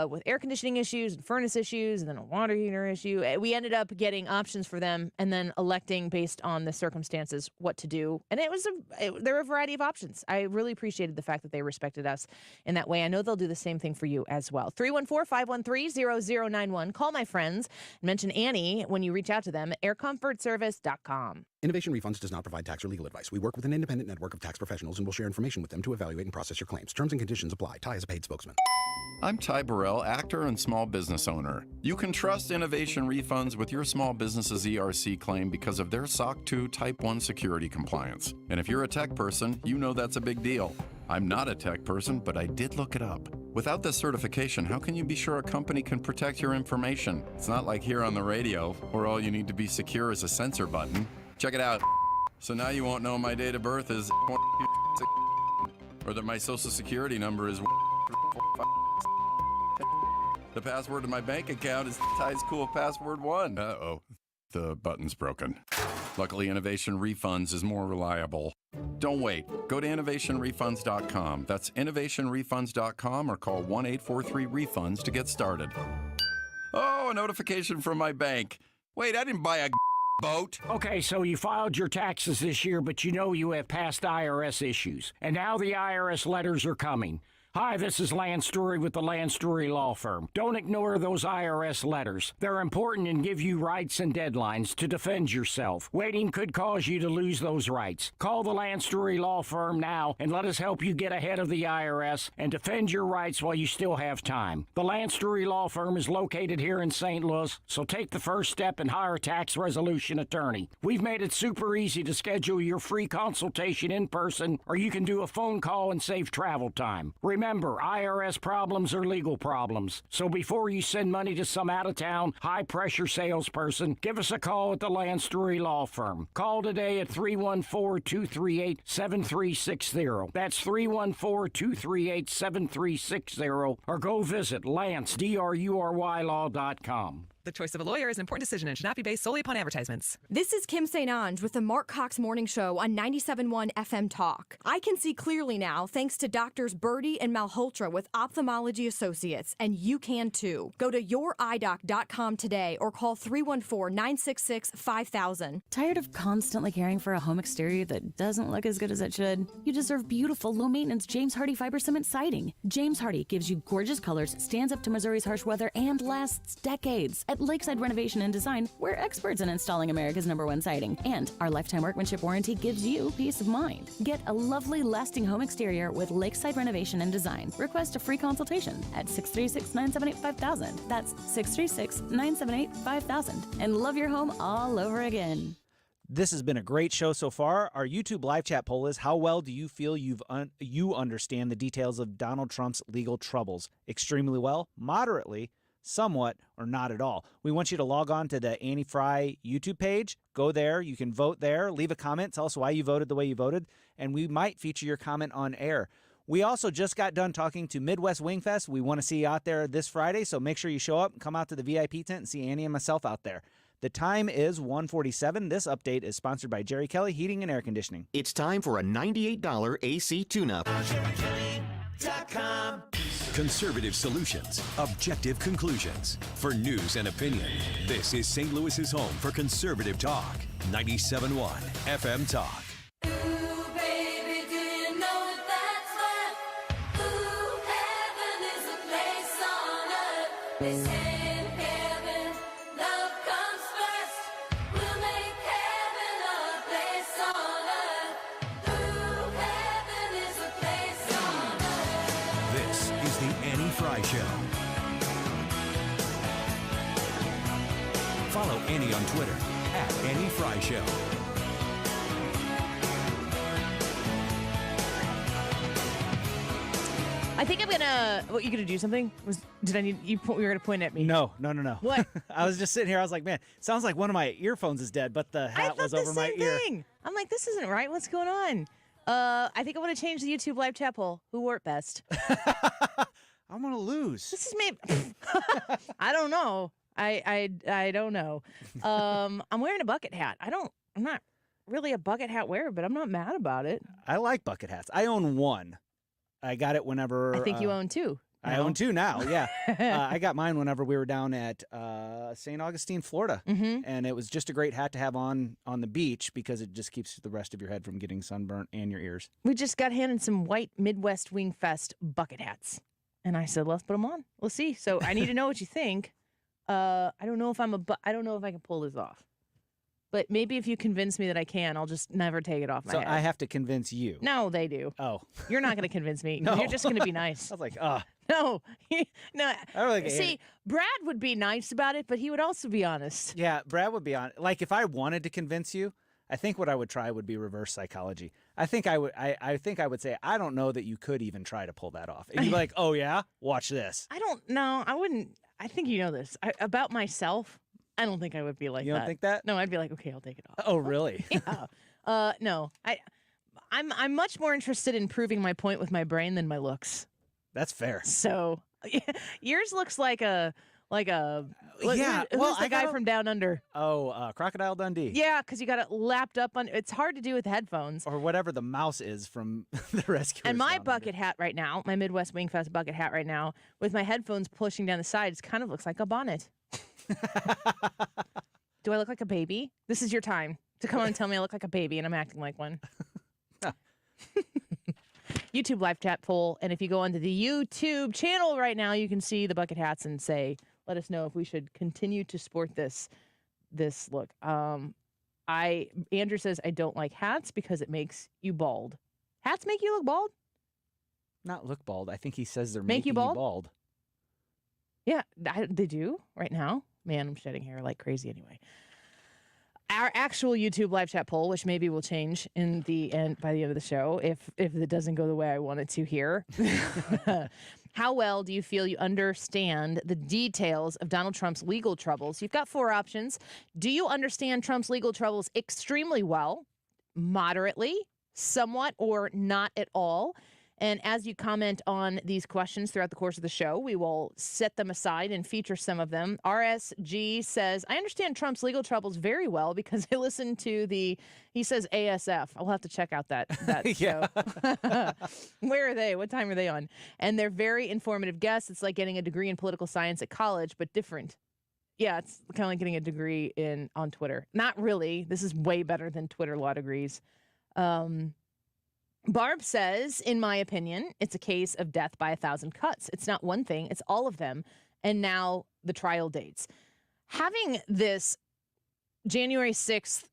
with air conditioning issues and furnace issues and then a water heater issue, we ended up getting options for them and then electing based on the circumstances what to do. And there were a variety of options. I really appreciated the fact that they respected us in that way. I know they'll do the same thing for you as well. 314-513-0091. Call my friends and mention Annie when you reach out to them at aircomfortservice.com. Innovation Refunds does not provide tax or legal advice. We work with an independent network of tax professionals and will share information with them to evaluate and process your claims. Terms and conditions apply. Ty is a paid spokesman. I'm Ty Burrell, actor and small business owner. You can trust Innovation Refunds with your small business's ERC claim because of their SOC 2 Type 1 security compliance. And if you're a tech person, you know that's a big deal. I'm not a tech person, but I did look it up. Without this certification, how can you be sure a company can protect your information? It's not like here on the radio, where all you need to be secure is a sensor button. Check it out. So now you won't know my date of birth is or that my social security number is the password to my bank account is Ty's Cool Password 1. Uh-oh, the button's broken. Luckily, Innovation Refunds is more reliable. Don't wait. Go to innovationrefunds.com. That's innovationrefunds.com or call 1-843-REFUNDS to get started. Oh, a notification from my bank. Wait, I didn't buy a boat. Okay, so you filed your taxes this year, but you know you have past IRS issues. And now the IRS letters are coming. Hi, this is Lance Story with the Lance Story Law Firm. Don't ignore those IRS letters. They're important and give you rights and deadlines to defend yourself. Waiting could cause you to lose those rights. Call the Lance Story Law Firm now and let us help you get ahead of the IRS and defend your rights while you still have time. The Lance Story Law Firm is located here in St. Louis, so take the first step and hire a tax resolution attorney. We've made it super easy to schedule your free consultation in person, or you can do a phone call and save travel time. Remember, IRS problems are legal problems. So before you send money to some out-of-town, high-pressure salesperson, give us a call at the Lance Story Law Firm. Call today at 314-238-7360. That's 314-238-7360. Or go visit LanceDruryLaw.com. The choice of a lawyer is an important decision and should not be based solely upon advertisements. This is Kim St. Ange with the Mark Cox Morning Show on 97.1 FM Talk. I can see clearly now thanks to Doctors Birdie and Malhotra with Ophthalmology Associates, and you can too. Go to youridoc.com today or call 314-966-5000. Tired of constantly caring for a home exterior that doesn't look as good as it should? You deserve beautiful, low-maintenance James Hardie fiber cement siding. James Hardie gives you gorgeous colors, stands up to Missouri's harsh weather, and lasts decades. At Lakeside Renovation and Design, we're experts in installing America's #1 siding, and our lifetime workmanship warranty gives you peace of mind. Get a lovely, lasting home exterior with Lakeside Renovation and Design. Request a free consultation at 636-978-5000. That's 636-978-5000. And love your home all over again. This has been a great show so far. Our YouTube live chat poll is, how well do you feel you understand the details of Donald Trump's legal troubles? Extremely well, moderately, somewhat, or not at all. We want you to log on to the Annie Frey YouTube page. Go there. You can vote there. Leave a comment. Tell us why you voted the way you voted, and we might feature your comment on air. We also just got done talking to Midwest Wing Fest. We want to see you out there this Friday, so make sure you show up and come out to the VIP tent and see Annie and myself out there. The time is 1:47. This update is sponsored by Jerry Kelly Heating and Air Conditioning. It's time for a $98 AC tune-up. Conservative solutions, objective conclusions. For news and opinion, this is St. Louis's home for conservative talk. 97.1 FM Talk. They say in heaven, love comes first. We'll make heaven a place on earth. Ooh, heaven is a place on earth. This is the Annie Frey Show. Follow Annie on Twitter @Annie Frey Show. I think I'm gonna. What, you gonna do something? Did I need you? You were gonna point at me. No. What? I was just sitting here. I was like, man, sounds like one of my earphones is dead, but the hat was over my ear. Thing. I'm like, this isn't right. What's going on? I think I want to change the YouTube live chat poll. Who wore it best? I'm gonna lose. This is maybe. I don't know. I don't know. I'm wearing a bucket hat. I'm not really a bucket hat wearer, but I'm not mad about it. I like bucket hats. I own one. I got it whenever. I think you own two. I own two now, yeah. I got mine whenever we were down at St. Augustine, Florida. And it was just a great hat to have on the beach because it just keeps the rest of your head from getting sunburnt and your ears. We just got handed some white Midwest Wing Fest bucket hats. And I said, let's put them on. We'll see. So I need to know what you think. I don't know if I don't know if I can pull this off. But maybe if you convince me that I can, I'll just never take it off my head. So I have to convince you. No, they do. Oh. You're not going to convince me. No. You're just going to be nice. I was like, No. No. I really See, Brad would be nice about it, but he would also be honest. Yeah, Brad would be on. Like, if I wanted to convince you, I think what I would try would be reverse psychology. I think I would say, I don't know that you could even try to pull that off. And you'd be like, oh, yeah? Watch this. I don't know. I wouldn't. I think you know this. About myself, I don't think I would be like that. You don't think that? No, I'd be like, okay, I'll take it off. Oh, really? Yeah. No. I'm much more interested in proving my point with my brain than my looks. That's fair. So yours looks like a yeah. Who's Well, the guy from Down Under? Oh, Crocodile Dundee. Yeah, because you got it lapped up on. It's hard to do with headphones. Or whatever the mouse is from the Rescuers. And my bucket hat right now, my Midwest Wing Fest bucket hat right now, with my headphones pushing down the sides, kind of looks like a bonnet. Do I look like a baby? This is your time to come on and tell me I look like a baby, and I'm acting like one. YouTube live chat poll, and if you go onto the YouTube channel right now, you can see the bucket hats and say, let us know if we should continue to sport this look. Andrew says I don't like hats because it makes you bald. Hats make you look bald? Not look bald. I think he says they're Make you making bald? Yeah, they do right now. Man, I'm shedding hair like crazy anyway. Our actual YouTube live chat poll, which maybe will change in the end by the end of the show if it doesn't go the way I want it to here. How well do you feel you understand the details of Donald Trump's legal troubles? You've got 4 options. Do you understand Trump's legal troubles extremely well, moderately, somewhat, or not at all? And as you comment on these questions throughout the course of the show, we will set them aside and feature some of them. RSG says, I understand Trump's legal troubles very well because I listened to he says ASF. I'll have to check out that show. Where are they? What time are they on? And they're very informative guests. It's like getting a degree in political science at college, but different. Yeah, it's kind of like getting a degree on Twitter. Not really. This is way better than Twitter law degrees. Barb says, in my opinion, it's a case of death by 1,000 cuts. It's not one thing, it's all of them. And now the trial dates. Having this January 6th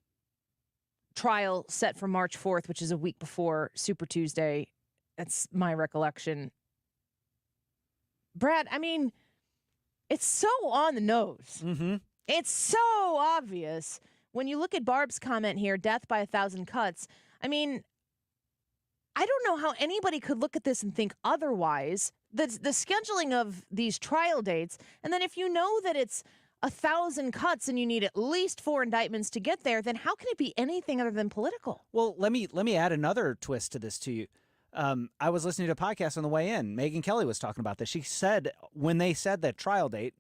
trial set for March 4th, which is a week before Super Tuesday, that's my recollection. Brad, I mean, it's so on the nose. Mm-hmm. It's so obvious. When you look at Barb's comment here, death by 1,000 cuts, I mean, I don't know how anybody could look at this and think otherwise. The scheduling of these trial dates, and then if you know that it's 1,000 cuts and you need at least 4 indictments to get there, then how can it be anything other than political? Well, let me add another twist to this to you. I was listening to a podcast on the way in. Megyn Kelly was talking about this. She said when they said that trial date,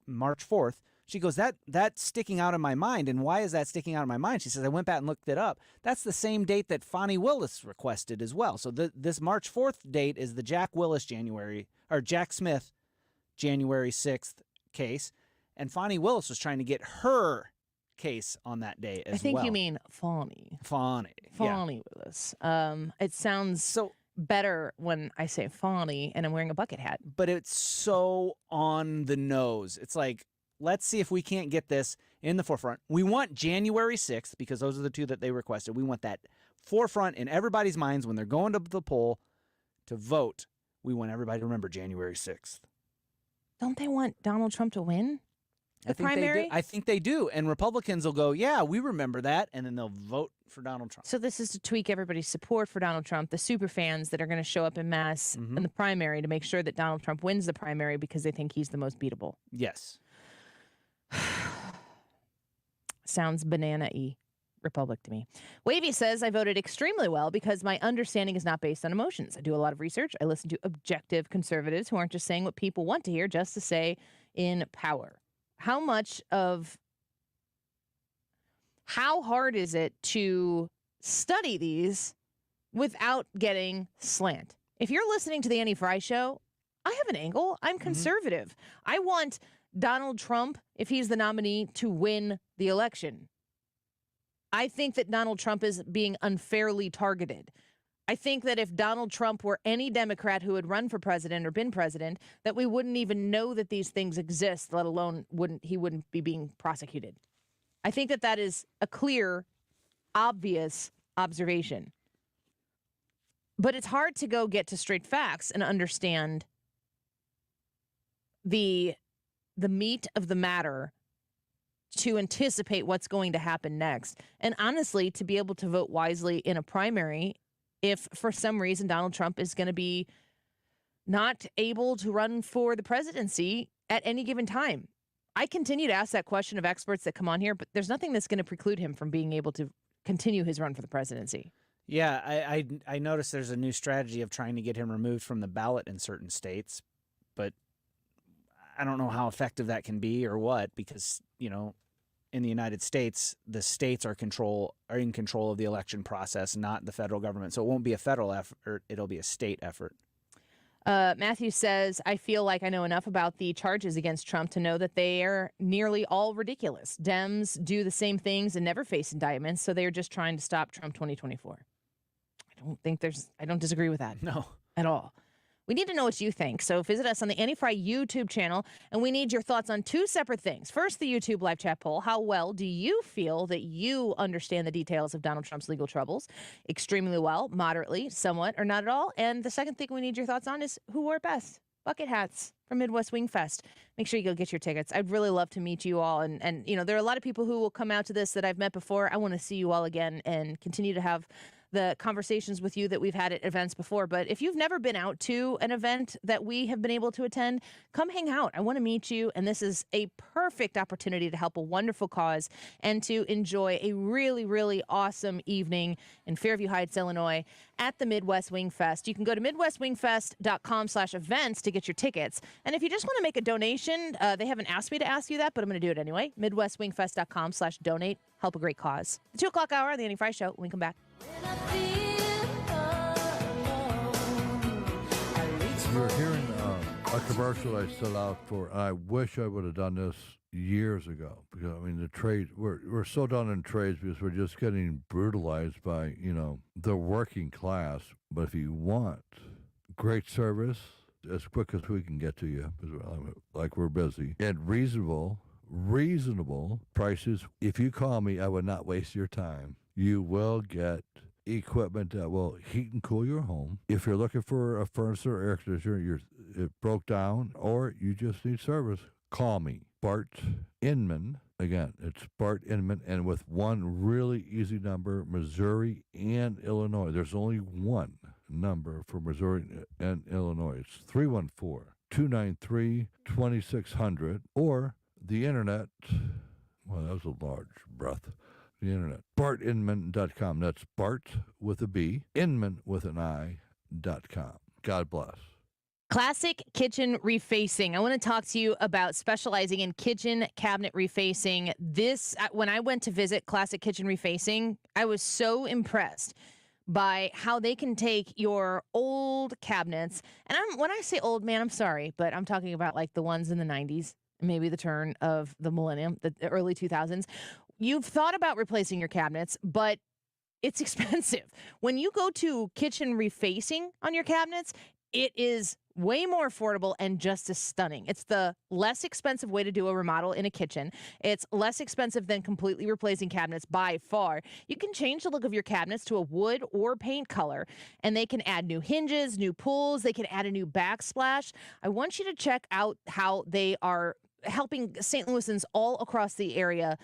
March 4th, she goes, that's sticking out in my mind. And why is that sticking out in my mind? She says, I went back and looked it up. That's the same date that Fani Willis requested as well. So this March 4th date is the Jack Smith January 6th case. And Fani Willis was trying to get her case on that day as well. I think you mean Fani. Fani Willis. It sounds so better when I say Fani and I'm wearing a bucket hat. But it's so on the nose. It's like, let's see if we can't get this in the forefront. We want January 6th because those are the two that they requested. We want that forefront in everybody's minds when they're going to the poll to vote. We want everybody to remember January 6th. Don't they want Donald Trump to win the primary? I think they do. And Republicans will go, yeah, we remember that. And then they'll vote for Donald Trump. So this is to tweak everybody's support for Donald Trump, the super fans that are going to show up en masse in the primary to make sure that Donald Trump wins the primary because they think he's the most beatable. Yes. Sounds banana-y Republic to me. Wavy says, I voted extremely well because my understanding is not based on emotions. I do a lot of research. I listen to objective conservatives who aren't just saying what people want to hear just to say in power. How hard is it to study these without getting slant? If you're listening to the Annie Frey show, I have an angle. I'm conservative. I want Donald Trump, if he's the nominee, to win the election. I think that Donald Trump is being unfairly targeted. I think that if Donald Trump were any Democrat who had run for president or been president, that we wouldn't even know that these things exist, let alone he wouldn't be being prosecuted. I think that that is a clear, obvious observation. But it's hard to go get to straight facts and understand the meat of the matter to anticipate what's going to happen next. And honestly, to be able to vote wisely in a primary, if for some reason Donald Trump is going to be not able to run for the presidency at any given time. I continue to ask that question of experts that come on here, but there's nothing that's going to preclude him from being able to continue his run for the presidency. Yeah, I noticed there's a new strategy of trying to get him removed from the ballot in certain states, but I don't know how effective that can be or what, because, in the United States, the states are in control of the election process, not the federal government. So it won't be a federal effort, it'll be a state effort. Matthew says, I feel like I know enough about the charges against Trump to know that they are nearly all ridiculous. Dems do the same things and never face indictments, so they're just trying to stop Trump 2024. I don't disagree with that. No. At all. We need to know what you think, so visit us on the Annie Frey YouTube channel, and we need your thoughts on two separate things. First, the YouTube live chat poll. How well do you feel that you understand the details of Donald Trump's legal troubles? Extremely well, moderately, somewhat, or not at all? And the second thing we need your thoughts on is who wore it best? Bucket hats from Midwest Wing Fest. Make sure you go get your tickets. I'd really love to meet you all, and there are a lot of people who will come out to this that I've met before. I want to see you all again and continue to have the conversations with you that we've had at events before. But if you've never been out to an event that we have been able to attend, come hang out. I want to meet you. And this is a perfect opportunity to help a wonderful cause and to enjoy a really, really awesome evening in Fairview Heights, Illinois at the Midwest Wing Fest. You can go to midwestwingfest.com/events to get your tickets. And if you just want to make a donation, they haven't asked me to ask you that, but I'm going to do it anyway. midwestwingfest.com/donate. Help a great cause. The 2 o'clock hour, the Annie Frey Show. When we come back. You're hearing a commercial I set out for. I wish I would have done this years ago, because the trade, we're so done in trades because we're just getting brutalized by the working class. But if you want great service as quick as we can get to you, like we're busy, and reasonable prices, if you call me, I would not waste your time. You will get equipment that will heat and cool your home. If you're looking for a furnace or air conditioner, it broke down, or you just need service, call me. Bart Inman. Again, it's Bart Inman, and with one really easy number, Missouri and Illinois. There's only one number for Missouri and Illinois. It's 314-293-2600, or the internet. Well, that was a large breath. The internet. BartInman.com. That's Bart with a B, Inman with an I, God bless. Classic kitchen refacing. I want to talk to you about specializing in kitchen cabinet refacing. When I went to visit Classic Kitchen Refacing, I was so impressed by how they can take your old cabinets. And when I say old, man, I'm sorry, but I'm talking about like the ones in the 90s, maybe the turn of the millennium, the early 2000s. You've thought about replacing your cabinets, but it's expensive. When you go to kitchen refacing on your cabinets, it is way more affordable and just as stunning. It's the less expensive way to do a remodel in a kitchen. It's less expensive than completely replacing cabinets by far. You can change the look of your cabinets to a wood or paint color, and they can add new hinges, new pulls. They can add a new backsplash. I want you to check out how they are helping St. Louisans all across the area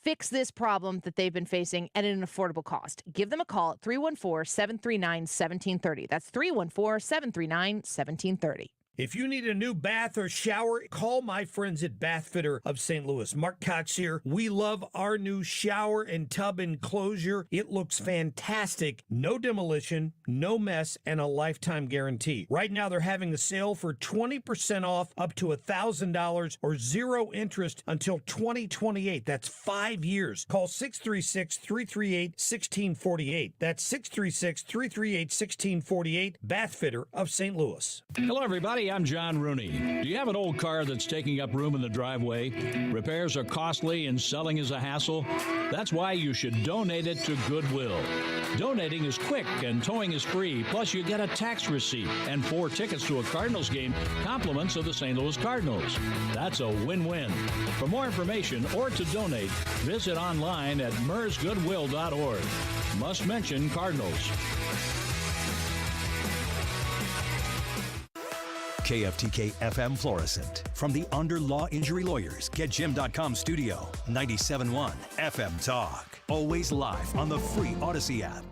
fix this problem that they've been facing at an affordable cost. Give them a call at 314-739-1730. That's 314-739-1730. If you need a new bath or shower, call my friends at Bath Fitter of St. Louis. Mark Cox here. We love our new shower and tub enclosure. It looks fantastic. No demolition, no mess, and a lifetime guarantee. Right now, they're having a sale for 20% off up to $1,000 or zero interest until 2028. That's 5 years. Call 636-338-1648. That's 636-338-1648. Bath Fitter of St. Louis. Hello, everybody. I'm John Rooney. Do you have an old car that's taking up room in the driveway? Repairs are costly and selling is a hassle? That's why you should donate it to Goodwill. Donating is quick and towing is free, plus you get a tax receipt and 4 tickets to a Cardinals game, compliments of the St. Louis Cardinals. That's a win-win. For more information or to donate, visit online at mersgoodwill.org. Must mention Cardinals. KFTK FM Florissant. From the Under Law Injury Lawyers, GetJim.com studio. 97.1 FM Talk. Always live on the free Odyssey app.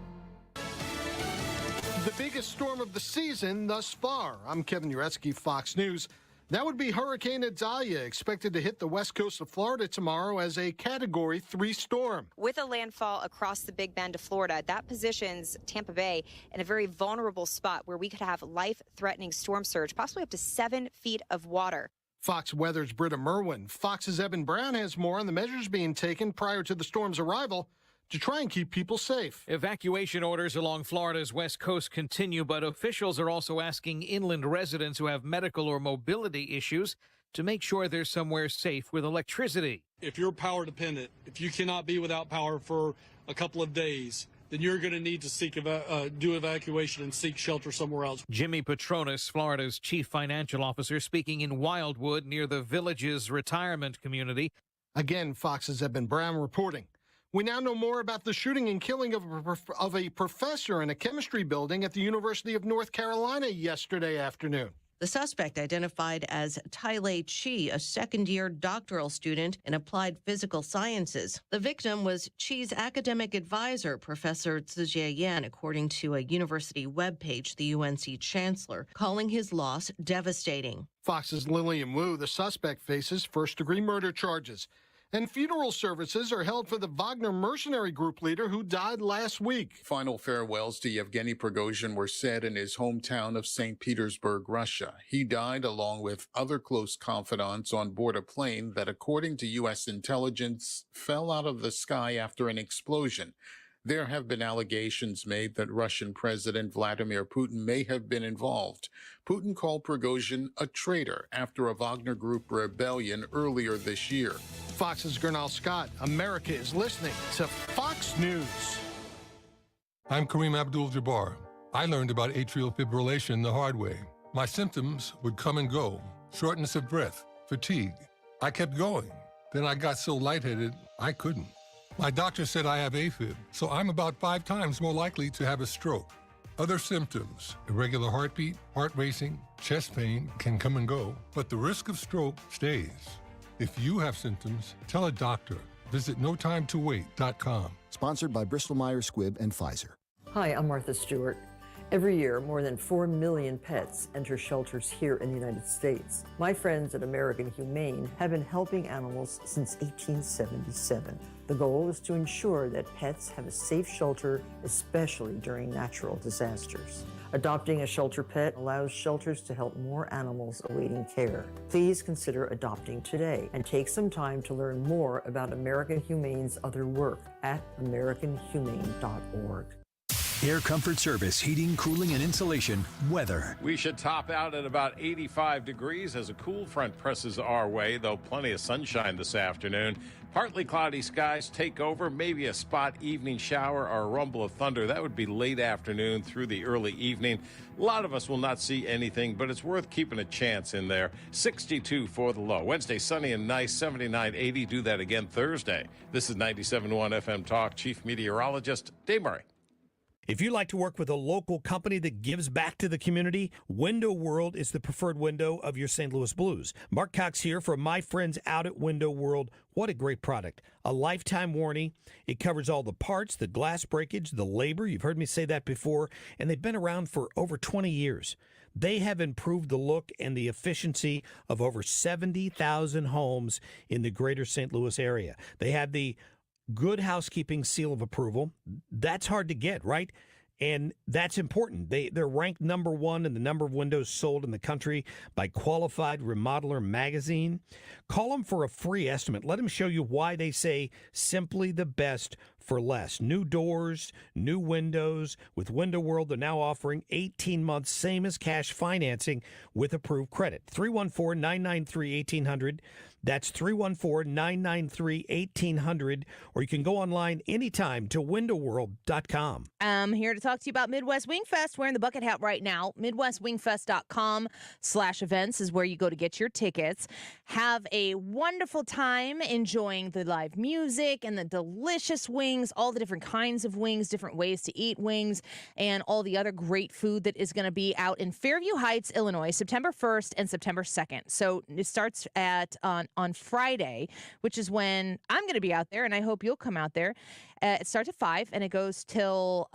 The biggest storm of the season thus far. I'm Kevin Uretsky, Fox News. That would be Hurricane Idalia, expected to hit the west coast of Florida tomorrow as a Category 3 storm. With a landfall across the Big Bend of Florida, that positions Tampa Bay in a very vulnerable spot where we could have life-threatening storm surge, possibly up to 7 feet of water. Fox Weather's Britta Merwin. Fox's Evan Brown has more on the measures being taken prior to the storm's arrival to try and keep people safe. Evacuation orders along Florida's west coast continue, but officials are also asking inland residents who have medical or mobility issues to make sure they're somewhere safe with electricity. If you're power dependent, if you cannot be without power for a couple of days, then you're going to need to do evacuation and seek shelter somewhere else. Jimmy Petronas, Florida's chief financial officer, speaking in Wildwood near the Village's retirement community. Again, Fox's Evan Brown reporting. We now know more about the shooting and killing of a professor in a chemistry building at the University of North Carolina yesterday afternoon. The suspect, identified as Tylei Chi, a second-year doctoral student in applied physical sciences. The victim was Chi's academic advisor, Professor Zijie Yan, according to a university webpage, the UNC chancellor, calling his loss devastating. Fox's Lillian Wu, the suspect, faces first-degree murder charges. And funeral services are held for the Wagner mercenary group leader who died last week. Final farewells to Yevgeny Prigozhin were said in his hometown of St. Petersburg, Russia. He died along with other close confidants on board a plane that, according to U.S. intelligence, fell out of the sky after an explosion. There have been allegations made that Russian President Vladimir Putin may have been involved. Putin called Prigozhin a traitor after a Wagner Group rebellion earlier this year. Fox's Gernal Scott. America is listening to Fox News. I'm Kareem Abdul-Jabbar. I learned about atrial fibrillation the hard way. My symptoms would come and go. Shortness of breath, fatigue. I kept going. Then I got so lightheaded, I couldn't. My doctor said I have AFib, so I'm about 5 times more likely to have a stroke. Other symptoms, irregular heartbeat, heart racing, chest pain can come and go, but the risk of stroke stays. If you have symptoms, tell a doctor. Visit notimetowait.com. Sponsored by Bristol-Myers Squibb and Pfizer. Hi, I'm Martha Stewart. Every year, more than 4 million pets enter shelters here in the United States. My friends at American Humane have been helping animals since 1877. The goal is to ensure that pets have a safe shelter, especially during natural disasters. Adopting a shelter pet allows shelters to help more animals awaiting care. Please consider adopting today and take some time to learn more about American Humane's other work at americanhumane.org. Air Comfort Service, heating, cooling, and insulation, weather. We should top out at about 85 degrees as a cool front presses our way, though plenty of sunshine this afternoon. Partly cloudy skies take over, maybe a spot evening shower or a rumble of thunder. That would be late afternoon through the early evening. A lot of us will not see anything, but it's worth keeping a chance in there. 62 for the low. Wednesday, sunny and nice, 79, 80. Do that again Thursday. This is 97.1 FM Talk. Chief Meteorologist Dave Murray. If you'd like to work with a local company that gives back to the community, Window World is the preferred window of your St. Louis Blues. Mark Cox here for my friends out at Window World. What a great product. A lifetime warranty. It covers all the parts, the glass breakage, the labor. You've heard me say that before. And they've been around for over 20 years. They have improved the look and the efficiency of over 70,000 homes in the greater St. Louis area. They have the Good Housekeeping seal of approval. That's hard to get, right? And that's important. They're ranked number one in the number of windows sold in the country by Qualified Remodeler magazine. Call them for a free estimate. Let them show you why they say simply the best for less. New doors, new windows. With Window World, they're now offering 18 months, same as cash financing with approved credit. 314-993-1800. That's 314-993-1800. Or you can go online anytime to windowworld.com. I'm here to talk to you about Midwest Wing Fest. Wearing the bucket hat right now. MidwestWingFest.com/events is where you go to get your tickets. Have a wonderful time enjoying the live music and the delicious wings, all the different kinds of wings, different ways to eat wings, and all the other great food that is going to be out in Fairview Heights, Illinois, September 1st and September 2nd. So it starts on Friday, which is when I'm going to be out there, and I hope you'll come out there. It starts at 5, and it goes till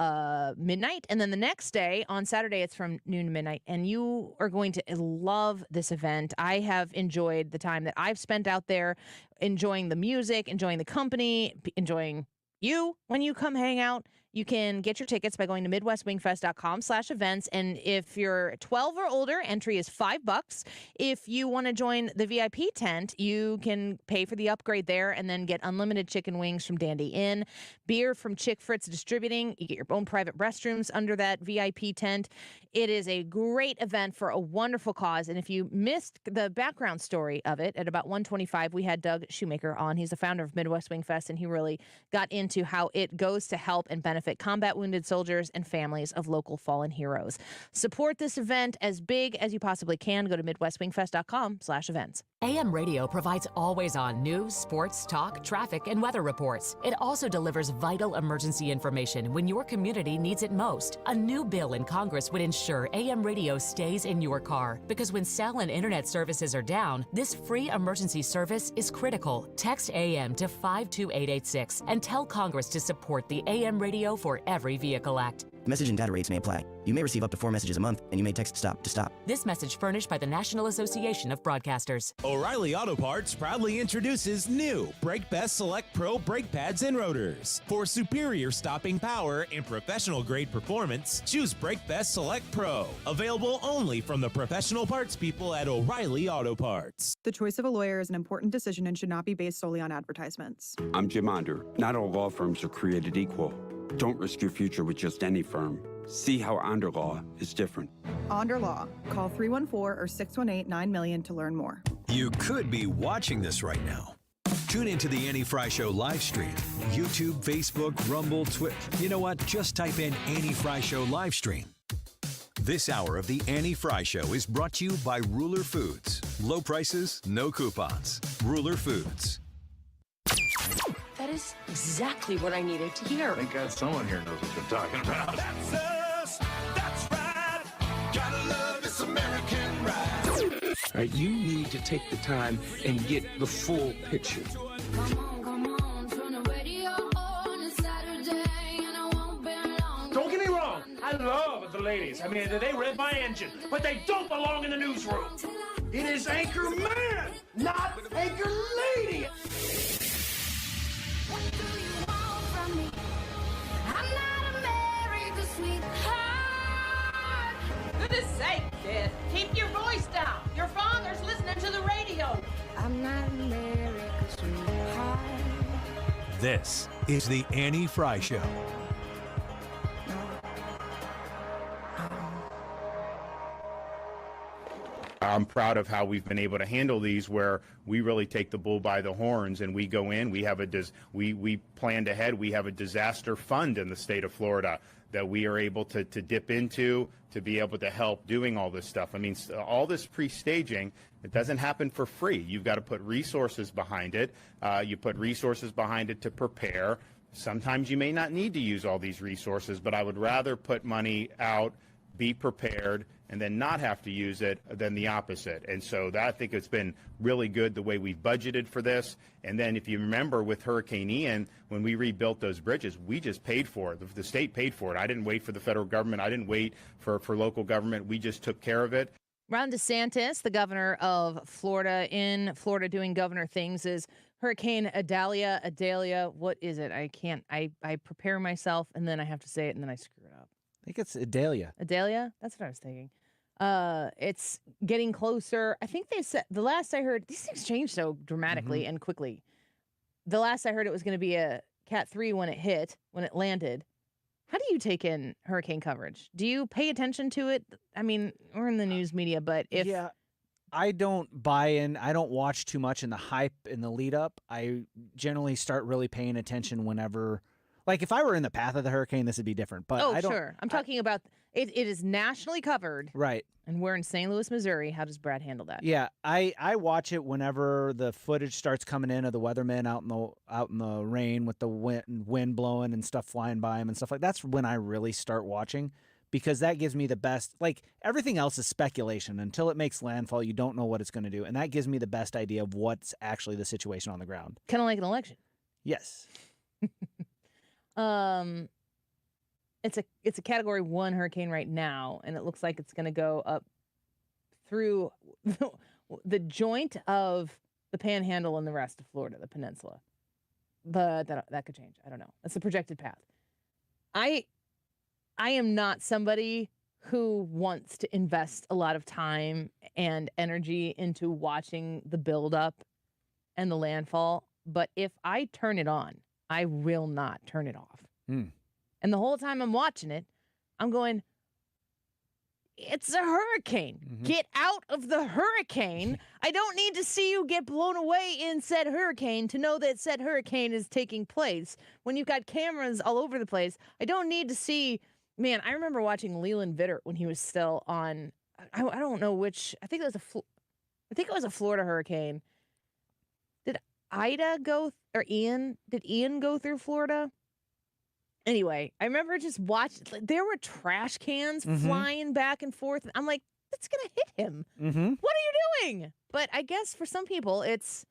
midnight. And then the next day, on Saturday, it's from noon to midnight. And you are going to love this event. I have enjoyed the time that I've spent out there, enjoying the music, enjoying the company, enjoying you when you come hang out. You can get your tickets by going to MidwestWingFest.com/events. And if you're 12 or older, entry is $5. If you want to join the VIP tent, you can pay for the upgrade there and then get unlimited chicken wings from Dandy Inn, beer from Chick Fritz Distributing. You get your own private restrooms under that VIP tent. It is a great event for a wonderful cause. And if you missed the background story of it, at about 1:25, we had Doug Shoemaker on. He's the founder of Midwest Wing Fest, and he really got into how it goes to help and benefit combat wounded soldiers and families of local fallen heroes. Support this event as big as you possibly can. Go to MidwestWingFest.com/events. AM radio provides always-on news, sports, talk, traffic, and weather reports. It also delivers vital emergency information when your community needs it most. A new bill in Congress would ensure AM radio stays in your car, because when cell and internet services are down, this free emergency service is critical. Text AM to 52886 and tell Congress to support the AM Radio for Every Vehicle Act. Message and data rates may apply. You may receive up to 4 messages a month, and you may text STOP to stop. This message furnished by the National Association of Broadcasters. O'Reilly Auto Parts proudly introduces new Brake Best Select Pro brake pads and rotors. For superior stopping power and professional-grade performance, choose Brake Best Select Pro. Available only from the professional parts people at O'Reilly Auto Parts. The choice of a lawyer is an important decision and should not be based solely on advertisements. I'm Jim Onder. Not all law firms are created equal. Don't risk your future with just any firm. See how Onder Law is different. Onder Law. Call 314 or 618-9000 to learn more. You could be watching this right now. Tune into the Annie Frey Show live stream. YouTube, Facebook, Rumble, Twitch. You know what? Just type in Annie Frey Show live stream. This hour of the Annie Frey Show is brought to you by Ruler Foods. Low prices, no coupons. Ruler Foods. That is exactly what I needed to hear. Thank God someone here knows what you're talking about. That's us. That's right. Gotta love this American ride. All right, you need to take the time and get the full picture. Don't get me wrong. I love the ladies. I mean, they rev my engine, but they don't belong in the newsroom. It is Anchor Man, not Anchor Lady. What do you want from me? I'm not America's sweetheart. goodness sake, Beth, keep your voice down. Your father's listening to the radio. I'm not America's sweetheart. This is the Annie Frey Show. I'm proud of how we've been able to handle these, where we really take the bull by the horns and we go in. We have we planned ahead. We have a disaster fund in the state of Florida that we are able to dip into to be able to help doing all this stuff. I mean, all this pre-staging, it doesn't happen for free. You've got to put resources behind it. You put resources behind it to prepare. Sometimes you may not need to use all these resources, but I would rather put money out, be prepared, and then not have to use it than the opposite. And so I think it's been really good the way we've budgeted for this. And then if you remember with Hurricane Ian, when we rebuilt those bridges, we just paid for it. The state paid for it. I didn't wait for the federal government. I didn't wait for local government. We just took care of it. Ron DeSantis, the governor of Florida, in Florida doing governor things, is Hurricane Idalia, what is it? I prepare myself and then I have to say it and then I screw it up. I think it's Idalia. Idalia? That's what I was thinking. It's getting closer. I think they said, the last I heard, these things change so dramatically and quickly. The last I heard, it was going to be a Cat 3 when it landed. How do you take in hurricane coverage? Do you pay attention to it? I mean, we're in the news media, but if... Yeah, I don't buy in. I don't watch too much in the hype in the lead up. I generally start really paying attention whenever... Like, if I were in the path of the hurricane, this would be different. But I don't, sure. I'm talking about it. It is nationally covered. Right. And we're in St. Louis, Missouri. How does Brad handle that? Yeah, I watch it whenever the footage starts coming in of the weathermen out in the rain with the wind blowing and stuff flying by them and stuff like that. That's when I really start watching, because that gives me the best. Like, everything else is speculation. Until it makes landfall, you don't know what it's going to do. And that gives me the best idea of what's actually the situation on the ground. Kind of like an election. Yes. It's a Category 1 hurricane right now, and it looks like it's going to go up through the joint of the Panhandle and the rest of Florida, the peninsula. But that could change. I don't know. That's the projected path. I am not somebody who wants to invest a lot of time and energy into watching the buildup and the landfall, but if I turn it on, I will not turn it off. And the whole time I'm watching it, I'm going, it's a hurricane. Get out of the hurricane. I don't need to see you get blown away in said hurricane to know that said hurricane is taking place. When you've got cameras all over the place, I don't need to see. Man, I remember watching Leland Vittert when he was still on. I don't know which. I think it was a Florida hurricane. Did Ida go or Ian? Did Ian go through Florida? Anyway, I remember just watching. There were trash cans flying back and forth. I'm like, that's gonna hit him. What are you doing? But I guess for some people, it's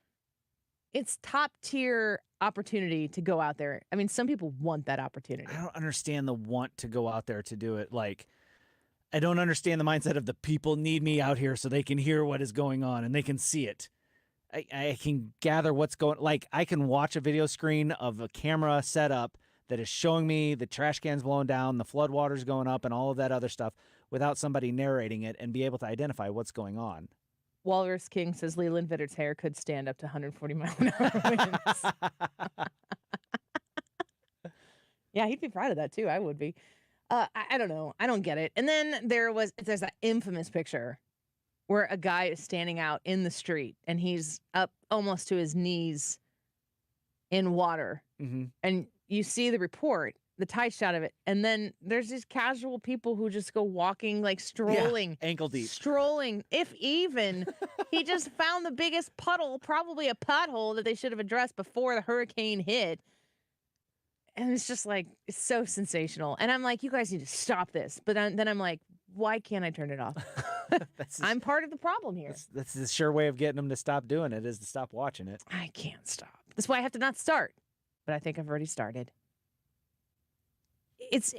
top tier opportunity to go out there. I mean, some people want that opportunity. I don't understand the want to go out there to do it. Like, I don't understand the mindset of the people need me out here so they can hear what is going on and they can see it. I can gather what's going. Like, I can watch a video screen of a camera set up that is showing me the trash cans blowing down, the floodwaters going up, and all of that other stuff without somebody narrating it and be able to identify what's going on. Walrus King says Leland Vittert's hair could stand up to 140 mile an hour winds. Yeah, he'd be proud of that too. I would be. I don't know. I don't get it. And then there's that infamous picture where a guy is standing out in the street and he's up almost to his knees in water. And you see the report, the tie shot of it, and then there's these casual people who just go walking, like strolling. Yeah, ankle deep. Strolling, if even. He just found the biggest puddle, probably a pothole that they should have addressed before the hurricane hit. And it's just like, it's so sensational. And I'm like, you guys need to stop this. But then I'm like, why can't I turn it off? I'm part of the problem here. That's the sure way of getting them to stop doing it, is to stop watching it. I can't stop. That's why I have to not start. But I think I've already started. It's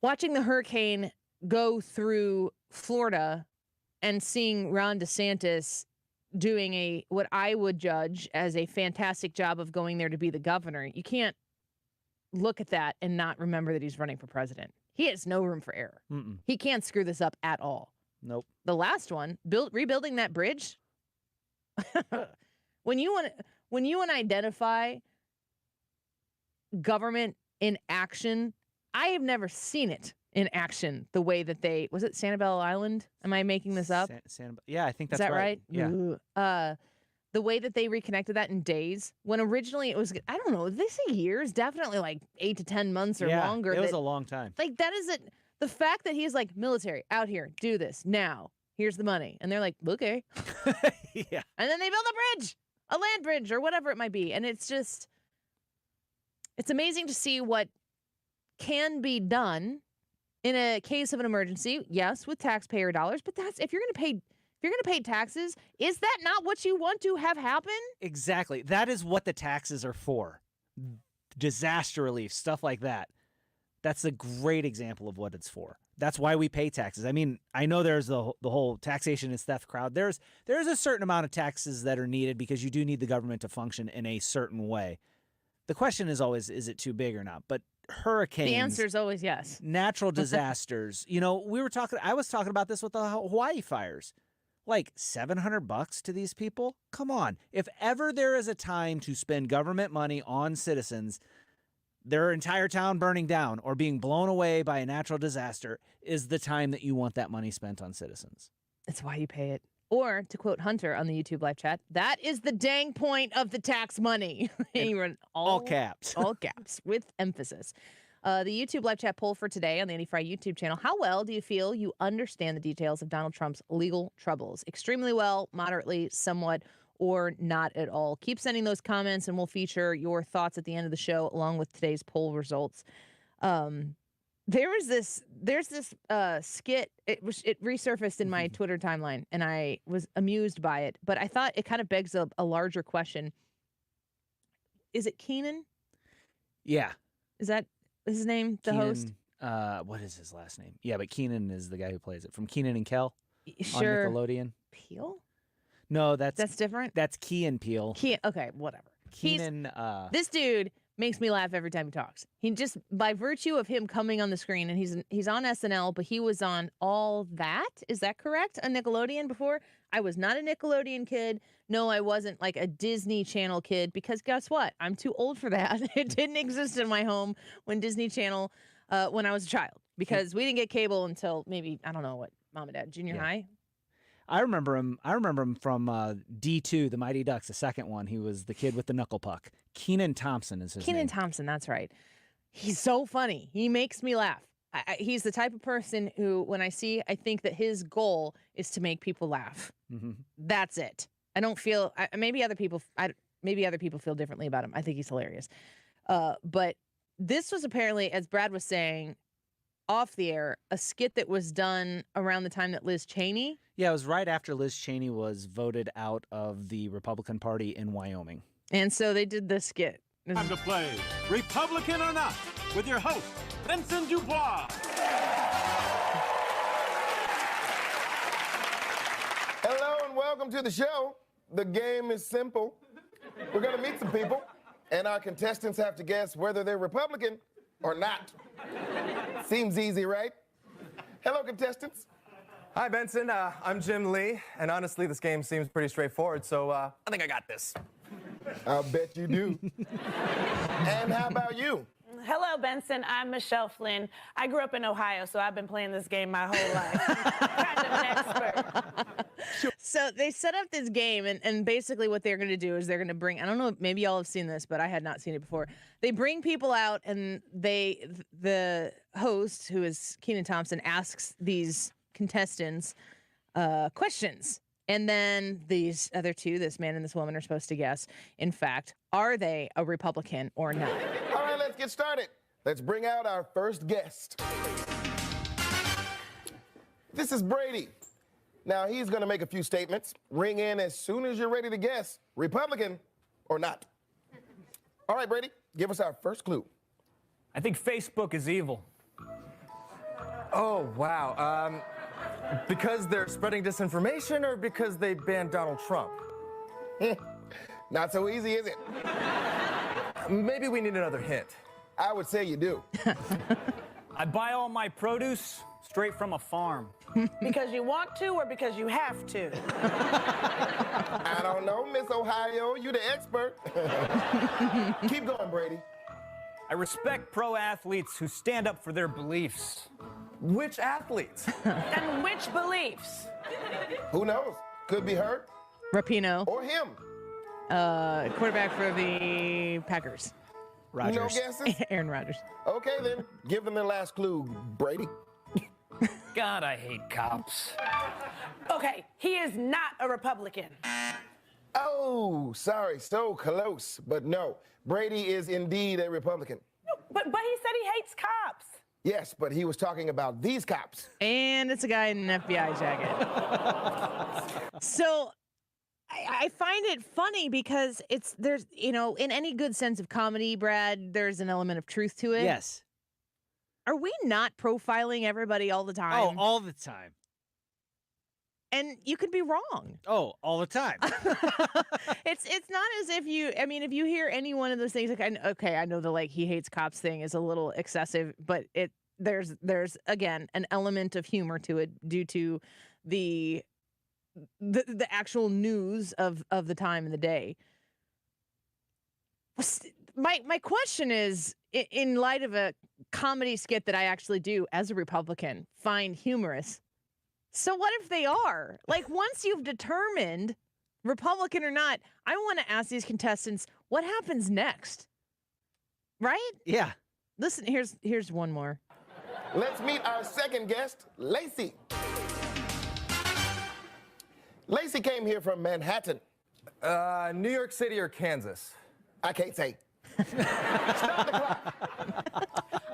watching the hurricane go through Florida and seeing Ron DeSantis doing what I would judge as a fantastic job of going there to be the governor. You can't look at that and not remember that he's running for president. he has no room for error. He can't screw this up at all. Nope. The last one, rebuilding that bridge. When you want to identify government in action, I have never seen it in action the way that was it Sanibel Island? Am I making this up? Yeah, I think that's Is that right? Yeah. The way that they reconnected that in days, when originally it was, I don't know, they say years, definitely like 8 to 10 months or longer. It was a long time. Like, that is it. The fact that he's like, military, out here, do this now. Here's the money. And they're like, okay. Yeah. And then they build a bridge, a land bridge, or whatever it might be. And it's just, it's amazing to see what can be done in a case of an emergency. Yes, with taxpayer dollars, but that's, if you're going to pay taxes, is that not what you want to have happen? Exactly. That is what the taxes are for. Disaster relief, stuff like that. That's a great example of what it's for. That's why we pay taxes. I mean, I know there's the whole taxation is theft crowd. There's a certain amount of taxes that are needed because you do need the government to function in a certain way. The question is always, is it too big or not? But hurricanes. The answer is always yes. Natural disasters. I was talking about this with the Hawaii fires. Like $700 to these people? Come on. If ever there is a time to spend government money on citizens, their entire town burning down or being blown away by a natural disaster is the time that you want that money spent on citizens. That's why you pay it. Or, to quote Hunter on the YouTube live chat, that is the dang point of the tax money. All caps. All caps, with emphasis. The YouTube live chat poll for today on the Andy Frey YouTube channel. How well do you feel you understand the details of Donald Trump's legal troubles? Extremely well, moderately, somewhat, or not at all. Keep sending those comments, and we'll feature your thoughts at the end of the show, along with today's poll results. There's this skit. It resurfaced in my Twitter timeline, and I was amused by it. But I thought it kind of begs a larger question. Is it Keenan? Yeah. Is that his name? The host? What is his last name? Yeah, but Keenan is the guy who plays it. From Keenan and Kel Sure. on Nickelodeon. Peele? No, that's different. That's Key and Peele. Okay, whatever. Keenan. This dude makes me laugh every time he talks. He just, by virtue of him coming on the screen, and he's on SNL, but he was on All That. Is that correct? On Nickelodeon before? I was not a Nickelodeon kid. No, I wasn't like a Disney Channel kid, because guess what? I'm too old for that. It didn't exist in my home when Disney Channel, when I was a child, because we didn't get cable until maybe, I don't know what, mom and dad, junior high. I remember him from D2, The Mighty Ducks, the second one. He was the kid with the knuckle puck. Kenan Thompson is his name. Kenan Thompson, that's right. He's so funny. He makes me laugh. He's the type of person who, when I think that his goal is to make people laugh. Mm-hmm. That's it. I don't feel. Maybe other people feel differently about him. I think he's hilarious. But this was apparently, as Brad was saying, off the air, a skit that was done around the time that Liz Cheney. Yeah, it was right after Liz Cheney was voted out of the Republican Party in Wyoming. And so they did this skit. Time to play Republican or Not with your host, Benson Dubois. Hello and welcome to the show. The game is simple. We're going to meet some people, and our contestants have to guess whether they're Republican or not. Seems easy, right? Hello, contestants. Hi, Benson. I'm Jim Lee, and honestly, this game seems pretty straightforward, so I think I got this. I'll bet you do. And how about you? Hello, Benson. I'm Michelle Flynn. I grew up in Ohio, so I've been playing this game my whole life. Kind of an expert. So they set up this game, and basically what they're going to do is they're going to bring, I don't know, maybe y'all have seen this, but I had not seen it before. They bring people out, and the host, who is Kenan Thompson, asks these contestants questions. And then these other two, this man and this woman, are supposed to guess, in fact, are they a Republican or not? All right, let's get started. Let's bring out our first guest. This is Brady. Now, he's going to make a few statements. Ring in as soon as you're ready to guess, Republican or not. All right, Brady, give us our first clue. I think Facebook is evil. Oh, wow. Because they're spreading disinformation or because they banned Donald Trump? Not so easy, is it? Maybe we need another hint. I would say you do. I buy all my produce straight from a farm. Because you want to or because you have to? I don't know, Miss Ohio. You the expert. Keep going, Brady. I respect pro athletes who stand up for their beliefs. Which athletes? And which beliefs? Who knows? Could be her. Rapinoe. Or him. Quarterback for the Packers. Rodgers. No guesses? Aaron Rodgers. Okay, then. Give them their last clue, Brady. God, I hate cops. Okay, he is not a Republican. Oh, sorry. So close. But no, Brady is indeed a Republican. But he said he hates cops. Yes, but he was talking about these cops. And it's a guy in an FBI jacket. So I find it funny because there's, in any good sense of comedy, Brad, there's an element of truth to it. Yes. Are we not profiling everybody all the time? Oh, all the time. And you could be wrong. Oh, all the time. It's not as if if you hear any one of those things, like, I know the he hates cops thing is a little excessive, but there's again an element of humor to it due to the actual news of the time and the day. My question is, in light of a comedy skit that I actually do as a Republican find humorous, so what if they are? Once you've determined Republican or not, I want to ask these contestants, what happens next? Right? Yeah. Listen, here's one more. Let's meet our second guest, Lacey. Lacey came here from Manhattan. New York City or Kansas? I can't say. Stop the clock.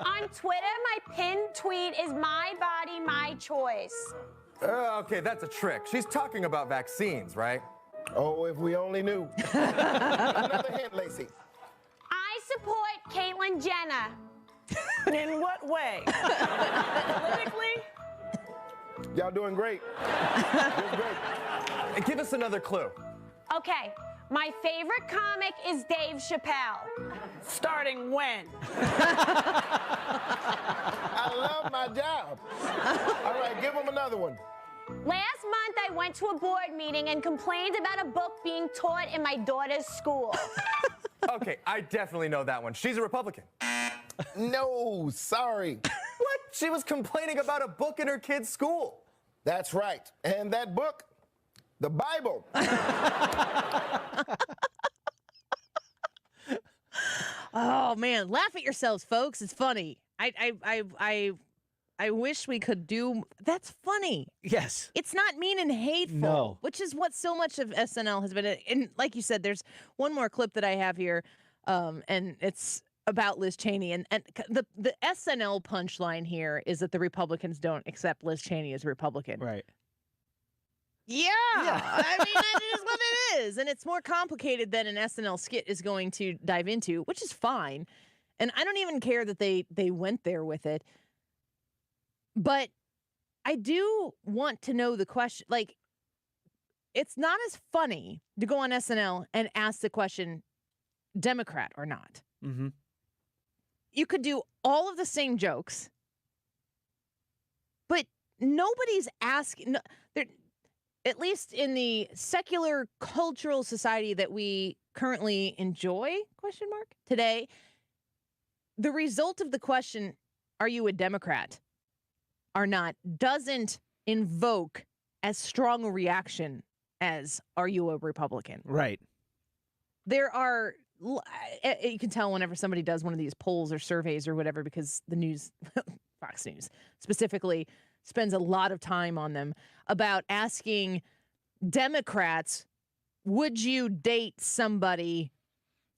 On Twitter, my pinned tweet is "My body, my choice." Okay, that's a trick. She's talking about vaccines, right? Oh, if we only knew. Another hint, Lacey. I support Caitlyn Jenner. In what way? Politically? Y'all doing great. Doing great. Give us another clue. Okay, my favorite comic is Dave Chappelle. Starting when? I love my job. All right, give him another one. Last month, I went to a board meeting and complained about a book being taught in my daughter's school. Okay, I definitely know that one. She's a Republican. No, sorry. What? She was complaining about a book in her kid's school. That's right. And that book, the Bible. Oh man, laugh at yourselves, folks. It's funny. I wish we could do. That's funny. Yes. It's not mean and hateful. No. Which is what so much of SNL has been. And like you said, there's one more clip that I have here, and it's about Liz Cheney. And the SNL punchline here is that the Republicans don't accept Liz Cheney as a Republican. Right. Yeah. I mean, that is what it is. And it's more complicated than an SNL skit is going to dive into, which is fine. And I don't even care that they went there with it. But I do want to know the question. It's not as funny to go on SNL and ask the question, Democrat or not. Mm-hmm. You could do all of the same jokes, but nobody's asking. At least in the secular cultural society that we currently enjoy, today, the result of the question, are you a Democrat or not, doesn't invoke as strong a reaction as, are you a Republican? Right. There are, you can tell whenever somebody does one of these polls or surveys or whatever, because the news, Fox News specifically, spends a lot of time on them about asking Democrats, would you date somebody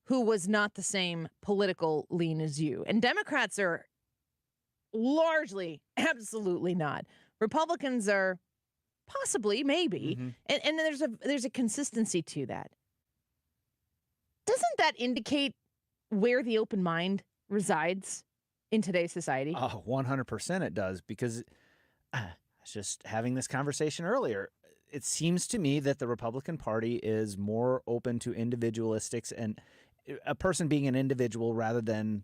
who was not the same political lean as you? And Democrats are largely, absolutely not. Republicans are possibly, maybe. Mm-hmm. And there's a consistency to that. Doesn't that indicate where the open mind resides in today's society? 100% it does, because I was just having this conversation earlier. It seems to me that the Republican Party is more open to individualistics and a person being an individual rather than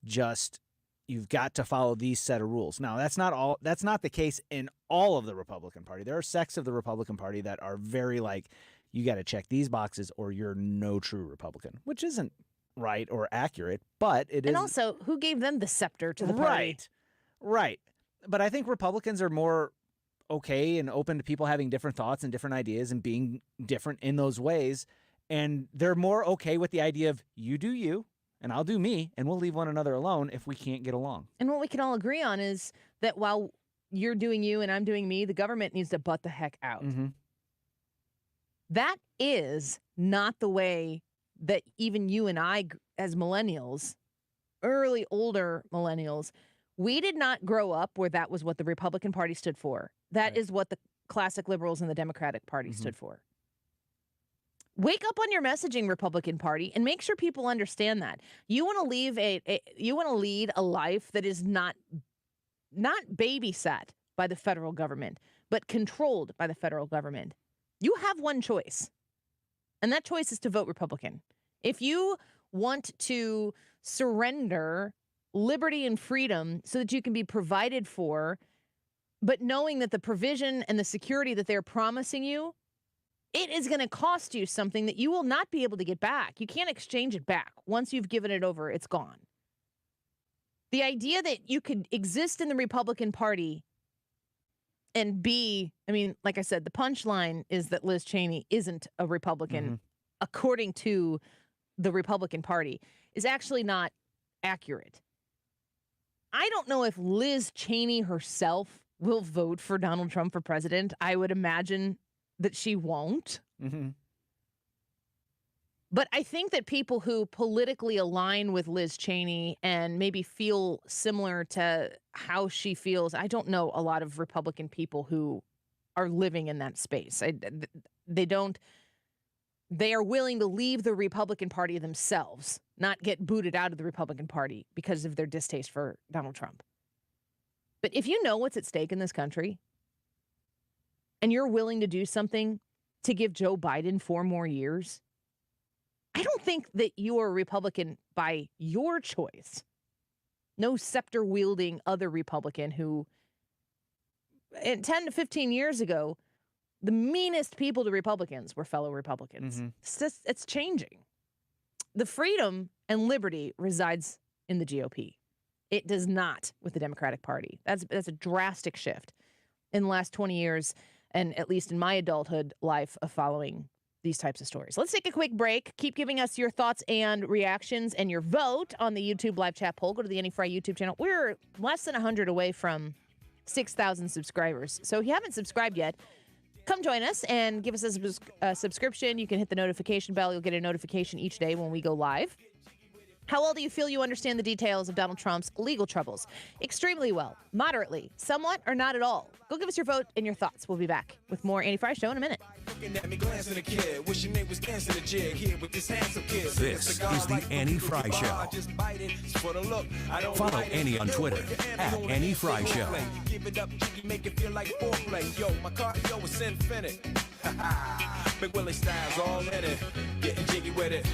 just you've got to follow these set of rules. Now, that's not the case in all of the Republican Party. There are sects of the Republican Party that are very like, you got to check these boxes or you're no true Republican, which isn't right or accurate, but it is. And also, who gave them the scepter to the party? Right. But I think Republicans are more okay and open to people having different thoughts and different ideas and being different in those ways. And they're more okay with the idea of you do you and I'll do me and we'll leave one another alone if we can't get along. And what we can all agree on is that while you're doing you and I'm doing me, the government needs to butt the heck out. Mm-hmm. That is not the way that even you and I, as millennials, early, older millennials, we did not grow up where that was what the Republican Party stood for. That is what the classic liberals and the Democratic Party stood for. Wake up on your messaging, Republican Party, and make sure people understand that. You want to lead a life that is not babysat by the federal government, but controlled by the federal government. You have one choice, and that choice is to vote Republican. If you want to surrender liberty and freedom so that you can be provided for, but knowing that the provision and the security that they're promising you, it is going to cost you something that you will not be able to get back. You can't exchange it back. Once you've given it over, it's gone. The idea that you could exist in the Republican Party and be, I mean, like I said, the punchline is that Liz Cheney isn't a Republican, according to the Republican Party, is actually not accurate. I don't know if Liz Cheney herself will vote for Donald Trump for president. I would imagine that she won't. But I think that people who politically align with Liz Cheney and maybe feel similar to how she feels, I don't know a lot of Republican people who are living in that space. They are willing to leave the Republican Party themselves, not get booted out of the Republican Party because of their distaste for Donald Trump. But if you know what's at stake in this country and you're willing to do something to give Joe Biden 4 more years, I don't think that you are a Republican by your choice. No scepter-wielding other Republican who, 10 to 15 years ago, the meanest people to Republicans were fellow Republicans. It's changing. The freedom and liberty resides in the GOP. It does not with the Democratic Party. That's a drastic shift in the last 20 years, and at least in my adulthood life of following these types of stories. Let's take a quick break. Keep giving us your thoughts and reactions and your vote on the YouTube live chat poll. Go to the Any Frey YouTube channel. We're less than 100 away from 6,000 subscribers. So if you haven't subscribed yet, come join us and give us a subscription. You can hit the notification bell. You'll get a notification each day when we go live. How well do you feel you understand the details of Donald Trump's legal troubles? Extremely well, moderately, somewhat, or not at all. Go give us your vote and your thoughts. We'll be back with more Annie Frey Show in a minute. This is the Annie Frey Show. Follow Annie on Twitter at Annie Frey Show. Big Willie Styles all in it, getting jiggy with it.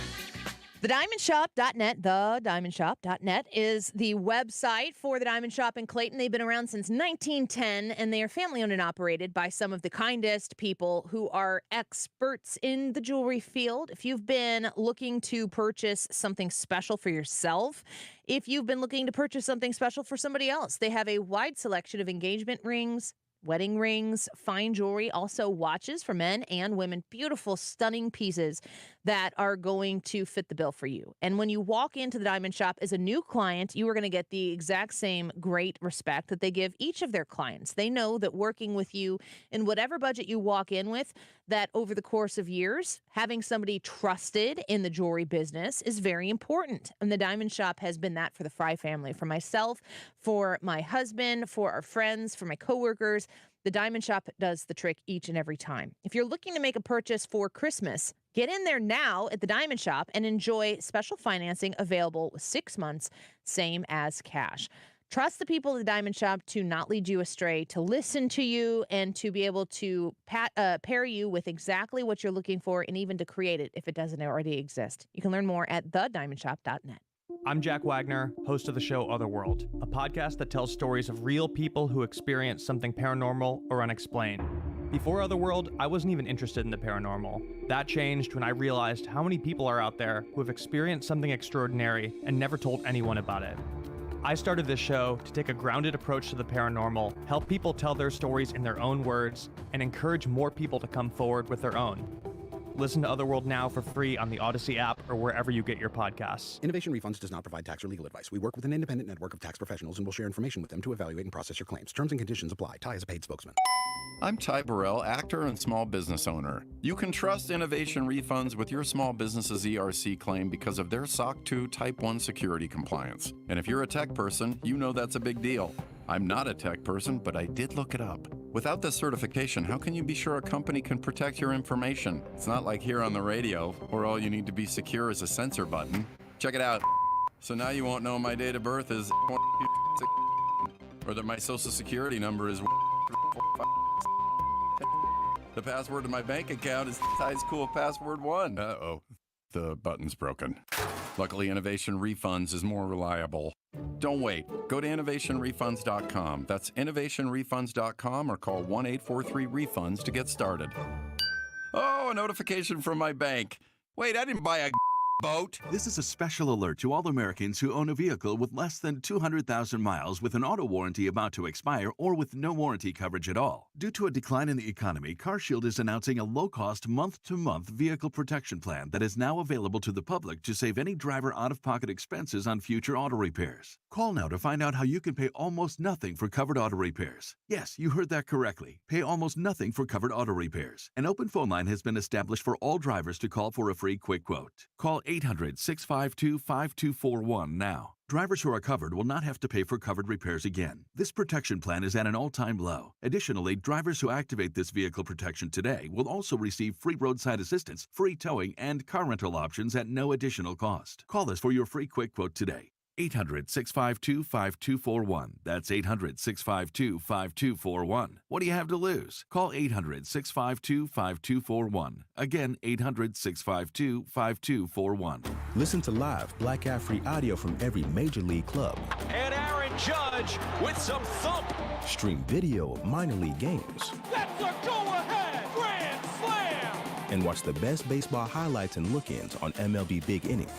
TheDiamondShop.net, TheDiamondShop.net is the website for the Diamond Shop in Clayton. They've been around since 1910, and they are family-owned and operated by some of the kindest people who are experts in the jewelry field. If you've been looking to purchase something special for yourself, if you've been looking to purchase something special for somebody else, they have a wide selection of engagement rings, wedding rings, fine jewelry, also watches for men and women. Beautiful, stunning pieces that are going to fit the bill for you. And when you walk into the Diamond Shop as a new client, you are going to get the exact same great respect that they give each of their clients. They know that working with you in whatever budget you walk in with, that over the course of years, having somebody trusted in the jewelry business is very important. And the Diamond Shop has been that for the Frey family, for myself, for my husband, for our friends, for my coworkers. The Diamond Shop does the trick each and every time. If you're looking to make a purchase for Christmas, get in there now at the Diamond Shop and enjoy special financing available with 6 months, same as cash. Trust the people at the Diamond Shop to not lead you astray, to listen to you, and to be able to pair you with exactly what you're looking for, and even to create it if it doesn't already exist. You can learn more at thediamondshop.net. I'm Jack Wagner, host of the show Otherworld, a podcast that tells stories of real people who experience something paranormal or unexplained. Before Otherworld, I wasn't even interested in the paranormal. That changed when I realized how many people are out there who have experienced something extraordinary and never told anyone about it. I started this show to take a grounded approach to the paranormal, help people tell their stories in their own words, and encourage more people to come forward with their own. Listen to Otherworld now for free on the Odyssey app or wherever you get your podcasts. Innovation Refunds does not provide tax or legal advice. We work with an independent network of tax professionals and will share information with them to evaluate and process your claims. Terms and conditions apply. Ty is a paid spokesman. I'm Ty Burrell, actor and small business owner. You can trust Innovation Refunds with your small business's ERC claim because of their SOC 2 Type 1 security compliance. And if you're a tech person, you know that's a big deal. I'm not a tech person, but I did look it up. Without this certification, how can you be sure a company can protect your information? It's not like here on the radio, where all you need to be secure is a censor button. Check it out. So now you won't know my date of birth is or that my social security number is the password to my bank account is Ty's Cool Password 1. Uh-oh, the button's broken. Luckily, Innovation Refunds is more reliable. Don't wait. Go to innovationrefunds.com. That's innovationrefunds.com or call 1-843-REFUNDS to get started. Oh, a notification from my bank. Wait, I didn't buy a boat. This is a special alert to all Americans who own a vehicle with less than 200,000 miles with an auto warranty about to expire or with no warranty coverage at all. Due to a decline in the economy, CarShield is announcing a low-cost month-to-month vehicle protection plan that is now available to the public to save any driver out-of-pocket expenses on future auto repairs. Call now to find out how you can pay almost nothing for covered auto repairs. Yes, you heard that correctly. Pay almost nothing for covered auto repairs. An open phone line has been established for all drivers to call for a free quick quote. Call 800-652-5241 now. Drivers who are covered will not have to pay for covered repairs again. This protection plan is at an all-time low. Additionally, drivers who activate this vehicle protection today will also receive free roadside assistance, free towing, and car rental options at no additional cost. Call us for your free quick quote today. 800-652-5241. That's 800-652-5241. What do you have to lose? Call 800-652-5241. Again, 800-652-5241. Listen to live Black Ad-free audio from every major league club. And Aaron Judge with some thump. Stream video of minor league games. That's a go-ahead grand slam. And watch the best baseball highlights and look-ins on MLB Big Inning.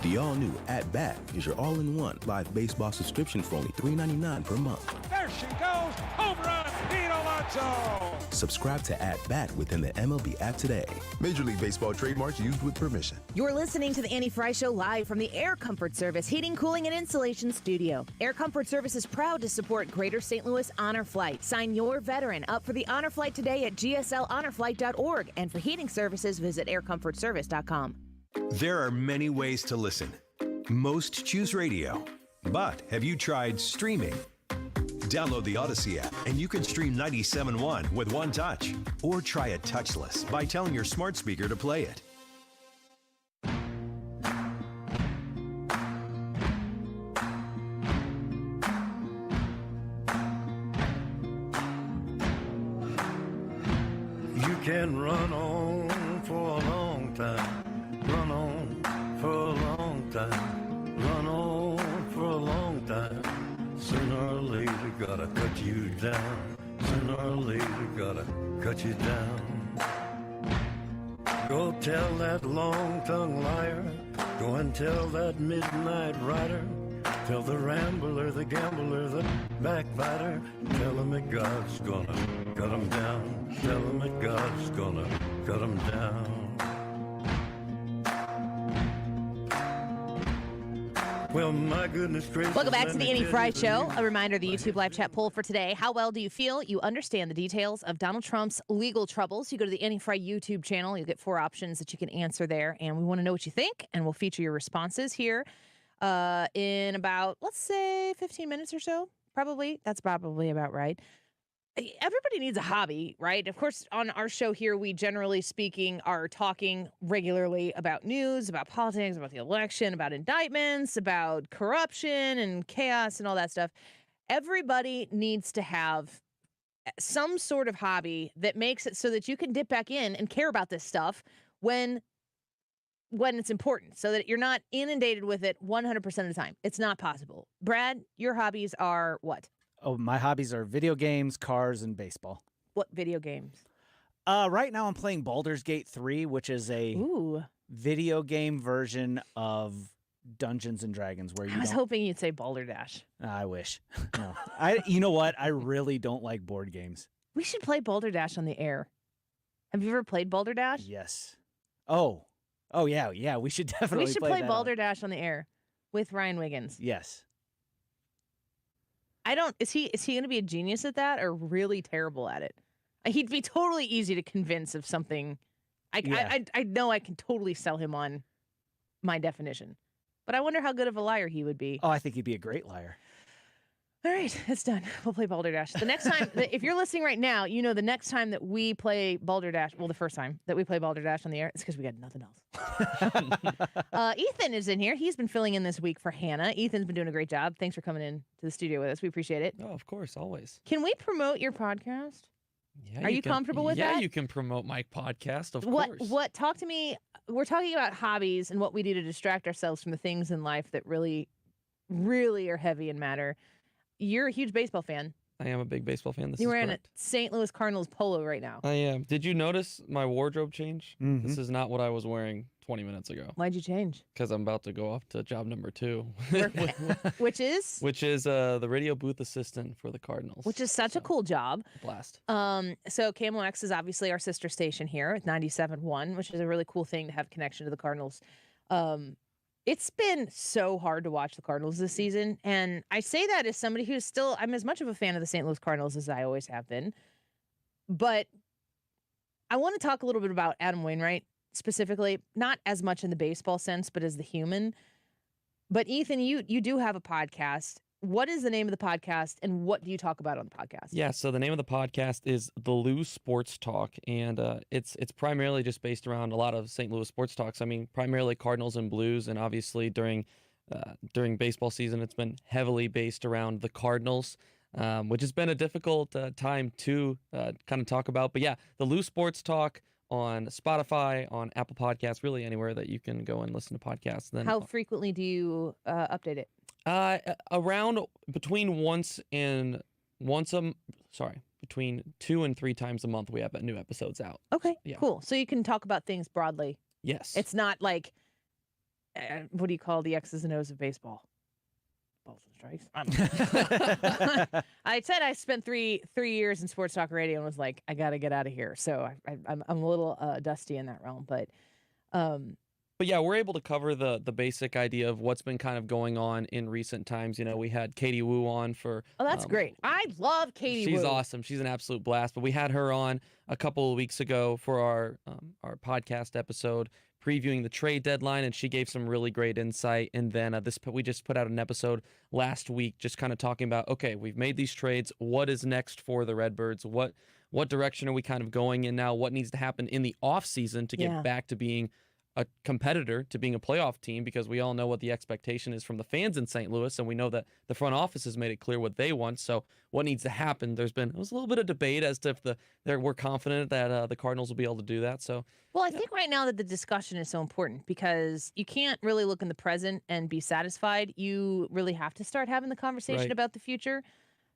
The all-new At Bat is your all-in-one live baseball subscription for only $3.99 per month. There she goes. Home run. Pete Alonso. Subscribe to At Bat within the MLB app today. Major League Baseball trademarks used with permission. You're listening to the Annie Frey Show live from the Air Comfort Service Heating, Cooling, and Insulation Studio. Air Comfort Service is proud to support Greater St. Louis Honor Flight. Sign your veteran up for the Honor Flight today at gsl.honorflight.org. And for heating services, visit aircomfortservice.com. There are many ways to listen. Most choose radio. But have you tried streaming? Download the Odyssey app and you can stream 97.1 with one touch. Or try it touchless by telling your smart speaker to play it. You can run on for a long time. Run on for a long time. Run on for a long time. Sooner or later, gotta cut you down. Sooner or later, gotta cut you down. Go tell that long-tongued liar. Go and tell that midnight rider. Tell the rambler, the gambler, the backbiter. Tell him that God's gonna cut him down. Tell him that God's gonna cut him down. Well, my goodness gracious. Welcome back to the Annie Frey Show. A reminder, the YouTube live chat poll for today. How well do you feel you understand the details of Donald Trump's legal troubles? You go to the Annie Frey YouTube channel. You'll get 4 options that you can answer there. And we want to know what you think. And we'll feature your responses here in about, let's say, 15 minutes or so. Probably. That's probably about right. Everybody needs a hobby, right? Of course, on our show here, we generally speaking are talking regularly about news, about politics, about the election, about indictments, about corruption and chaos and all that stuff. Everybody needs to have some sort of hobby that makes it so that you can dip back in and care about this stuff when when it's important so that you're not inundated with it 100% of the time. It's not possible. Brad, your hobbies are what? Oh, my hobbies are video games, cars, and baseball. What video games? Right now I'm playing Baldur's Gate 3, which is a video game version of Dungeons and Dragons, where you I was hoping you'd say Balderdash. I wish. No. You know what? I really don't like board games. We should play Balderdash on the air. Have you ever played Balderdash? Yes. Oh, yeah. We should definitely. We should play Balderdash on the air with Ryan Wiggins. Yes. Is he going to be a genius at that or really terrible at it? He'd be totally easy to convince of something. I know I can totally sell him on my definition, but I wonder how good of a liar he would be. Oh, I think he'd be a great liar. All right, it's done. We'll play Balderdash. The next time, if you're listening right now, you know the next time that we play Balderdash, well, the first time that we play Balderdash on the air, it's because we got nothing else. Ethan is in here. He's been filling in this week for Hannah. Ethan's been doing a great job. Thanks for coming in to the studio with us. We appreciate it. Oh, of course, always. Can we promote your podcast? Yeah, Are you comfortable with that? Yeah, you can promote my podcast, of course. What? Talk to me. We're talking about hobbies and what we do to distract ourselves from the things in life that really, really are heavy and matter. You're a huge baseball fan. I am a big baseball fan. You're wearing a St. Louis Cardinals polo right now. I am. Did you notice my wardrobe change? Mm-hmm. This is not what I was wearing 20 minutes ago. Why'd you change? Because I'm about to go off to job number 2. Which is? Which is the radio booth assistant for the Cardinals. Which is such a cool job. Blast. So KMOX is obviously our sister station here at 97.1, which is a really cool thing to have connection to the Cardinals. It's been so hard to watch the Cardinals this season. And I say that as somebody who's still, I'm as much of a fan of the St. Louis Cardinals as I always have been. But I want to talk a little bit about Adam Wainwright specifically, not as much in the baseball sense, but as the human. But Ethan, you do have a podcast. What is the name of the podcast and what do you talk about on the podcast? Yeah, so the name of the podcast is The Lou Sports Talk, and it's primarily just based around a lot of St. Louis sports talks. I mean, primarily Cardinals and Blues, and obviously during baseball season, it's been heavily based around the Cardinals, which has been a difficult time to kind of talk about. But yeah, The Lou Sports Talk on Spotify, on Apple Podcasts, really anywhere that you can go and listen to podcasts. Then how frequently do you update it? Around between between 2 and 3 times a month we have new episodes out. Okay, yeah. Cool. So you can talk about things broadly. Yes. It's not like, what do you call the X's and O's of baseball? Balls and strikes. I said I spent three years in sports talk radio and was like, I got to get out of here. So I'm a little dusty in that realm, but yeah, we're able to cover the basic idea of what's been kind of going on in recent times. You know, we had Katie Wu on for... Oh, that's great. I love Katie Wu. She's awesome. She's an absolute blast. But we had her on a couple of weeks ago for our podcast episode previewing the trade deadline, and she gave some really great insight. And then we just put out an episode last week just kind of talking about, okay, we've made these trades. What is next for the Redbirds? What direction are we kind of going in now? What needs to happen in the offseason to get back to being a competitor, to being a playoff team, because we all know what the expectation is from the fans in St. Louis, and we know that the front office has made it clear what they want. So what needs to happen? There was a little bit of debate as to if we're confident that the Cardinals will be able to do that. So, well, I think right now that the discussion is so important because you can't really look in the present and be satisfied. You really have to start having the conversation about the future.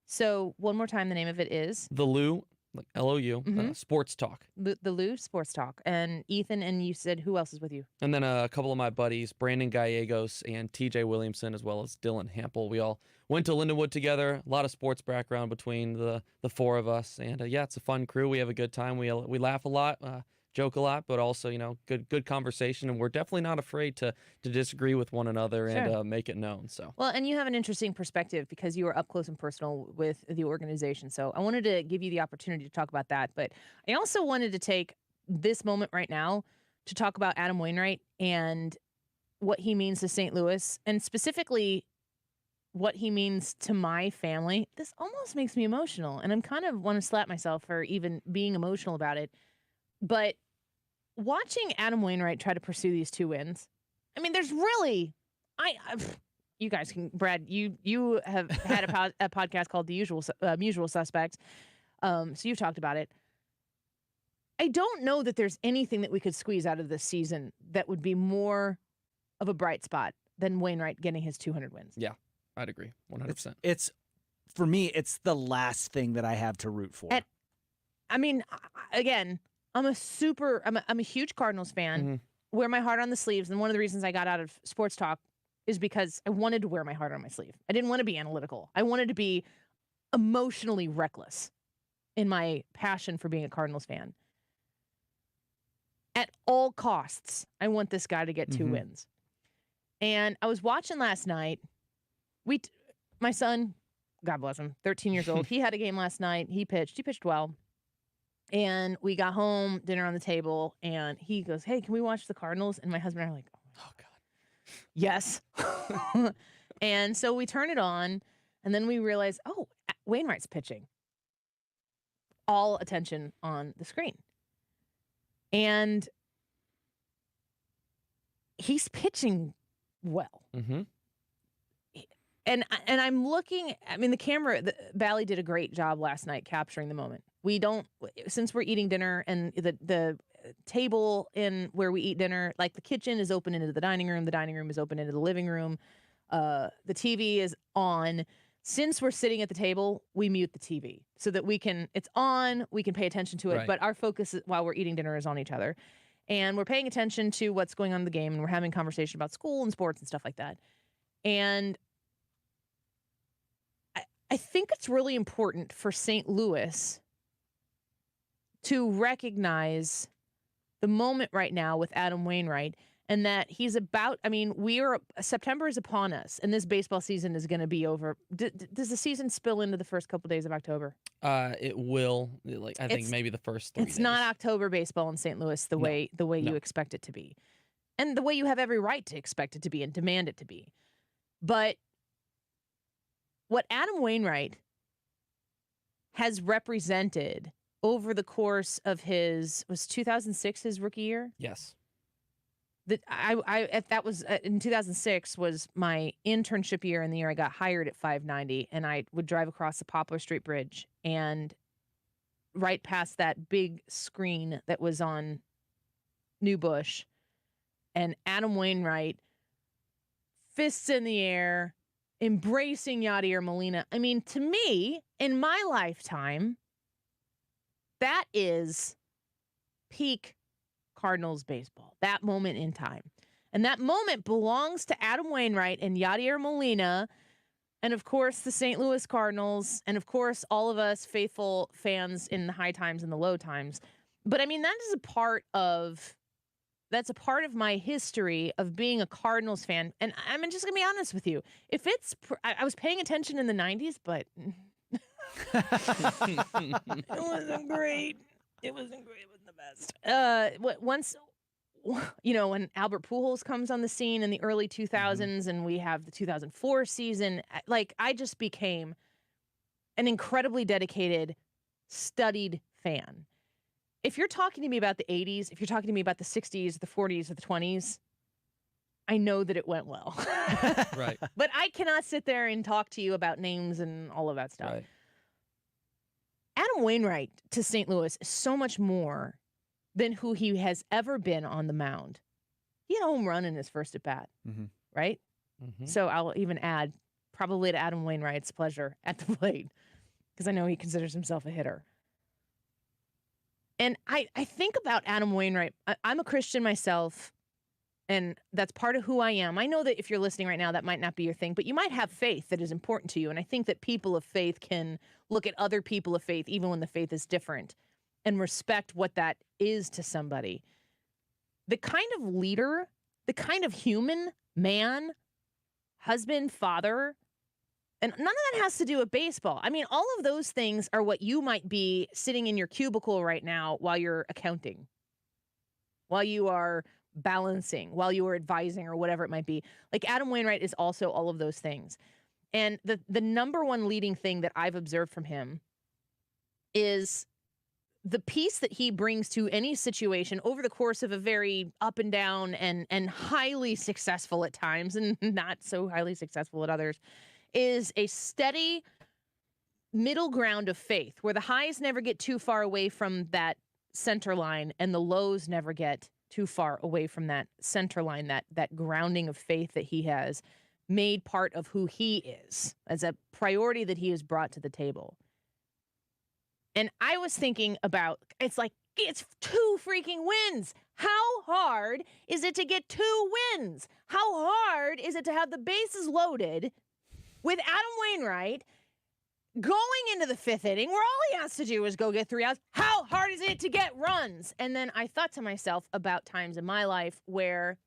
So one more time, the name of it is The Lou. Like LOU, Sports Talk. The Lou Sports Talk. And Ethan, and you said who else is with you? And then a couple of my buddies, Brandon Gallegos and TJ Williamson, as well as Dylan Hampel. We all went to Lindenwood together. A lot of sports background between the 4 of us. And yeah, it's a fun crew. We have a good time. We laugh a lot, joke a lot, but also, good conversation. And we're definitely not afraid to disagree with one another and make it known. So well, and you have an interesting perspective because you were up close and personal with the organization. So I wanted to give you the opportunity to talk about that. But I also wanted to take this moment right now to talk about Adam Wainwright and what he means to St. Louis, and specifically what he means to my family. This almost makes me emotional, and I'm kind of want to slap myself for even being emotional about it. But watching Adam Wainwright try to pursue these 2 wins, I mean, there's really, you guys can, Brad, you have had a podcast called The Usual Suspects, so you've talked about it. I don't know that there's anything that we could squeeze out of this season that would be more of a bright spot than Wainwright getting his 200 wins. Yeah, I'd agree 100%. It's for me, it's the last thing that I have to root for. I mean, again, I'm a huge Cardinals fan. Wear my heart on the sleeves, and one of the reasons I got out of sports talk is because I wanted to wear my heart on my sleeve. I didn't want to be analytical. I wanted to be emotionally reckless in my passion for being a Cardinals fan. At all costs, I want this guy to get 2 wins. And I was watching last night. My son, God bless him, 13 years old, he had a game last night. He pitched well. And we got home, dinner on the table, and he goes, "Hey, can we watch the Cardinals?" And my husband and I are like, "Oh God, yes." And so we turn it on, and then we realize, oh, Wainwright's pitching. All attention on the screen. And he's pitching well. And I'm looking, I mean, Bally did a great job last night capturing the moment. Since we're eating dinner and the table in where we eat dinner, like the kitchen is open into the dining room is open into the living room, the TV is on. Since we're sitting at the table, we mute the TV so that it's on, we can pay attention to it, Right. but our focus while we're eating dinner is on each other. And we're paying attention to what's going on in the game, and we're having conversation about school and sports and stuff like that. And I think it's really important for St. Louis to recognize the moment right now with Adam Wainwright, and that September is upon us, and this baseball season is going to be over. Does the season spill into the first couple days of October? It will. I think maybe the first 3 days. It's not October baseball in St. Louis the way you expect it to be, and the way you have every right to expect it to be and demand it to be. But what Adam Wainwright has represented over the course of was 2006 his rookie year? Yes. That was in 2006 was my internship year, and the year I got hired at 590, and I would drive across the Poplar Street Bridge, and right past that big screen that was on New Bush, and Adam Wainwright, fists in the air, embracing Yadier Molina. I mean, to me, in my lifetime, that is peak Cardinals baseball, that moment in time. And that moment belongs to Adam Wainwright and Yadier Molina, and of course the St. Louis Cardinals, and of course all of us faithful fans in the high times and the low times. But I mean, that's a part of my history of being a Cardinals fan. And I'm just going to be honest with you. I was paying attention in the 90s, but it wasn't great. It wasn't great. It wasn't the best. Once, when Albert Pujols comes on the scene in the early 2000s, and we have the 2004 season, I just became an incredibly dedicated, studied fan. If you're talking to me about the 80s, if you're talking to me about the 60s, the 40s, or the 20s, I know that it went well. Right. But I cannot sit there and talk to you about names and all of that stuff. Right. Adam Wainwright to St. Louis is so much more than who he has ever been on the mound. He had a home run in his first at-bat, right? So I'll even add, probably to Adam Wainwright's pleasure at the plate, because I know he considers himself a hitter. And I think about Adam Wainwright. I'm a Christian myself, and that's part of who I am. I know that if you're listening right now, that might not be your thing, but you might have faith that is important to you. And I think that people of faith can look at other people of faith, even when the faith is different, and respect what that is to somebody. The kind of leader, the kind of human, man, husband, father, and none of that has to do with baseball. I mean, all of those things are what you might be sitting in your cubicle right now while you're accounting, while you are balancing, while you are advising, or whatever it might be. Like, Adam Wainwright is also all of those things. And the number one leading thing that I've observed from him is the peace that he brings to any situation over the course of a very up and down and highly successful at times and not so highly successful at others, is a steady middle ground of faith where the highs never get too far away from that center line, and the lows never get too far away from that center line, that grounding of faith that he has made part of who he is as a priority that he has brought to the table. And I was thinking about, it's 2 freaking wins. How hard is it to get 2 wins? How hard is it to have the bases loaded with Adam Wainwright going into the 5th inning where all he has to do is go get 3 outs? How hard is it to get runs? And then I thought to myself about times in my life where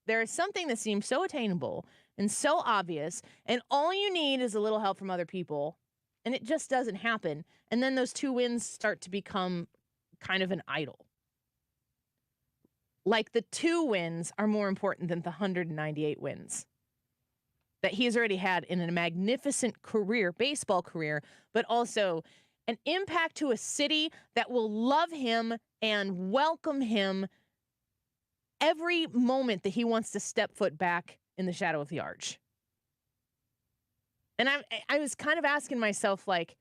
there is something that seems so attainable and so obvious, and all you need is a little help from other people, and it just doesn't happen. And then those 2 wins start to become kind of an idol. Like the 2 wins are more important than the 198 wins that he's already had in a magnificent career, baseball career, but also an impact to a city that will love him and welcome him every moment that he wants to step foot back in the shadow of the arch. And I was kind of asking myself, like,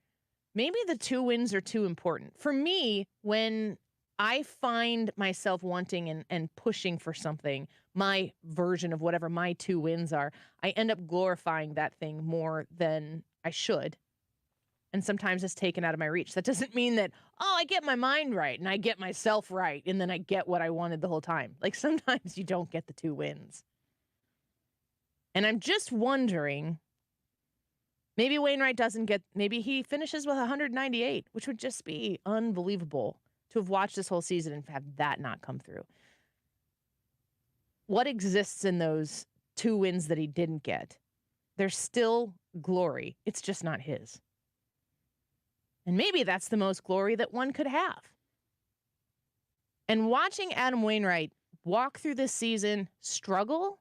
maybe the 2 wins are too important. For me, when I find myself wanting and pushing for something, my version of whatever my 2 wins are, I end up glorifying that thing more than I should. And sometimes it's taken out of my reach. That doesn't mean that, I get my mind right and I get myself right and then I get what I wanted the whole time. Like, sometimes you don't get the 2 wins. And I'm just wondering, maybe Wainwright maybe he finishes with 198, which would just be unbelievable to have watched this whole season and have that not come through. What exists in those 2 wins that he didn't get? There's still glory. It's just not his. And maybe that's the most glory that one could have. And watching Adam Wainwright walk through this season, struggle,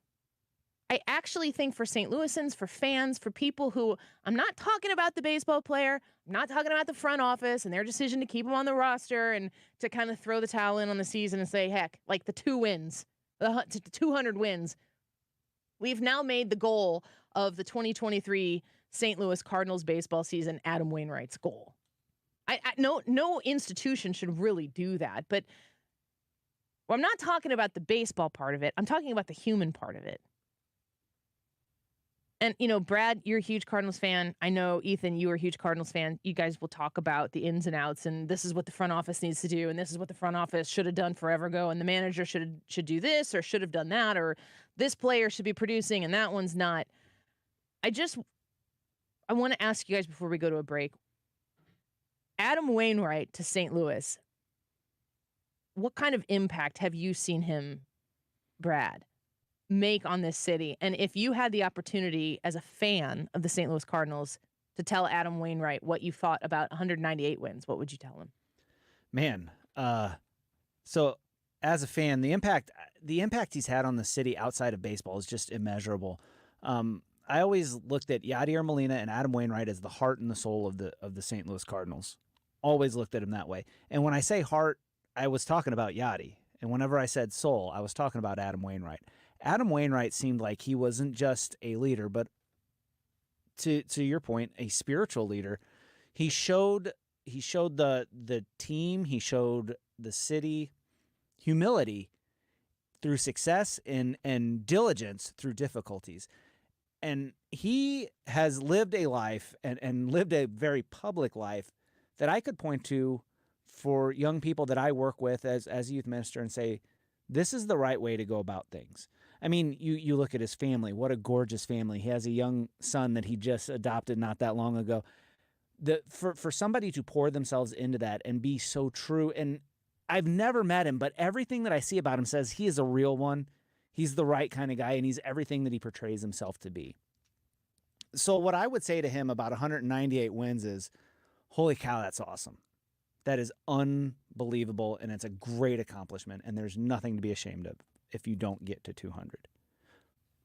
I actually think for St. Louisans, for fans, for people who, I'm not talking about the baseball player, I'm not talking about the front office and their decision to keep him on the roster and to kind of throw the towel in on the season and say, heck, like the 2 wins, the 200 wins. We've now made the goal of the 2023 St. Louis Cardinals baseball season Adam Wainwright's goal. No institution should really do that, but I'm not talking about the baseball part of it. I'm talking about the human part of it. And, Brad, you're a huge Cardinals fan. I know, Ethan, you are a huge Cardinals fan. You guys will talk about the ins and outs, and this is what the front office needs to do, and this is what the front office should have done forever ago, and the manager should do this or should have done that, or this player should be producing and that one's not. I want to ask you guys before we go to a break, Adam Wainwright to St. Louis, what kind of impact have you seen him, Brad, make on this city? And if you had the opportunity as a fan of the St. Louis Cardinals to tell Adam Wainwright what you thought about 198 wins, what would you tell him? Man, so as a fan, the impact he's had on the city outside of baseball is just immeasurable. I always looked at Yadier Molina and Adam Wainwright as the heart and the soul of the St. Louis Cardinals. Always looked at him that way. And when I say heart, I was talking about Yadi. And whenever I said soul, I was talking about Adam Wainwright. Adam Wainwright seemed like he wasn't just a leader, but to your point, a spiritual leader. He showed the team, he showed the city humility through success and diligence through difficulties. And he has lived a life and lived a very public life that I could point to for young people that I work with as a youth minister and say, this is the right way to go about things. I mean, you look at his family. What a gorgeous family. He has a young son that he just adopted not that long ago. For somebody to pour themselves into that and be so true, and I've never met him, but everything that I see about him says he is a real one. He's the right kind of guy, and he's everything that he portrays himself to be. So what I would say to him about 198 wins is, holy cow, that's awesome. That is unbelievable, and it's a great accomplishment, and there's nothing to be ashamed of if you don't get to 200.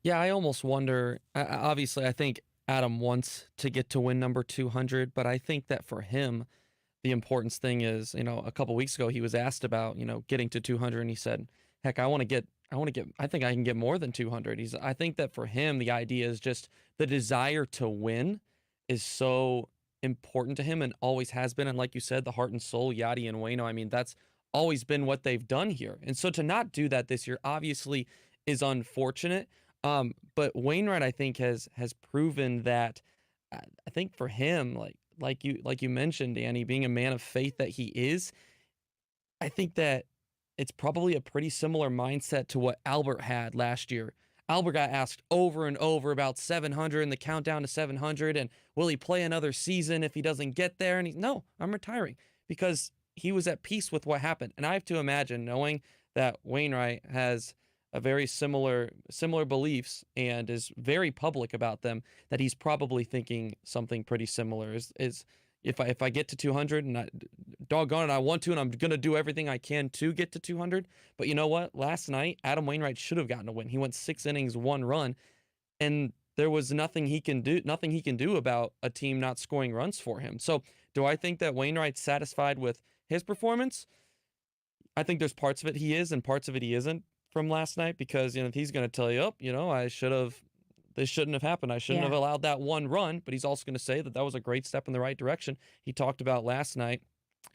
Yeah, I almost wonder, obviously, I think Adam wants to get to win number 200, but I think that for him, the importance thing is, a couple weeks ago, he was asked about, getting to 200, and he said, heck, I think I can get more than 200. I think that for him, the idea is just the desire to win is so important to him and always has been. And like you said, the heart and soul, Yadi and Waino, I mean, that's always been what they've done here. And so to not do that this year obviously is unfortunate. But Wainwright, I think, has proven that. I think for him, like you mentioned, Danny, being a man of faith that he is, I think that it's probably a pretty similar mindset to what Albert had last year. Albert got asked over and over about 700 and the countdown to 700, and will he play another season if he doesn't get there? And no, I'm retiring, because he was at peace with what happened. And I have to imagine, knowing that Wainwright has a very similar beliefs and is very public about them, that he's probably thinking something pretty similar. Is if I get to 200 and doggone it, I want to, and I'm gonna do everything I can to get to 200. But you know what? Last night, Adam Wainwright should have gotten a win. He went 6 innings, 1 run, and there was nothing he can do about a team not scoring runs for him. So do I think that Wainwright's satisfied with his performance? I think there's parts of it he is and parts of it he isn't from last night, because he's going to tell you, this shouldn't have happened. I shouldn't have allowed that 1 run. But he's also going to say that was a great step in the right direction. He talked about last night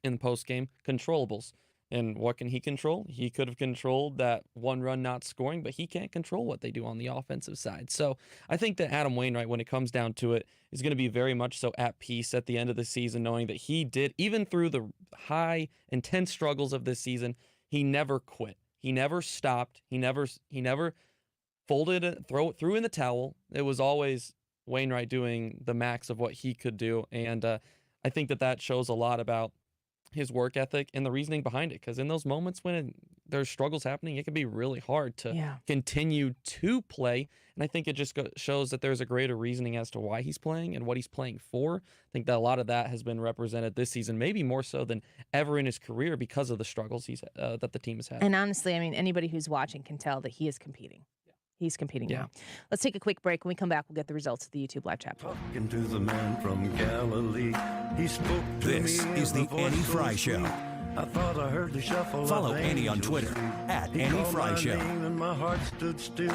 in the post-game controllables. And what can he control? He could have controlled that 1 run not scoring, but he can't control what they do on the offensive side. So I think that Adam Wainwright, when it comes down to it, is going to be very much so at peace at the end of the season, knowing that he did, even through the high, intense struggles of this season, he never quit. He never stopped. He never folded, threw in the towel. It was always Wainwright doing the max of what he could do. And I think that shows a lot about his work ethic and the reasoning behind it. Because in those moments when there's struggles happening, it can be really hard to continue to play. And I think it just shows that there's a greater reasoning as to why he's playing and what he's playing for. I think that a lot of that has been represented this season, maybe more so than ever in his career, because of the struggles that the team has had. And honestly, I mean, anybody who's watching can tell that he is competing. He's competing now. Let's take a quick break. When we come back, we'll get the results of the YouTube live chat. Talking to the man from Galilee, he spoke to This me is in the a voice Annie so Frey sweet. Show. I thought I heard the shuffle Follow of Annie on angels' Twitter feet. at He Annie called Frey my Show. name and my heart stood still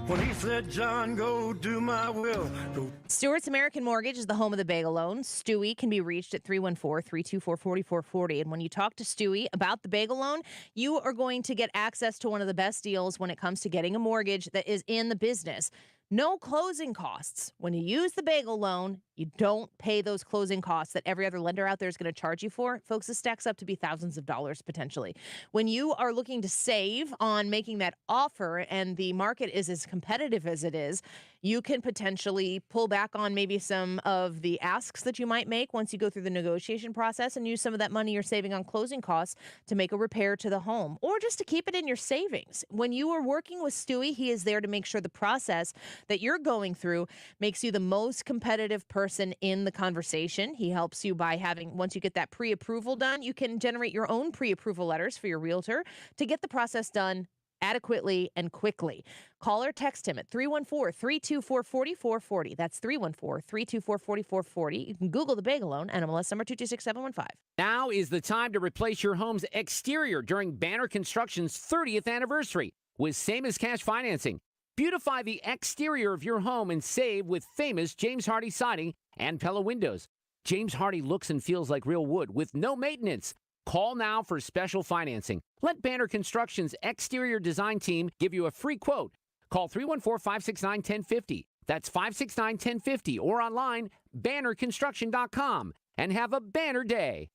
when he said, "John, go do my will." Go. Stewart's American Mortgage is the home of the bagel loan. Stewie can be reached at 314-324-4440. And when you talk to Stewie about the bagel loan, you are going to get access to one of the best deals when it comes to getting a mortgage that is in the business. No closing costs. When you use the bagel loan, you don't pay those closing costs that every other lender out there is going to charge you for. Folks, this stacks up to be thousands of dollars potentially. When you are looking to save on making that offer and the market is as competitive as it is, you can potentially pull back on maybe some of the asks that you might make once you go through the negotiation process and use some of that money you're saving on closing costs to make a repair to the home or just to keep it in your savings. When you are working with Stewie, he is there to make sure the process that you're going through makes you the most competitive person in the conversation. He helps you by having, once you get that pre-approval done, you can generate your own pre-approval letters for your realtor to get the process done adequately and quickly. Call or text him at 314-324-4440. That's 314-324-4440. You can Google the bagel loan, NMLS number 226715. Now is the time to replace your home's exterior during Banner Construction's 30th anniversary with same as cash financing. Beautify the exterior of your home and save with famous James Hardie siding and Pella windows. James Hardie looks and feels like real wood with no maintenance. Call now for special financing. Let Banner Construction's exterior design team give you a free quote. Call 314-569-1050. That's 569-1050 or online, bannerconstruction.com. And have a banner day.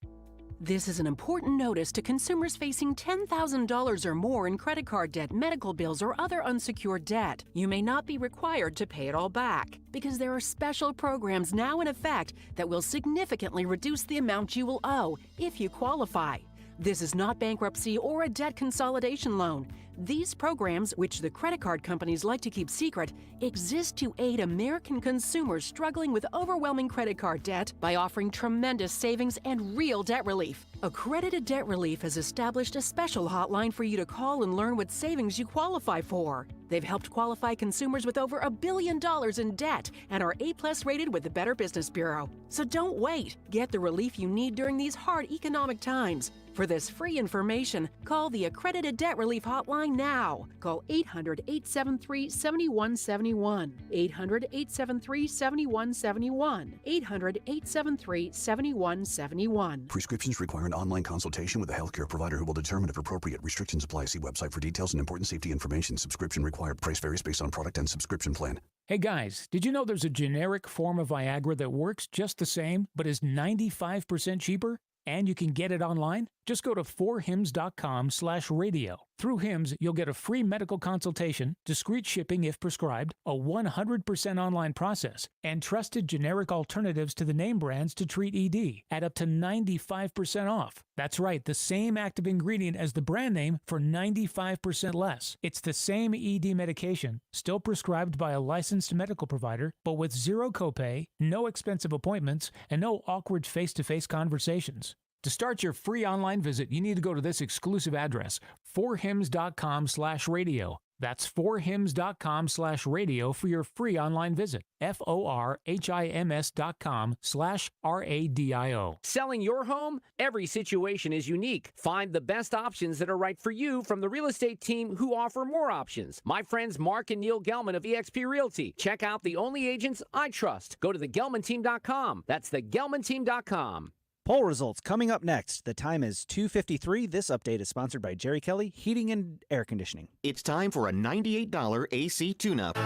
This is an important notice to consumers facing $10,000 or more in credit card debt, medical bills, or other unsecured debt. You may not be required to pay it all back because there are special programs now in effect that will significantly reduce the amount you will owe if you qualify. This is not bankruptcy or a debt consolidation loan. These programs, which the credit card companies like to keep secret, exist to aid American consumers struggling with overwhelming credit card debt by offering tremendous savings and real debt relief. Accredited Debt Relief has established a special hotline for you to call and learn what savings you qualify for. They've helped qualify consumers with over $1 billion in debt and are A-plus rated with the Better Business Bureau. So don't wait. Get the relief you need during these hard economic times. For this free information, call the Accredited Debt Relief Hotline now. Call 800-873-7171. 800-873-7171. 800-873-7171. Prescriptions require an online consultation with a healthcare provider who will determine if appropriate. Restrictions apply. See website for details and important safety information. Subscription required. Price varies based on product and subscription plan. Hey guys, did you know there's a generic form of Viagra that works just the same, but is 95% cheaper? And you can get it online? Just go to 4hims.com/radio. Through Hims, you'll get a free medical consultation, discreet shipping if prescribed, a 100% online process, and trusted generic alternatives to the name brands to treat ED at up to 95% off. That's right, the same active ingredient as the brand name for 95% less. It's the same ED medication, still prescribed by a licensed medical provider, but with zero copay, no expensive appointments, and no awkward face-to-face conversations. To start your free online visit, you need to go to this exclusive address, 4hims.com/radio. That's 4hims.com/radio for your free online visit. FORHIMS.com/RADIO. Selling your home? Every situation is unique. Find the best options that are right for you from the real estate team who offer more options. My friends Mark and Neil Gelman of eXp Realty. Check out the only agents I trust. Go to thegelmanteam.com. That's thegelmanteam.com. Poll results coming up next. The time is 2:53. This update is sponsored by Jerry Kelly Heating and Air Conditioning. It's time for a $98 AC tune-up.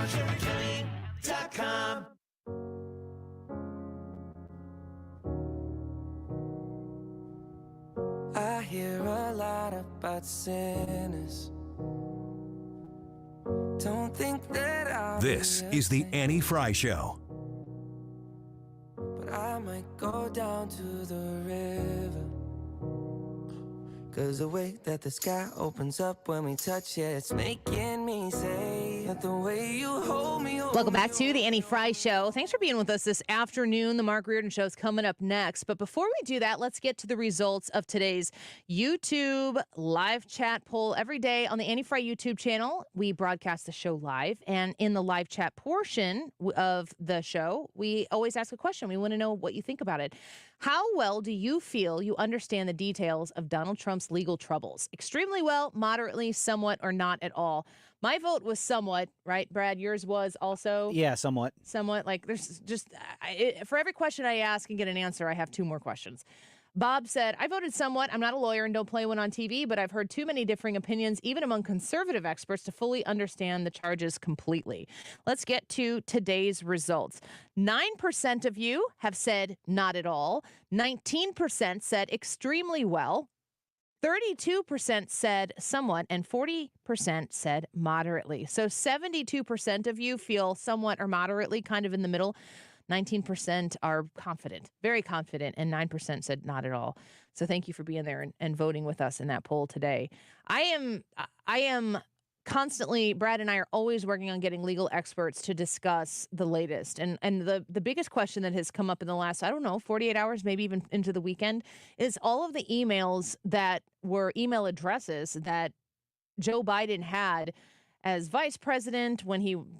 I hear a lot about sinners. Don't think that I'll This is the Annie Frey Show. but I might go down to the river. 'Cause the way that the sky opens up when we touch it, it's making me say that the way you hold me. Welcome back to the Annie Frey Show. Thanks for being with us this afternoon. The Mark Reardon Show is coming up next. But before we do that, let's get to the results of today's YouTube live chat poll. Every day on the Annie Frey YouTube channel, we broadcast the show live. And in the live chat portion of the show, we always ask a question. We want to know what you think about it. How well do you feel you understand the details of Donald Trump's legal troubles? Extremely well, moderately, somewhat, or not at all. My vote was somewhat, right, Brad? Yours was also? Yeah, somewhat. Somewhat. Like, there's just, for every question I ask and get an answer, I have two more questions. Bob said, I voted somewhat. I'm not a lawyer and don't play one on TV, but I've heard too many differing opinions, even among conservative experts, to fully understand the charges completely. Let's get to today's results. 9% of you have said not at all. 19% said extremely well. 32% said somewhat, and 40% said moderately. So 72% of you feel somewhat or moderately, kind of in the middle. 19% are confident, very confident, and 9% said not at all. So thank you for being there and voting with us in that poll today. I am constantly, Brad and I are always working on getting legal experts to discuss the latest. And the biggest question that has come up in the last, 48 hours, maybe even into the weekend, is all of the emails that were email addresses that Joe Biden had as vice president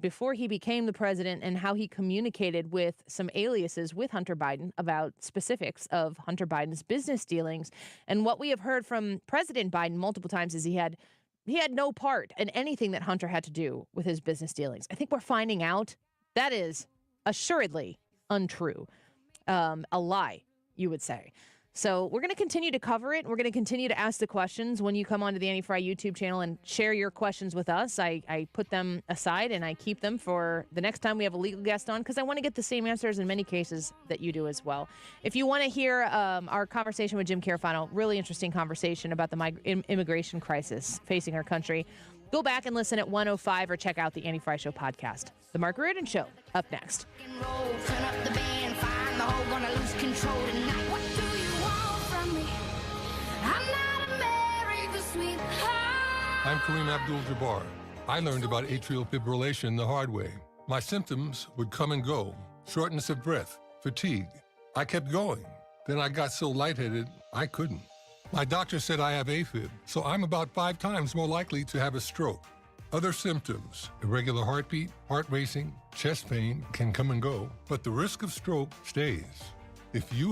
before he became the president, and how he communicated with some aliases with Hunter Biden about specifics of Hunter Biden's business dealings. And what we have heard from President Biden multiple times is he had no part in anything that Hunter had to do with his business dealings. I think we're finding out that is assuredly untrue. A lie, you would say. So we're going to continue to cover it. We're going to continue to ask the questions when you come onto the Annie Frey YouTube channel and share your questions with us. I put them aside and I keep them for the next time we have a legal guest on, because I want to get the same answers in many cases that you do as well. If you want to hear our conversation with Jim Carafano, really interesting conversation about the immigration crisis facing our country, go back and listen at 105 or check out the Annie Frey Show podcast. The Mark Reardon Show, up next. Turn up the band, find the hole, gonna lose control tonight. What do you want from me? I'm not America's sweetheart. I'm Kareem Abdul-Jabbar. I learned about atrial fibrillation the hard way. My symptoms would come and go: shortness of breath, fatigue. I kept going. Then I got so lightheaded, I couldn't. My doctor said I have AFib, so I'm about 5 times more likely to have a stroke. Other symptoms, irregular heartbeat, heart racing, chest pain can come and go, but the risk of stroke stays. If you